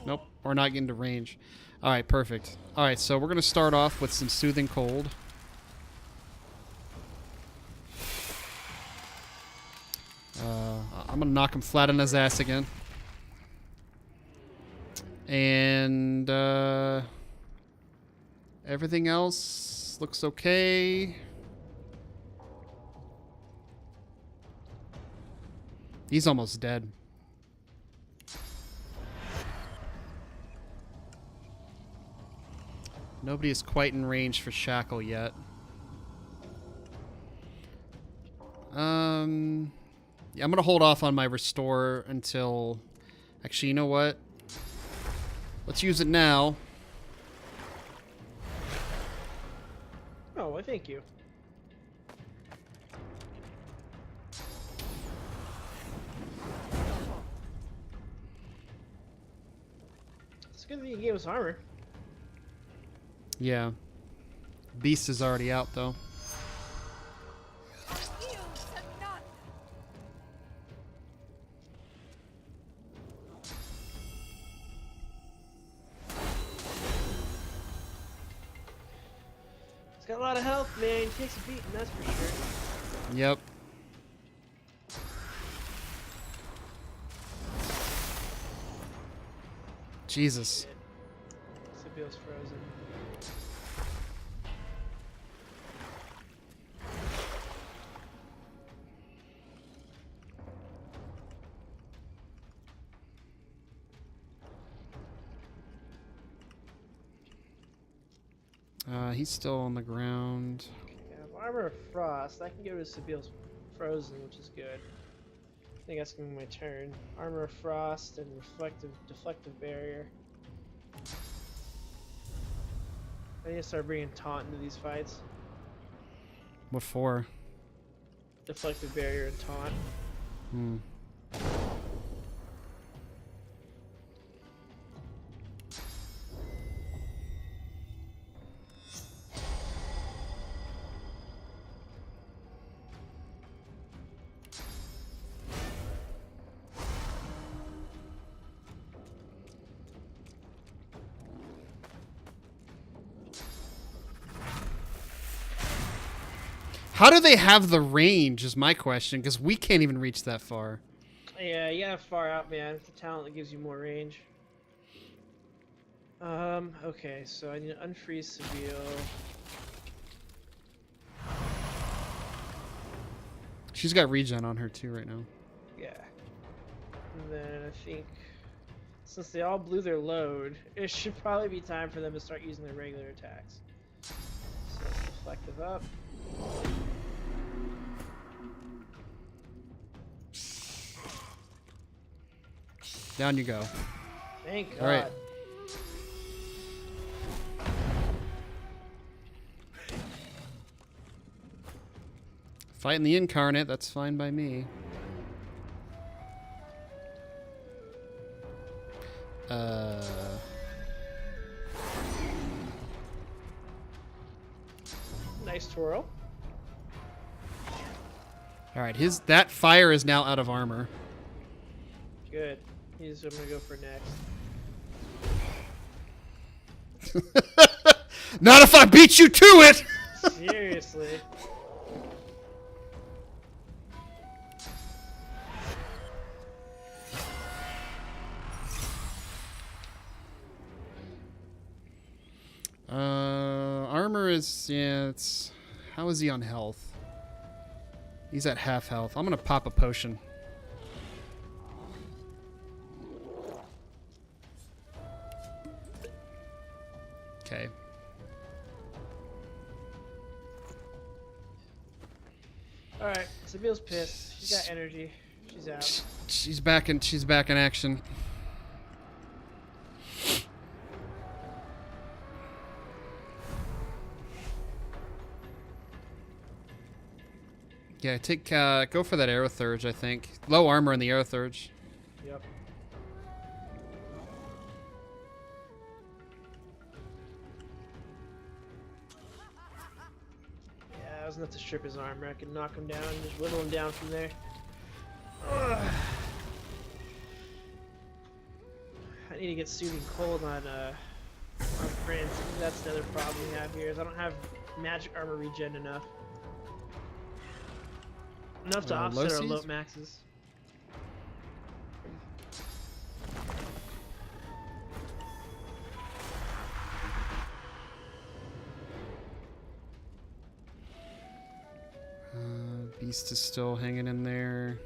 Nope, or not get into range. Alright, perfect. Alright, so we're going to start off with some Soothing Cold. I'm going to knock him flat on his ass again. And everything else looks okay. He's almost dead. Nobody is quite in range for Shackle yet. Yeah, I'm gonna hold off on my restore until... Actually, you know what? Let's use it now. Oh, well, thank you. It's good that you gave us armor. Yeah. Beast is already out, though. He's got a lot of health, man. He takes a beating, that's for sure. Yep. Jesus. Sibyll's frozen. He's still on the ground. Yeah, Armor of Frost. I can go to Sibyll's frozen, which is good. I think that's gonna be my turn. Armor of Frost and deflective barrier. I need to start bringing taunt into these fights. What for? Deflective barrier and taunt. Hmm. How do they have the range is my question, because we can't even reach that far. Yeah, you got far out, man. It's a talent that gives you more range. Okay, so I need to unfreeze Seville. She's got regen on her too right now. Yeah. And then I think, since they all blew their load, it should probably be time for them to start using their regular attacks. So let's deflective up. Down you go. Thank God. All right. Fighting the incarnate, that's fine by me. Nice twirl. All right, that fire is now out of armor. Good. He's what I'm gonna go for next. Not if I beat you to it! Seriously. Armor is, yeah, it's... How is he on health? He's at half health. I'm gonna pop a potion. Okay. Alright, Seville's pissed. She's got energy. She's out. She's back in action. Yeah, go for that Aerothurge, I think. Low armor in the Aerothurge. Yep. Yeah, I was enough to strip his armor. I could knock him down and just whittle him down from there. Ugh. I need to get Soothing Cold on Prince. That's another problem we have here, is I don't have magic armor regen enough. Enough to offset our low maxes. Beast is still hanging in there.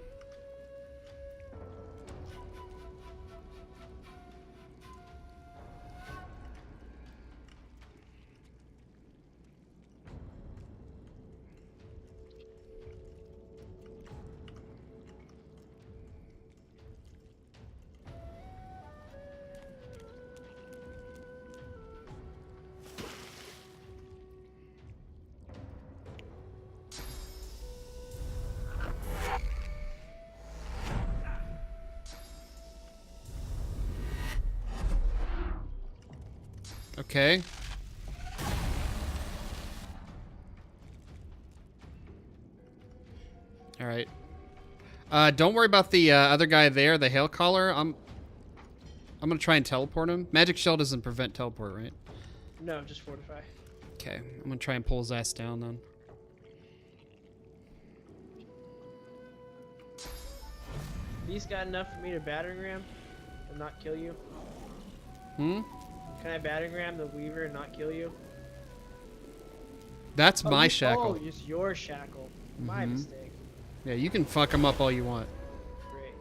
Okay. All right. Don't worry about the other guy there, the Hail Caller. I'm gonna try and teleport him. Magic Shell doesn't prevent teleport, right? No, just fortify. Okay, I'm gonna try and pull his ass down then. Beast got enough for me to battering ram and not kill you. Hmm? Can I battering ram the Weaver and not kill you? That's my shackle. Oh, it's your shackle. My mistake. Yeah, you can fuck him up all you want. Great.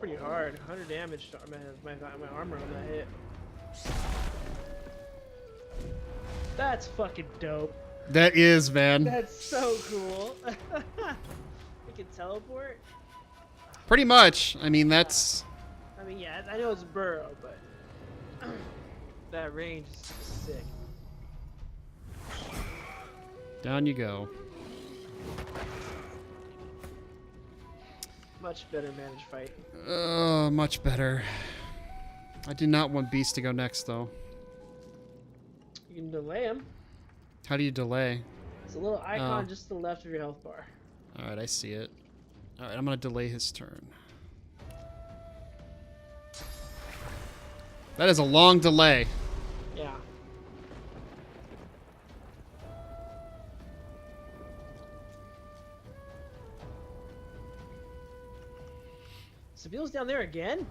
Pretty hard. 100 damage to my armor on that hit. That's fucking dope. That is, man. That's so cool. We can teleport? Pretty much. I mean, that's... I mean, yeah, I know it's burrow, but that range is sick. Down you go. Much better managed fight. Much better. I do not want Beast to go next, though. You can delay him. How do you delay? It's a little icon just to the left of your health bar. Alright, I see it. Alright, I'm going to delay his turn. That is a long delay. Yeah. Sabile's down there again?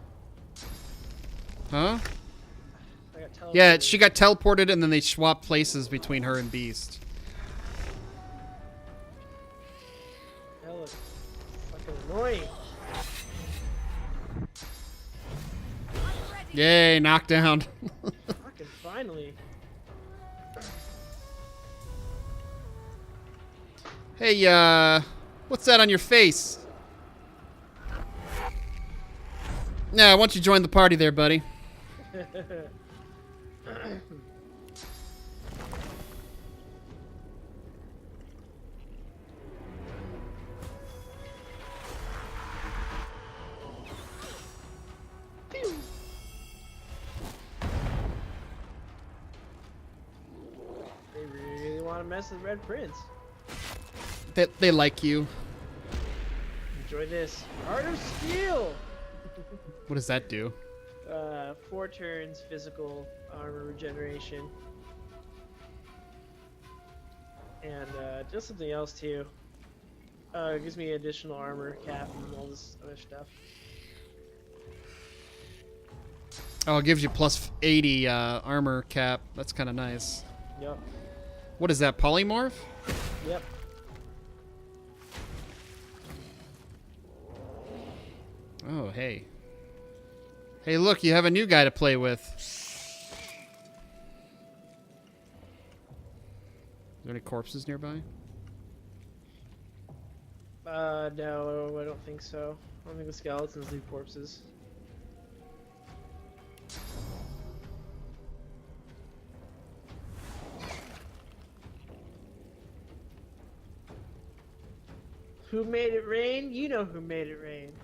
Huh? I got teleported. Yeah, she got teleported and then they swapped places between her and Beast. Hell, it's fucking annoying. Yay, knockdown. Fucking finally. Hey, what's that on your face? Nah, why don't you join the party there, buddy? They really want to mess with Red Prince. They like you. Enjoy this. Art of Steel! What does that do? 4 turns, physical armor regeneration. And just something else too. It gives me additional armor cap and all this other stuff. Oh, it gives you plus 80 armor cap. That's kind of nice. Yep. What is that, polymorph? Yep. Oh, hey. Hey, look, you have a new guy to play with. Is there any corpses nearby? No, I don't think so. I don't think the skeletons leave corpses. Who made it rain? You know who made it rain.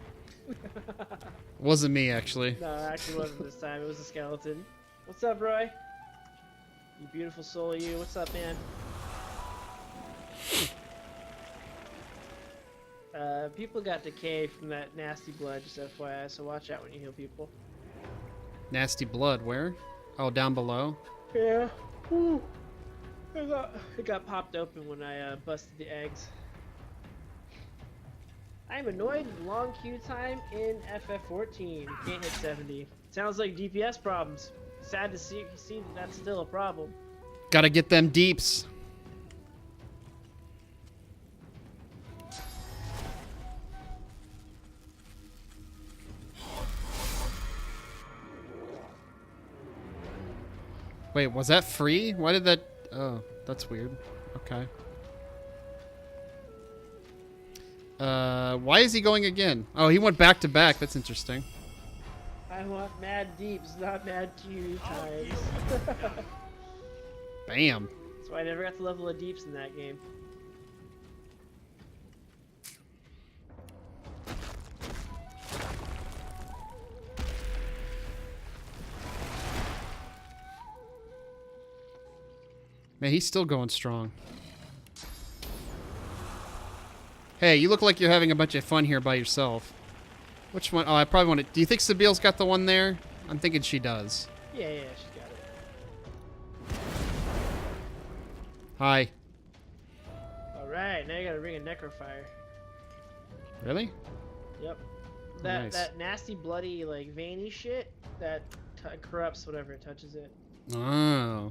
Wasn't me, actually. No, it actually wasn't this time. It was a skeleton. What's up, Roy? You beautiful soul, you. What's up, man? People got decay from that nasty blood, just FYI, so watch out when you heal people. Nasty blood, where? Oh, down below? Yeah. Woo. It got popped open when I busted the eggs. I'm annoyed with long queue time in FF14. Can't hit 70. Sounds like DPS problems. Sad to see that that's still a problem. Gotta get them deeps. Wait, was that free? Why did that... Oh, that's weird. Okay. Why is he going again? Oh, he went back to back. That's interesting. I want mad deeps, not mad queue times. Bam. That's why I never got the level of deeps in that game. Man, he's still going strong. Hey, you look like you're having a bunch of fun here by yourself. Which one? Oh, I probably want to... Do you think Sabile's got the one there? I'm thinking she does. Yeah, she's got it. Hi. Alright, now you gotta bring a Necrofire. Really? Yep. Nice. That nasty, bloody, like, veiny shit that corrupts whatever it touches it. Oh.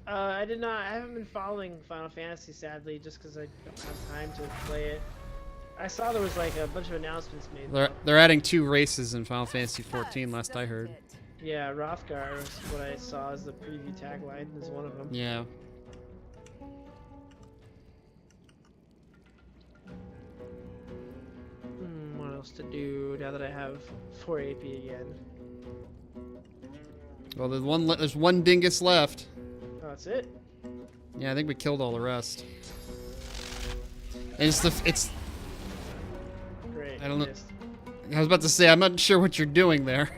I haven't been following Final Fantasy, sadly, just because I don't have time to play it. I saw there was like a bunch of announcements made. They're adding 2 races in Final Fantasy 14, last I heard. Yeah, Hrothgar was what I saw as the preview tagline, is one of them. Yeah. What else to do now that I have 4 AP again? Well, there's one dingus left. Oh, that's it? Yeah, I think we killed all the rest. And it's Great. Alright, I don't know. missed. I was about to say, I'm not sure what you're doing there.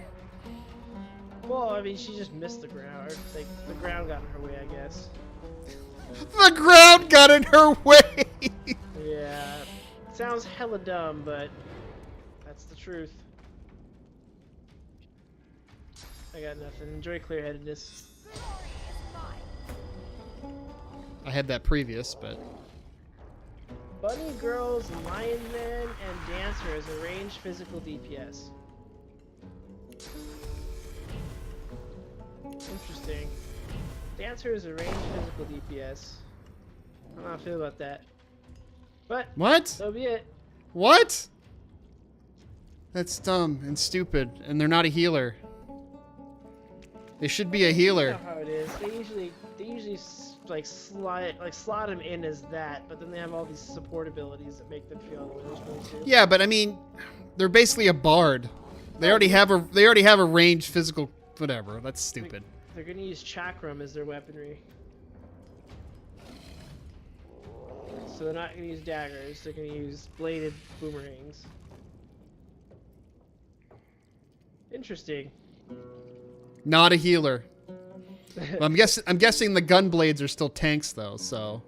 Well, I mean, she just missed the ground. Or, like, the ground got in her way, I guess. The ground got in her way! Yeah. Sounds hella dumb, but that's the truth. I got nothing. Enjoy clear-headedness. I had that previous, but... Bunny Girls, Lion Men, and Dancer as a ranged physical DPS. Interesting. Dancer is a ranged physical DPS. I don't know how I feel about that. But What? so be it. What? That's dumb and stupid, and they're not a healer. They should be a healer. You know how it is. They usually like slot them in as that, but then they have all these support abilities that make them feel like they're supposed to. Yeah, but I mean, they're basically a bard. They already have a ranged physical whatever. That's stupid. They're gonna use chakram as their weaponry. So they're not gonna use daggers. They're gonna use bladed boomerangs. Interesting. Not a healer. Well, I'm guessing the gun blades are still tanks though, so.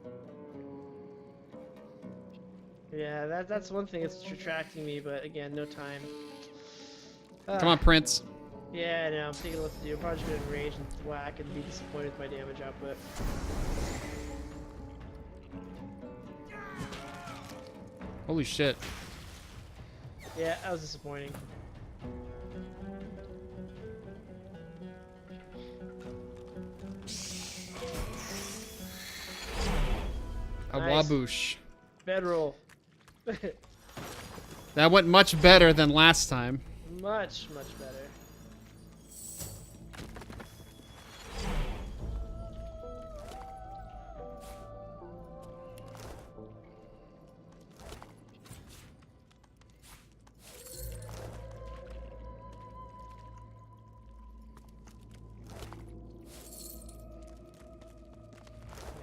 Yeah, that's one thing that's attracting me, but again, no time. Come on, Prince. Yeah, I know. I'm thinking what to do. I'm probably just gonna enrage and whack and be disappointed with my damage output. Holy shit. Yeah, that was disappointing. A Nice. waboosh. Bedroll. That went much better than last time. Much better.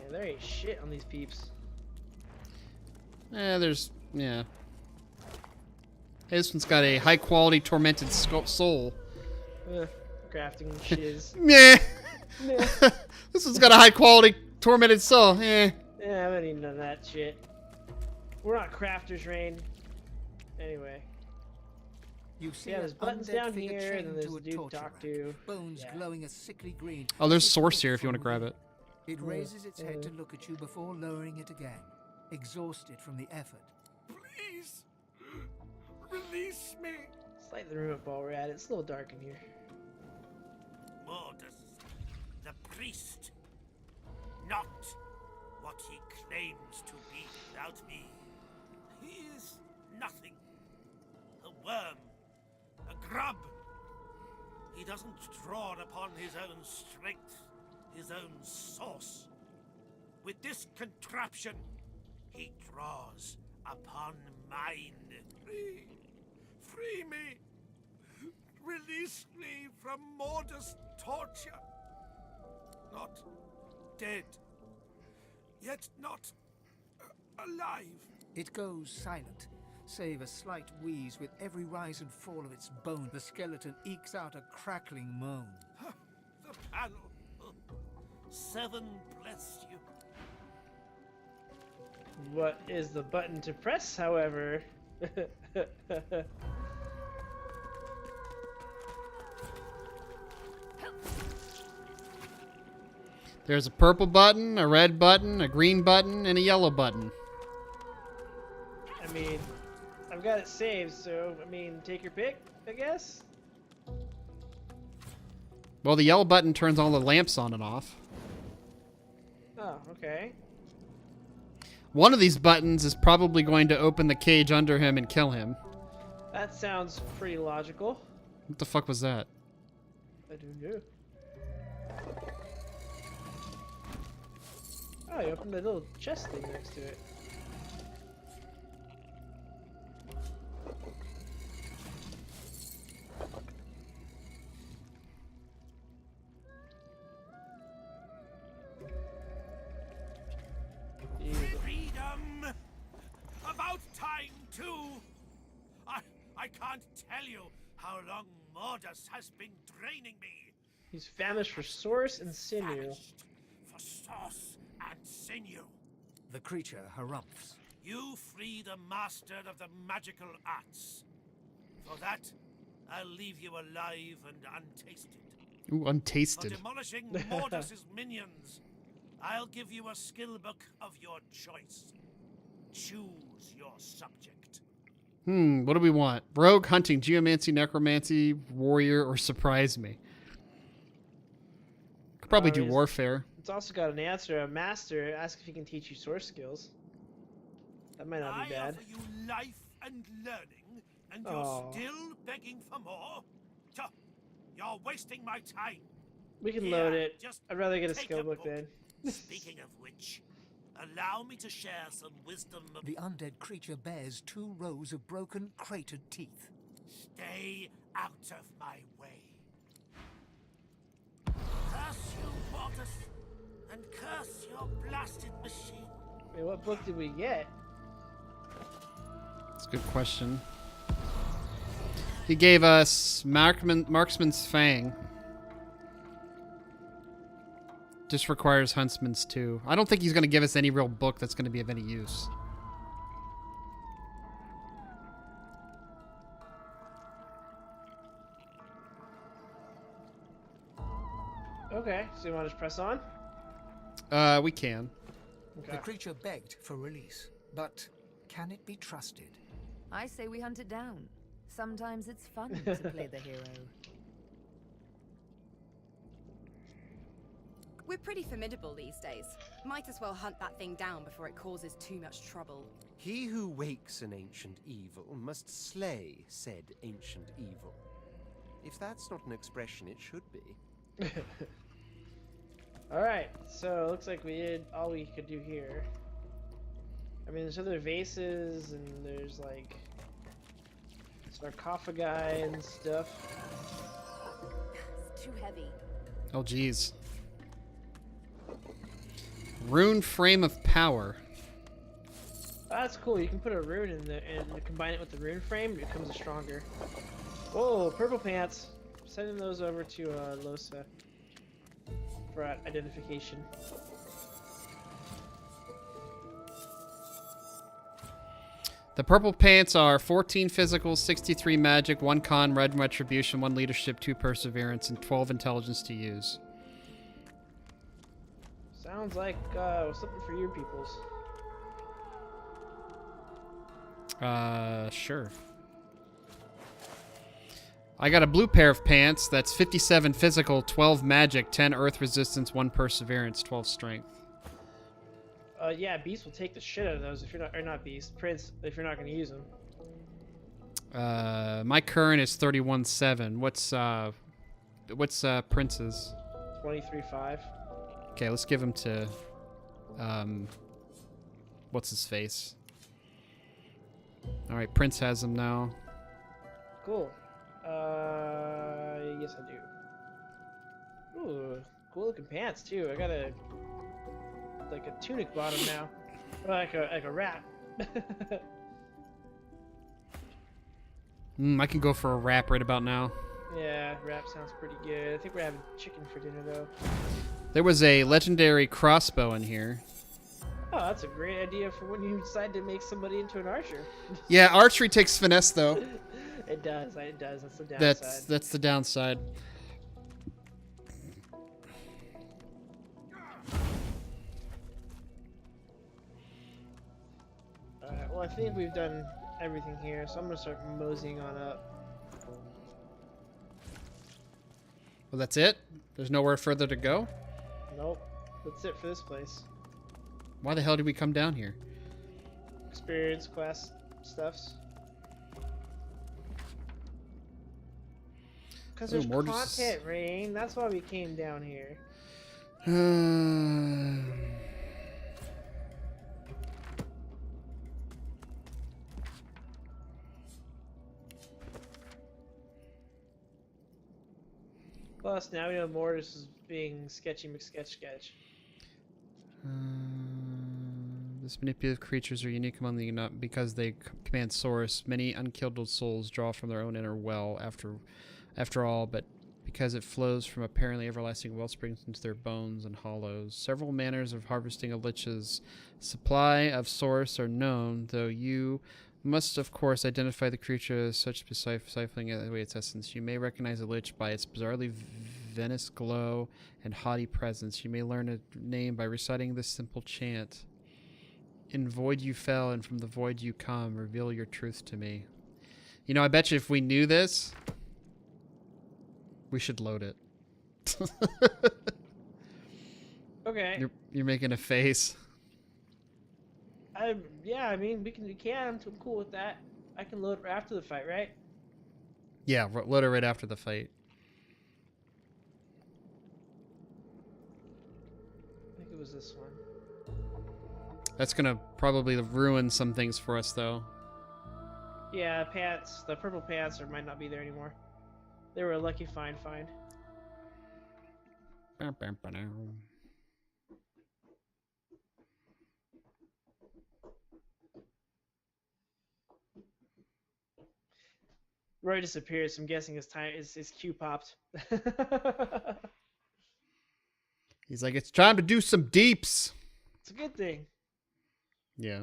Man, there ain't shit on these peeps. Yeah. Hey, this one's got a high quality tormented soul. Crafting shiz. Meh. Meh. This one's got a high quality tormented soul. Eh. Yeah, I don't need none of that shit. We're not crafters, Rein. Anyway. You see yeah, there's buttons down here, and then there's a dude to talk to. Bones glowing a sickly green. Oh, there's source here if you want to grab it. It raises its head to look at you before lowering it again, exhausted from the effort. Please, release me. It's like the room at while we're at it. It's a little dark in here. Mordus, the priest. Not what he claims to be without me. He is nothing. A worm. A grub. He doesn't draw upon his own strength, his own source. With this contraption, he draws upon mine. Free me. Release me from Mordus' torture. Not dead, yet not alive. It goes silent, save a slight wheeze with every rise and fall of its bone. The skeleton ekes out a crackling moan. The panel. 7 bless you. What is the button to press, however? There's a purple button, a red button, a green button, and a yellow button. I mean, I've got it saved, so, I mean, take your pick, I guess? Well, the yellow button turns all the lamps on and off. Oh, okay. One of these buttons is probably going to open the cage under him and kill him. That sounds pretty logical. What the fuck was that? I don't know. Oh, you opened a little chest thing next to it. Freedom! About time, too! I I can't tell you how long Mordas has been draining me. He's famished for source and sinew. Famished for source and sinew. The creature harumphs. You free the master of the magical arts. For that, I'll leave you alive and untasted. Ooh, untasted. For demolishing Mordas's minions, I'll give you a skill book of your choice. Choose your subject. What do we want? Rogue, hunting, geomancy, necromancy, warrior, or surprise me? Could probably do warfare. It's also got an answer. A master. Ask if he can teach you source skills. That might not be bad. I offer you life and learning, and you're still begging for more? You're wasting my time. We can load it. I'd rather get a skill book then. Speaking of which, allow me to share some wisdom. The undead creature bears 2 rows of broken, cratered teeth. Stay out of my way. Curse you, Mortis, and curse your blasted machine. Wait, what book did we get? That's a good question. He gave us Marksman's Fang. Just requires Huntsman's too. I don't think he's going to give us any real book that's going to be of any use. Okay, so you want to just press on? We can. Okay. The creature begged for release, but can it be trusted? I say we hunt it down. Sometimes it's fun to play the hero. We're pretty formidable these days. Might as well hunt that thing down before it causes too much trouble. He who wakes an ancient evil must slay said ancient evil. If that's not an expression, it should be. Alright, so it looks like we did all we could do here. I mean, there's other vases, and there's like sarcophagi and stuff. It's too heavy. Oh, geez. Rune Frame of Power. Oh, that's cool. You can put a rune in there and combine it with the rune frame, it becomes stronger. Whoa, purple pants. Sending those over to Losa for identification. The purple pants are 14 physical, 63 magic, 1 con, red retribution, 1 leadership, 2 perseverance, and 12 intelligence to use. Sounds like something for your peoples. Sure. I got a blue pair of pants. That's 57 physical, 12 magic, 10 earth resistance, 1 perseverance, 12 strength. Yeah, Beast will take the shit out of those if you're not, or not Beast, Prince, if you're not going to use them. My current is 31.7. What's Prince's? 23.5. Okay, let's give him to, what's his face? All right, Prince has him now. Cool. Yes I do. Ooh, cool looking pants too. I got a tunic bottom now, like a wrap. I can go for a wrap right about now. Yeah, wrap sounds pretty good. I think we're having chicken for dinner though. There was a legendary crossbow in here. Oh, that's a great idea for when you decide to make somebody into an archer. Yeah, archery takes finesse though. It does. It does. That's the downside. That's the downside. Alright, well I think we've done everything here, so I'm gonna start moseying on up. Well, that's it? There's nowhere further to go? Nope. That's it for this place. Why the hell did we come down here? Experience, quest, stuffs. Because there's content, Rein. That's why we came down here. Plus, now we know Mortis is being sketchy McSketch. This manipulative creatures are unique among the not because they command source. Many unkilled souls draw from their own inner well after all, but because it flows from apparently everlasting wellsprings into their bones and hollows. Several manners of harvesting a lich's supply of source are known, though you must, of course, identify the creature as such by siphoning away its essence. You may recognize a lich by its bizarrely Venice glow and haughty presence. You may learn a name by reciting this simple chant. In void you fell, and from the void you come. Reveal your truth to me. You know, I bet you if we knew this, we should load it. Okay. You're making a face. Yeah, I mean, we can. I'm cool with that. I can load it after the fight, right? Yeah, load it right after the fight. I think it was this one. That's gonna probably ruin some things for us, though. Yeah, pants. The purple pants might not be there anymore. They were a lucky find. Roy disappeared, so I'm guessing his Q popped. He's like, it's time to do some deeps. It's a good thing. Yeah.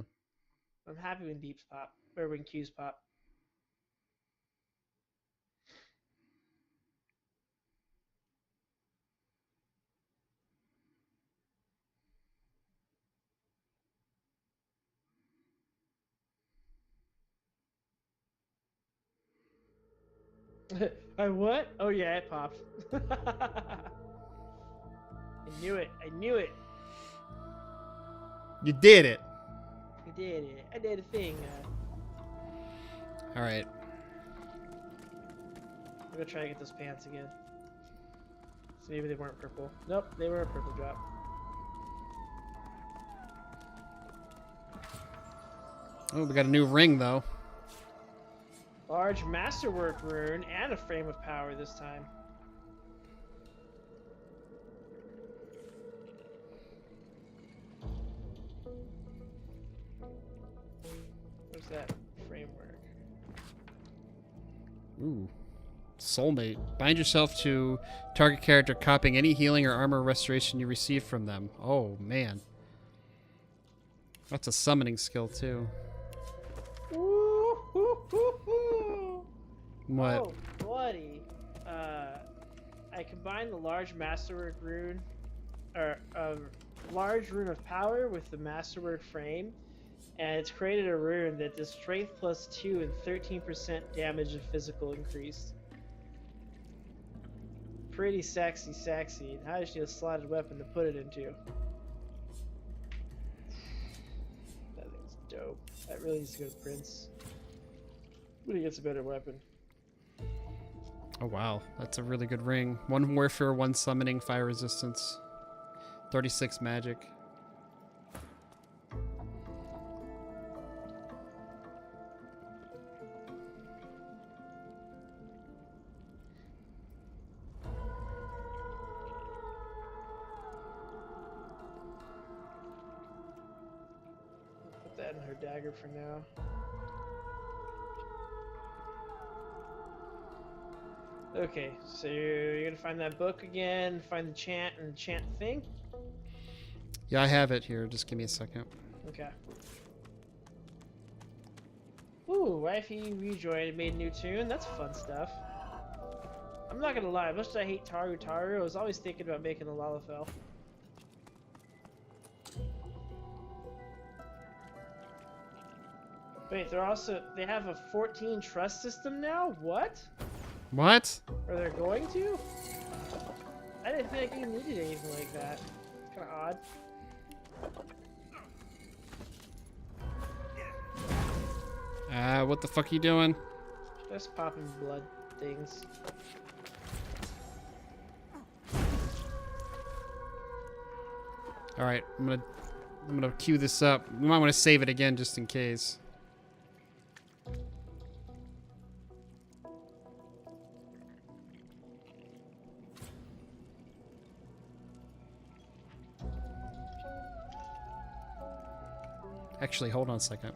I'm happy when deeps pop, or when Qs pop. I what? Oh yeah, it popped. I knew it. You did it. I did it. I did a thing. All right. I'm gonna try to get those pants again. So maybe they weren't purple. Nope, they were a purple drop. Oh, we got a new ring, though. Large masterwork rune and a frame of power this time. Where's that framework? Ooh. Soulmate. Bind yourself to target character, copying any healing or armor restoration you receive from them. Oh, man. That's a summoning skill, too. What? Oh, bloody. I combined the large masterwork rune, or large rune of power with the masterwork frame, and it's created a rune that does strength +2 and 13% damage and physical increase. Pretty sexy. Now I just need a slotted weapon to put it into. That thing's dope. That really needs to go to Prince. But he gets a better weapon. Oh, wow. That's a really good ring. 1 warfare, 1 summoning, fire resistance. 36 magic. Put that in her dagger for now. Okay, so you're gonna find that book again, find the chant and chant thing? Yeah, I have it here. Just give me a second. Okay. Ooh, Wifey rejoined, made a new tune. That's fun stuff. I'm not gonna lie, much as I hate Taru, I was always thinking about making a Lalafell. Wait, they have a 14 trust system now? What? What? Or they're going to? I didn't think you needed anything like that. It's kind of odd. What the fuck are you doing? Just popping blood things. All right, I'm gonna queue this up. We might want to save it again just in case. Actually, hold on a second.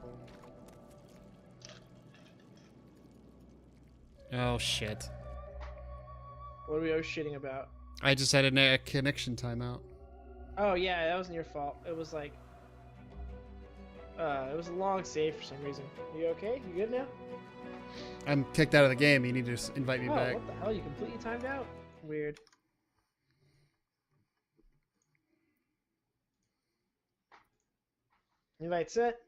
Oh, shit. What are we always shitting about? I just had a connection timeout. Oh, yeah, that wasn't your fault. It was like... it was a long save for some reason. You okay? You good now? I'm kicked out of the game. You need to just invite me back. What the hell? You completely timed out? Weird. Invite set.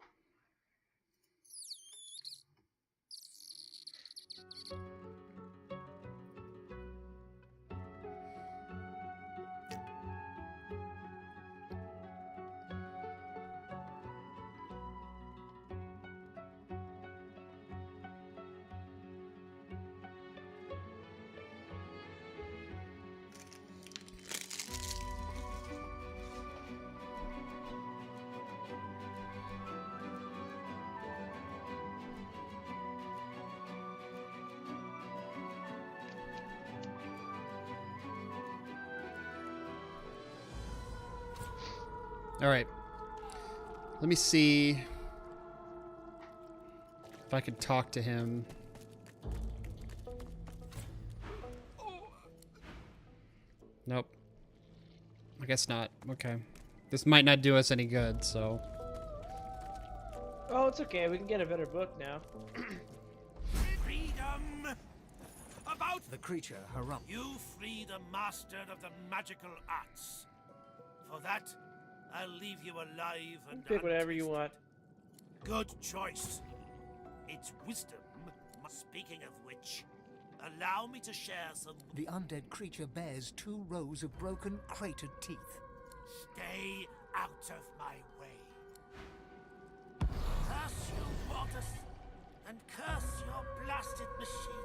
All right. Let me see if I can talk to him. Nope. I guess not. Okay. This might not do us any good, so. Oh, it's okay. We can get a better book now. Freedom! About The creature harumphed. you free the master of the magical arts. For that, I'll leave you alive and Pick whatever you want. Good choice. It's wisdom. Speaking of which, allow me to share some... The undead creature bears 2 rows of broken, cratered teeth. Stay out of my way. Curse you, Mortis, and curse your blasted machine.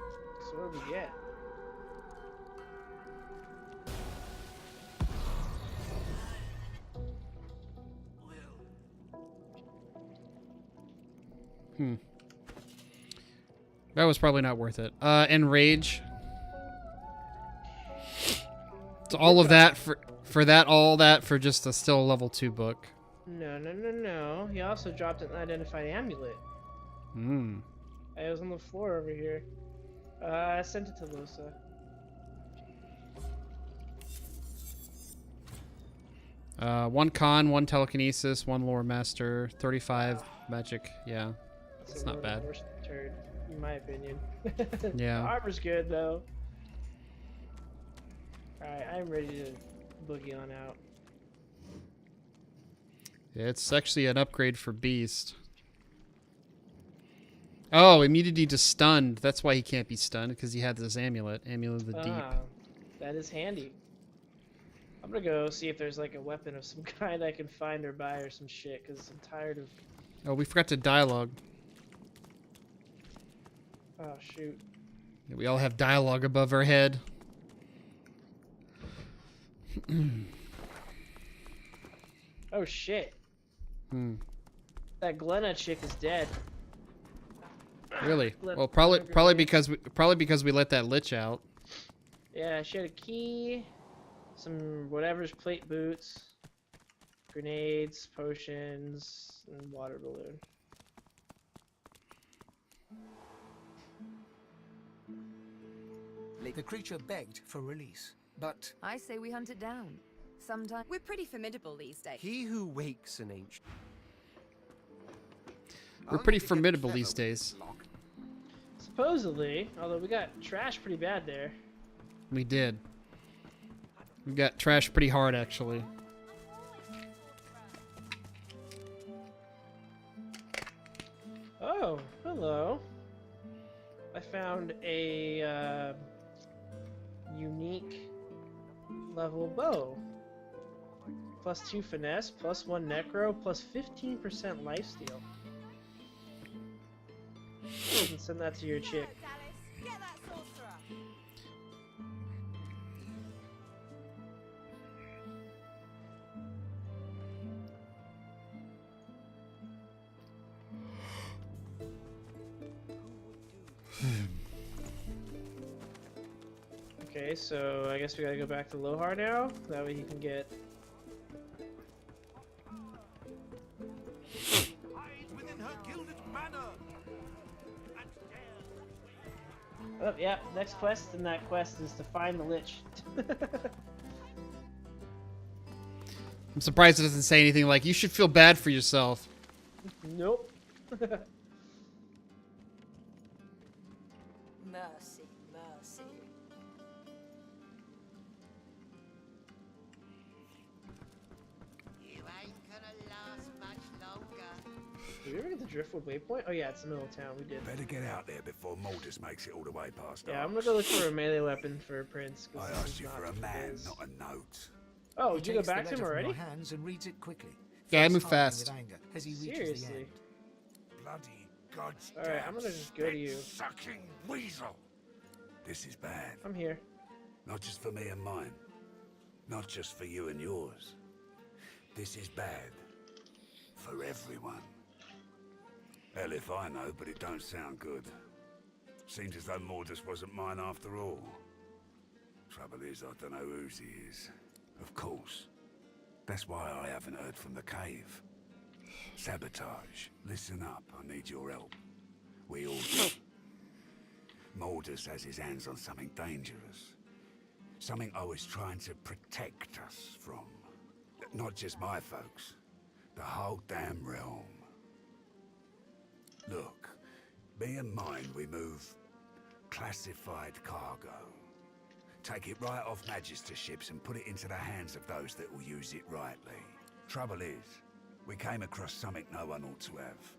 So what do we get? That was probably not worth it. Enrage. So all of that all that for just a still level 2 book. No. He also dropped an unidentified amulet. Hmm. It was on the floor over here. I sent it to Losa. One con, 1 telekinesis, 1 lore master, 35 magic. Yeah, it's not bad. Worst turd, in my opinion. Yeah. Armor's good though. Alright, I'm ready to boogie on out. Yeah, it's actually an upgrade for Beast. Oh, immunity to stunned. That's why he can't be stunned, because he had this amulet. Amulet of the Deep. That is handy. I'm gonna go see if there's like a weapon of some kind I can find or buy or some shit, because I'm tired of... Oh, we forgot to dialogue. Oh, shoot. Yeah, we all have dialogue above our head. Oh, shit. Hmm. That Glenna chick is dead. Really? Well, probably because we let that lich out. Yeah, she had a key, some whatever's plate boots, grenades, potions, and water balloon. The creature begged for release, but... I say we hunt it down. Sometimes we're pretty formidable these days. He who wakes an ancient... We're pretty formidable these days. Supposedly, although we got trashed pretty bad there. We did. We got trashed pretty hard, actually. Oh, hello. I found a unique level bow. +2 finesse, +1 necro, +15% lifesteal. You can send that to your chick. Okay, so I guess we gotta go back to Lohar now. That way he can get... Oh, yeah, next quest, and that quest is to find the Lich. I'm surprised it doesn't say anything like, you should feel bad for yourself. Nope. Mercy, mercy. You ain't gonna last much longer. Did we ever get the Driftwood waypoint? Oh yeah, it's the middle of town. We did. Better get out there before Maldus makes it all the way past. Yeah, I'm gonna go look for a melee weapon for Prince. I asked you for a man, not a note. Oh, did you go back to him already? Hands and reads it quickly. Yeah, I move fast. With anger as he reaches Seriously. the end. Bloody goddamn. Alright, I'm gonna just go to you. Sucking weasel. This is bad. I'm here. Not just for me and mine. Not just for you and yours. This is bad. For everyone. Hell if I know, but it don't sound good. Seems as though Mordus wasn't mine after all. Trouble is, I don't know whose he is. Of course. That's why I haven't heard from the cave. Sabotage. Listen up, I need your help. We all do. Mordus has his hands on something dangerous. Something I was trying to protect us from. Not just my folks. The whole damn realm. Look, me and mine, we move classified cargo. Take it right off Magister ships and put it into the hands of those that will use it rightly. Trouble is, we came across something no one ought to have.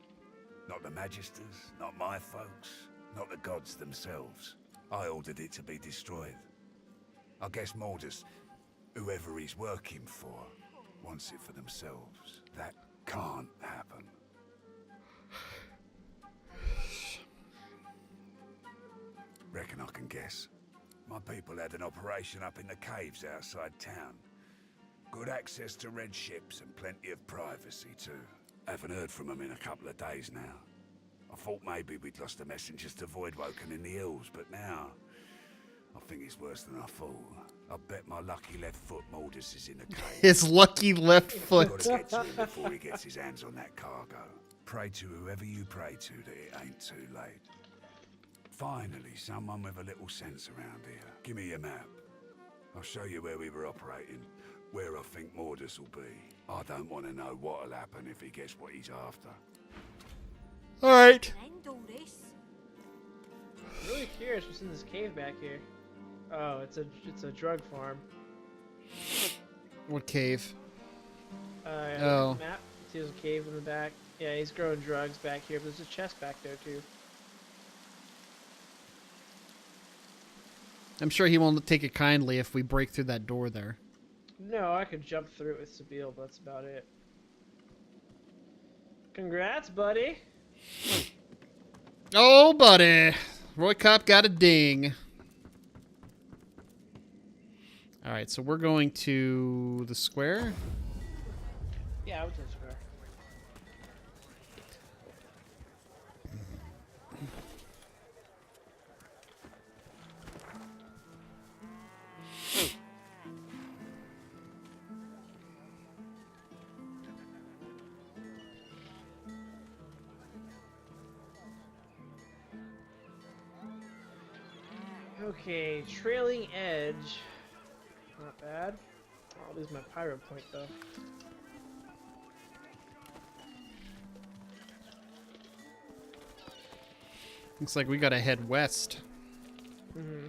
Not the Magisters, not my folks, not the gods themselves. I ordered it to be destroyed. I guess Mordus, whoever he's working for, wants it for themselves. That can't happen. Reckon I can guess. My people had an operation up in the caves outside town. Good access to red ships and plenty of privacy too. Haven't heard from them in a couple of days now. I thought maybe we'd lost the messengers to Voidwoken in the hills, but now I think it's worse than I thought. I bet my lucky left foot Mordus is in the cave. His lucky left foot. Gotta get to him before he gets his hands on that cargo. Pray to whoever you pray to that it ain't too late. Finally, someone with a little sense around here. Give me your map. I'll show you where we were operating, where I think Mordus will be. I don't want to know what'll happen if he gets what he's after. Alright. I'm really curious what's in this cave back here. Oh, it's a drug farm. What cave? Yeah, Oh. map. See, there's a cave in the back. Yeah, he's growing drugs back here, but there's a chest back there too. I'm sure he won't take it kindly if we break through that door there. No, I could jump through it with Sabile, but that's about it. Congrats, buddy. Oh, buddy. Roy Cop got a ding. Alright, so we're going to the square. Yeah, I went to the square. Okay, trailing edge. Not bad. I'll lose my pyro point though. Looks like we gotta head west. Mm-hmm.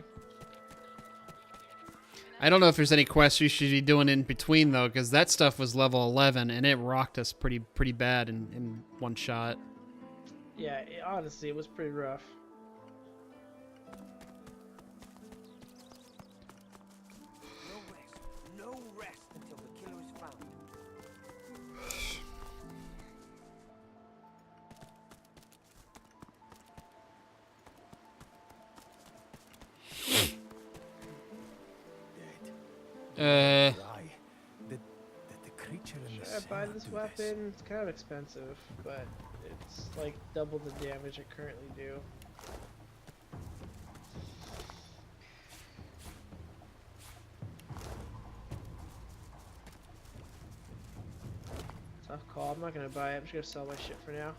I don't know if there's any quests we should be doing in between though, because that stuff was level 11 and it rocked us pretty bad in one shot. Yeah, honestly, it was pretty rough. No rest until the killer is found. The creature in the Should I buy this weapon? It's kind of expensive, but it's like double the damage I currently do. Tough call. I'm not gonna buy it. I'm just gonna sell my shit for now.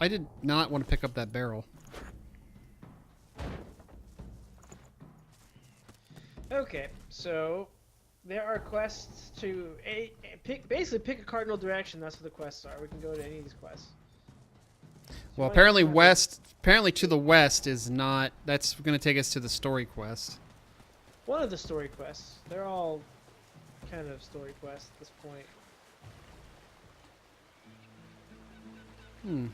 I did not want to pick up that barrel. Okay, so there are quests to basically pick a cardinal direction. That's what the quests are. We can go to any of these quests. Well, apparently apparently to the west is not. That's going to take us to the story quest. One of the story quests. They're all kind of story quests at this point. Hmm.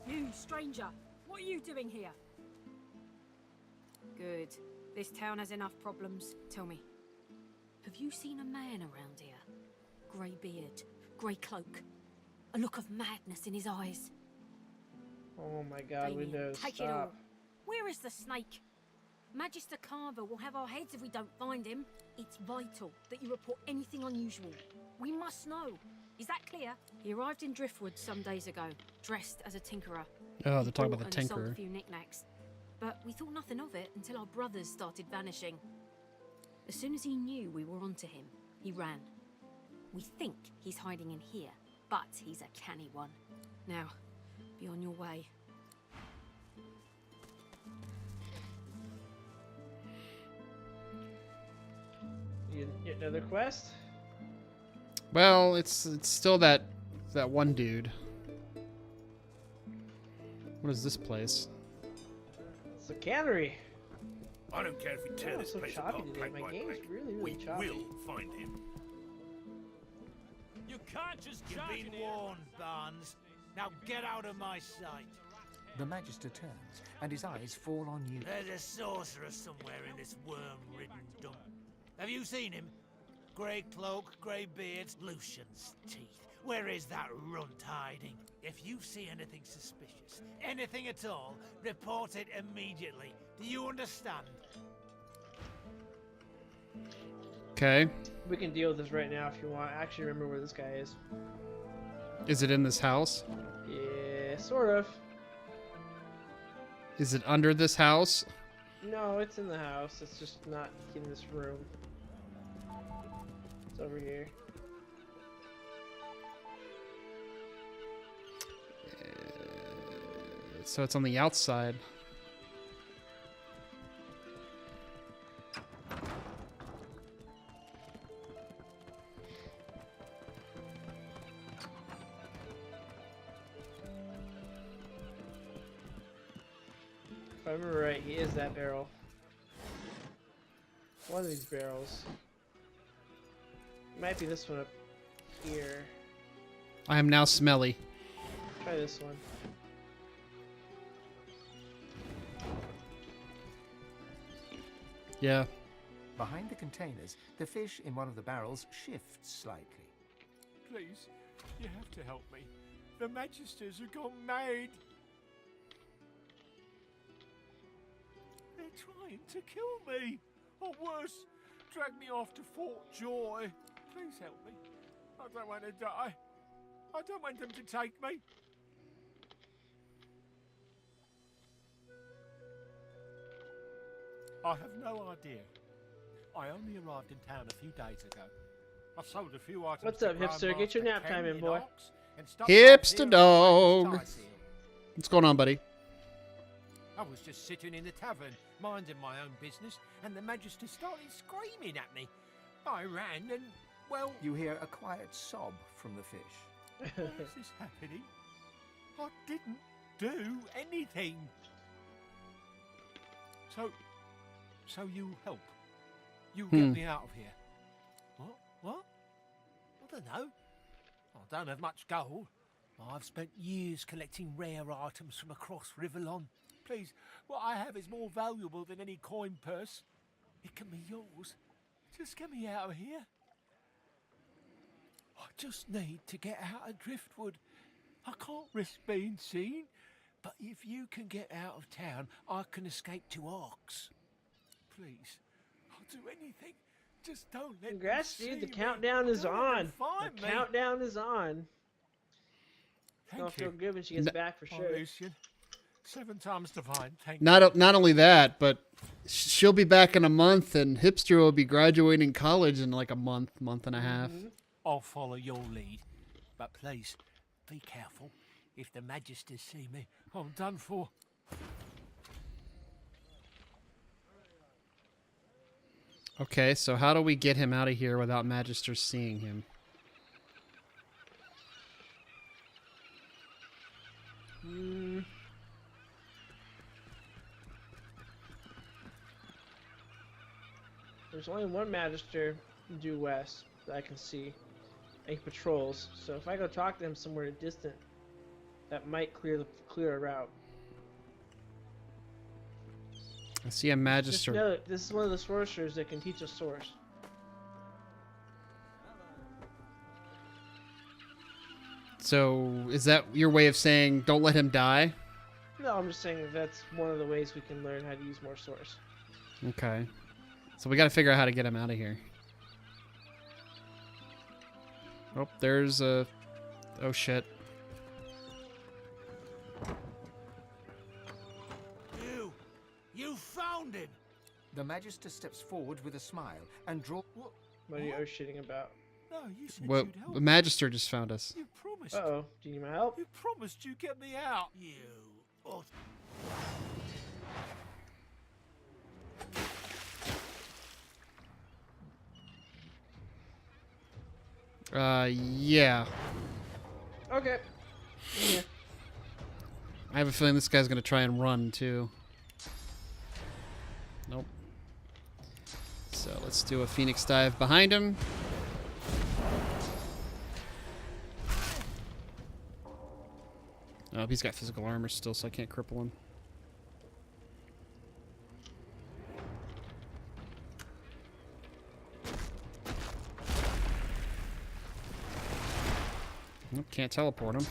You, stranger, what are you doing here? Good. This town has enough problems. Tell me, have you seen a man around here? Grey beard, grey cloak, a look of madness in his eyes. Oh my god, Damien, Windows, take stop. it all. Where is the snake? Magister Carver will have our heads if we don't find him. It's vital that you report anything unusual. We must know. Is that clear? He arrived in Driftwood some days ago, dressed as a tinkerer. Oh, they're talking Bought about the and sold tinkerer. a few knickknacks, but we thought nothing of it until our brothers started vanishing. As soon as he knew we were onto him, he ran. We think he's hiding in here, but he's a canny one. Now, be on your way. You get another quest? Well, it's still that one dude. What is this place? It's a cannery. I don't care if we tear Oh, this so place choppy apart today. plank My by game's plank. really We choppy. will find him. You can't just You've charge been in here. warned, Barnes. Now get out of my sight. The Magister turns, and his eyes fall on you. There's a sorcerer somewhere in this worm-ridden dump. Have you seen him? Grey cloak, grey beard, Lucian's teeth. Where is that runt hiding? If you see anything suspicious, anything at all, report it immediately. Do you understand? Okay. We can deal with this right now if you want. I actually remember where this guy is. Is it in this house? Yeah, sort of. Is it under this house? No, it's in the house. It's just not in this room. It's over here. So it's on the outside. If I remember right, he is that barrel. One of these barrels. Might be this one up here. I am now smelly. Try this one. Yeah. Behind the containers, the fish in one of the barrels shifts slightly. Please, you have to help me. The Magisters have gone mad. They're trying to kill me. Or worse, drag me off to Fort Joy. Please help me. I don't want to die. I don't want them to take me. I have no idea. I only arrived in town a few days ago. I've sold a few items. What's up, hipster? Get your nap time in, boy. Hipster dog. What's going on, buddy? I was just sitting in the tavern, minding my own business, and the Magister started screaming at me. I ran and, well... You hear a quiet sob from the fish. Why is this happening? I didn't do anything. So you help. You get me out of here. What? I don't know. I don't have much gold. I've spent years collecting rare items from across Riverlon. Please, what I have is more valuable than any coin purse. It can be yours. Just get me out of here. I just need to get out of Driftwood. I can't risk being seen. But if you can get out of town, I can escape to Arks. Please, I'll do anything. Just don't let Congrats, them dude. The see countdown me. is Don't let them on. find The me. countdown is on. It's gonna Thank feel you. good when she gets back for sure. Lucian. 7 times divine. Thank Not only that, but she'll be back in a month, and Hipster will be graduating college in like a month and a half. I'll follow your lead, but please be careful. If the Magisters see me, I'm done for. Okay, so how do we get him out of here without Magisters seeing him? There's only one Magister due west that I can see. And he patrols. So if I go talk to him somewhere distant, that might clear a route. I see a Magister. Just know, this is one of the sorcerers that can teach us source. So is that your way of saying don't let him die? No, I'm just saying that's one of the ways we can learn how to use more source. Okay. So we got to figure out how to get him out of here. Oh, there's a... Oh, shit. You found him! The Magister steps forward with a smile and draw... What are you shitting about? No, you said Well, you'd help. the Magister just found us. You promised. Uh-oh. Do you need my help? You promised you'd get me out. Yeah. Okay. Yeah. I have a feeling this guy's gonna try and run, too. Nope. So let's do a Phoenix Dive behind him. Oh, he's got physical armor still, so I can't cripple him. Nope, can't teleport him.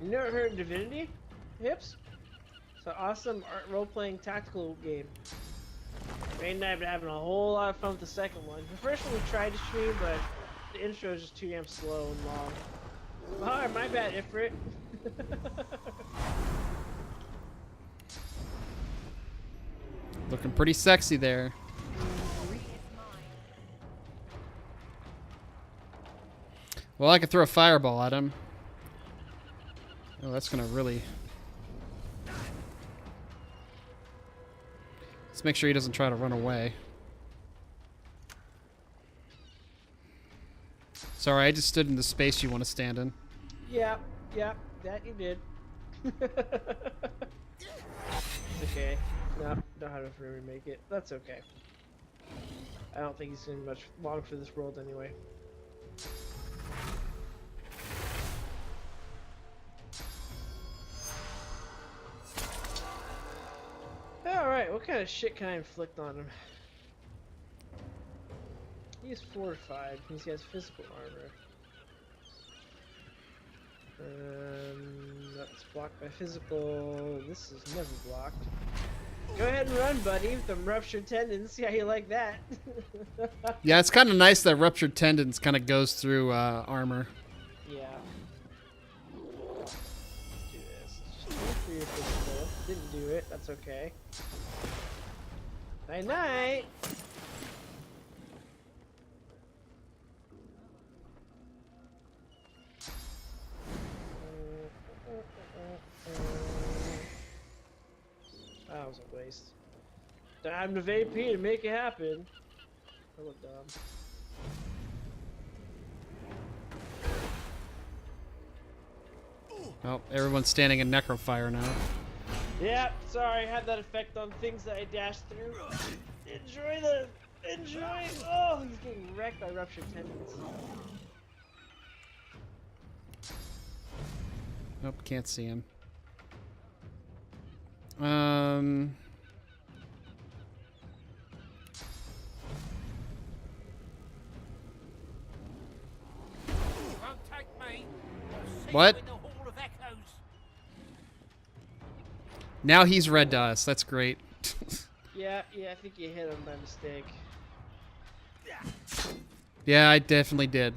You never heard of Divinity? Hips? It's an awesome art role-playing tactical game. Rein and I have been having a whole lot of fun with the second one. The first one we tried to stream, but the intro is just too damn slow and long. Oh, my bad, Ifrit. Looking pretty sexy there. Well, I could throw a fireball at him. Oh, that's gonna really... Let's make sure he doesn't try to run away. Sorry, I just stood in the space you want to stand in. Yeah, that you did. It's okay. No, don't have enough room to make it. That's okay. I don't think he's been much long for this world anyway. Alright, what kind of shit can I inflict on him? He's fortified, because he has physical armor. That's blocked by physical. This is never blocked. Go ahead and run, buddy, with them ruptured tendons. See how you like that? Yeah, it's kind of nice that ruptured tendons kind of goes through armor. Yeah. Let's do this. Just go for your physical. Didn't do it. That's okay. Night night. That was a waste. Time to VP to make it happen. I look dumb. Oh, everyone's standing in necrofire now. Yep, sorry, I had that effect on things that I dashed through. Enjoy! Oh, he's getting wrecked by ruptured tendons. Nope, can't see him. What? Now he's red to us. That's great. Yeah, I think you hit him by mistake. Yeah, I definitely did.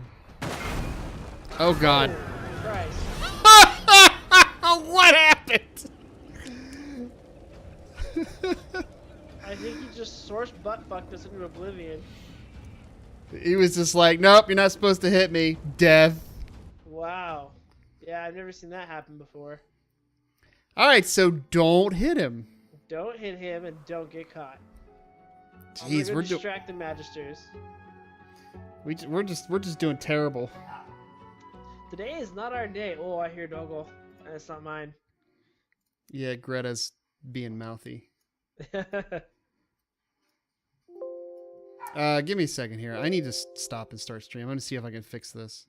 Oh god. Oh, Christ. What happened? I think he just source butt fucked us into oblivion. He was just like, nope, you're not supposed to hit me. Death. Wow. Yeah, I've never seen that happen before. All right, so don't hit him. Don't hit him and don't get caught. Jeez, we're distract the Magisters. We're just doing terrible. Today is not our day. Oh, I hear Doggle. That's not mine. Yeah, Greta's being mouthy. Give me a second here. I need to stop and start stream. I'm going to see if I can fix this.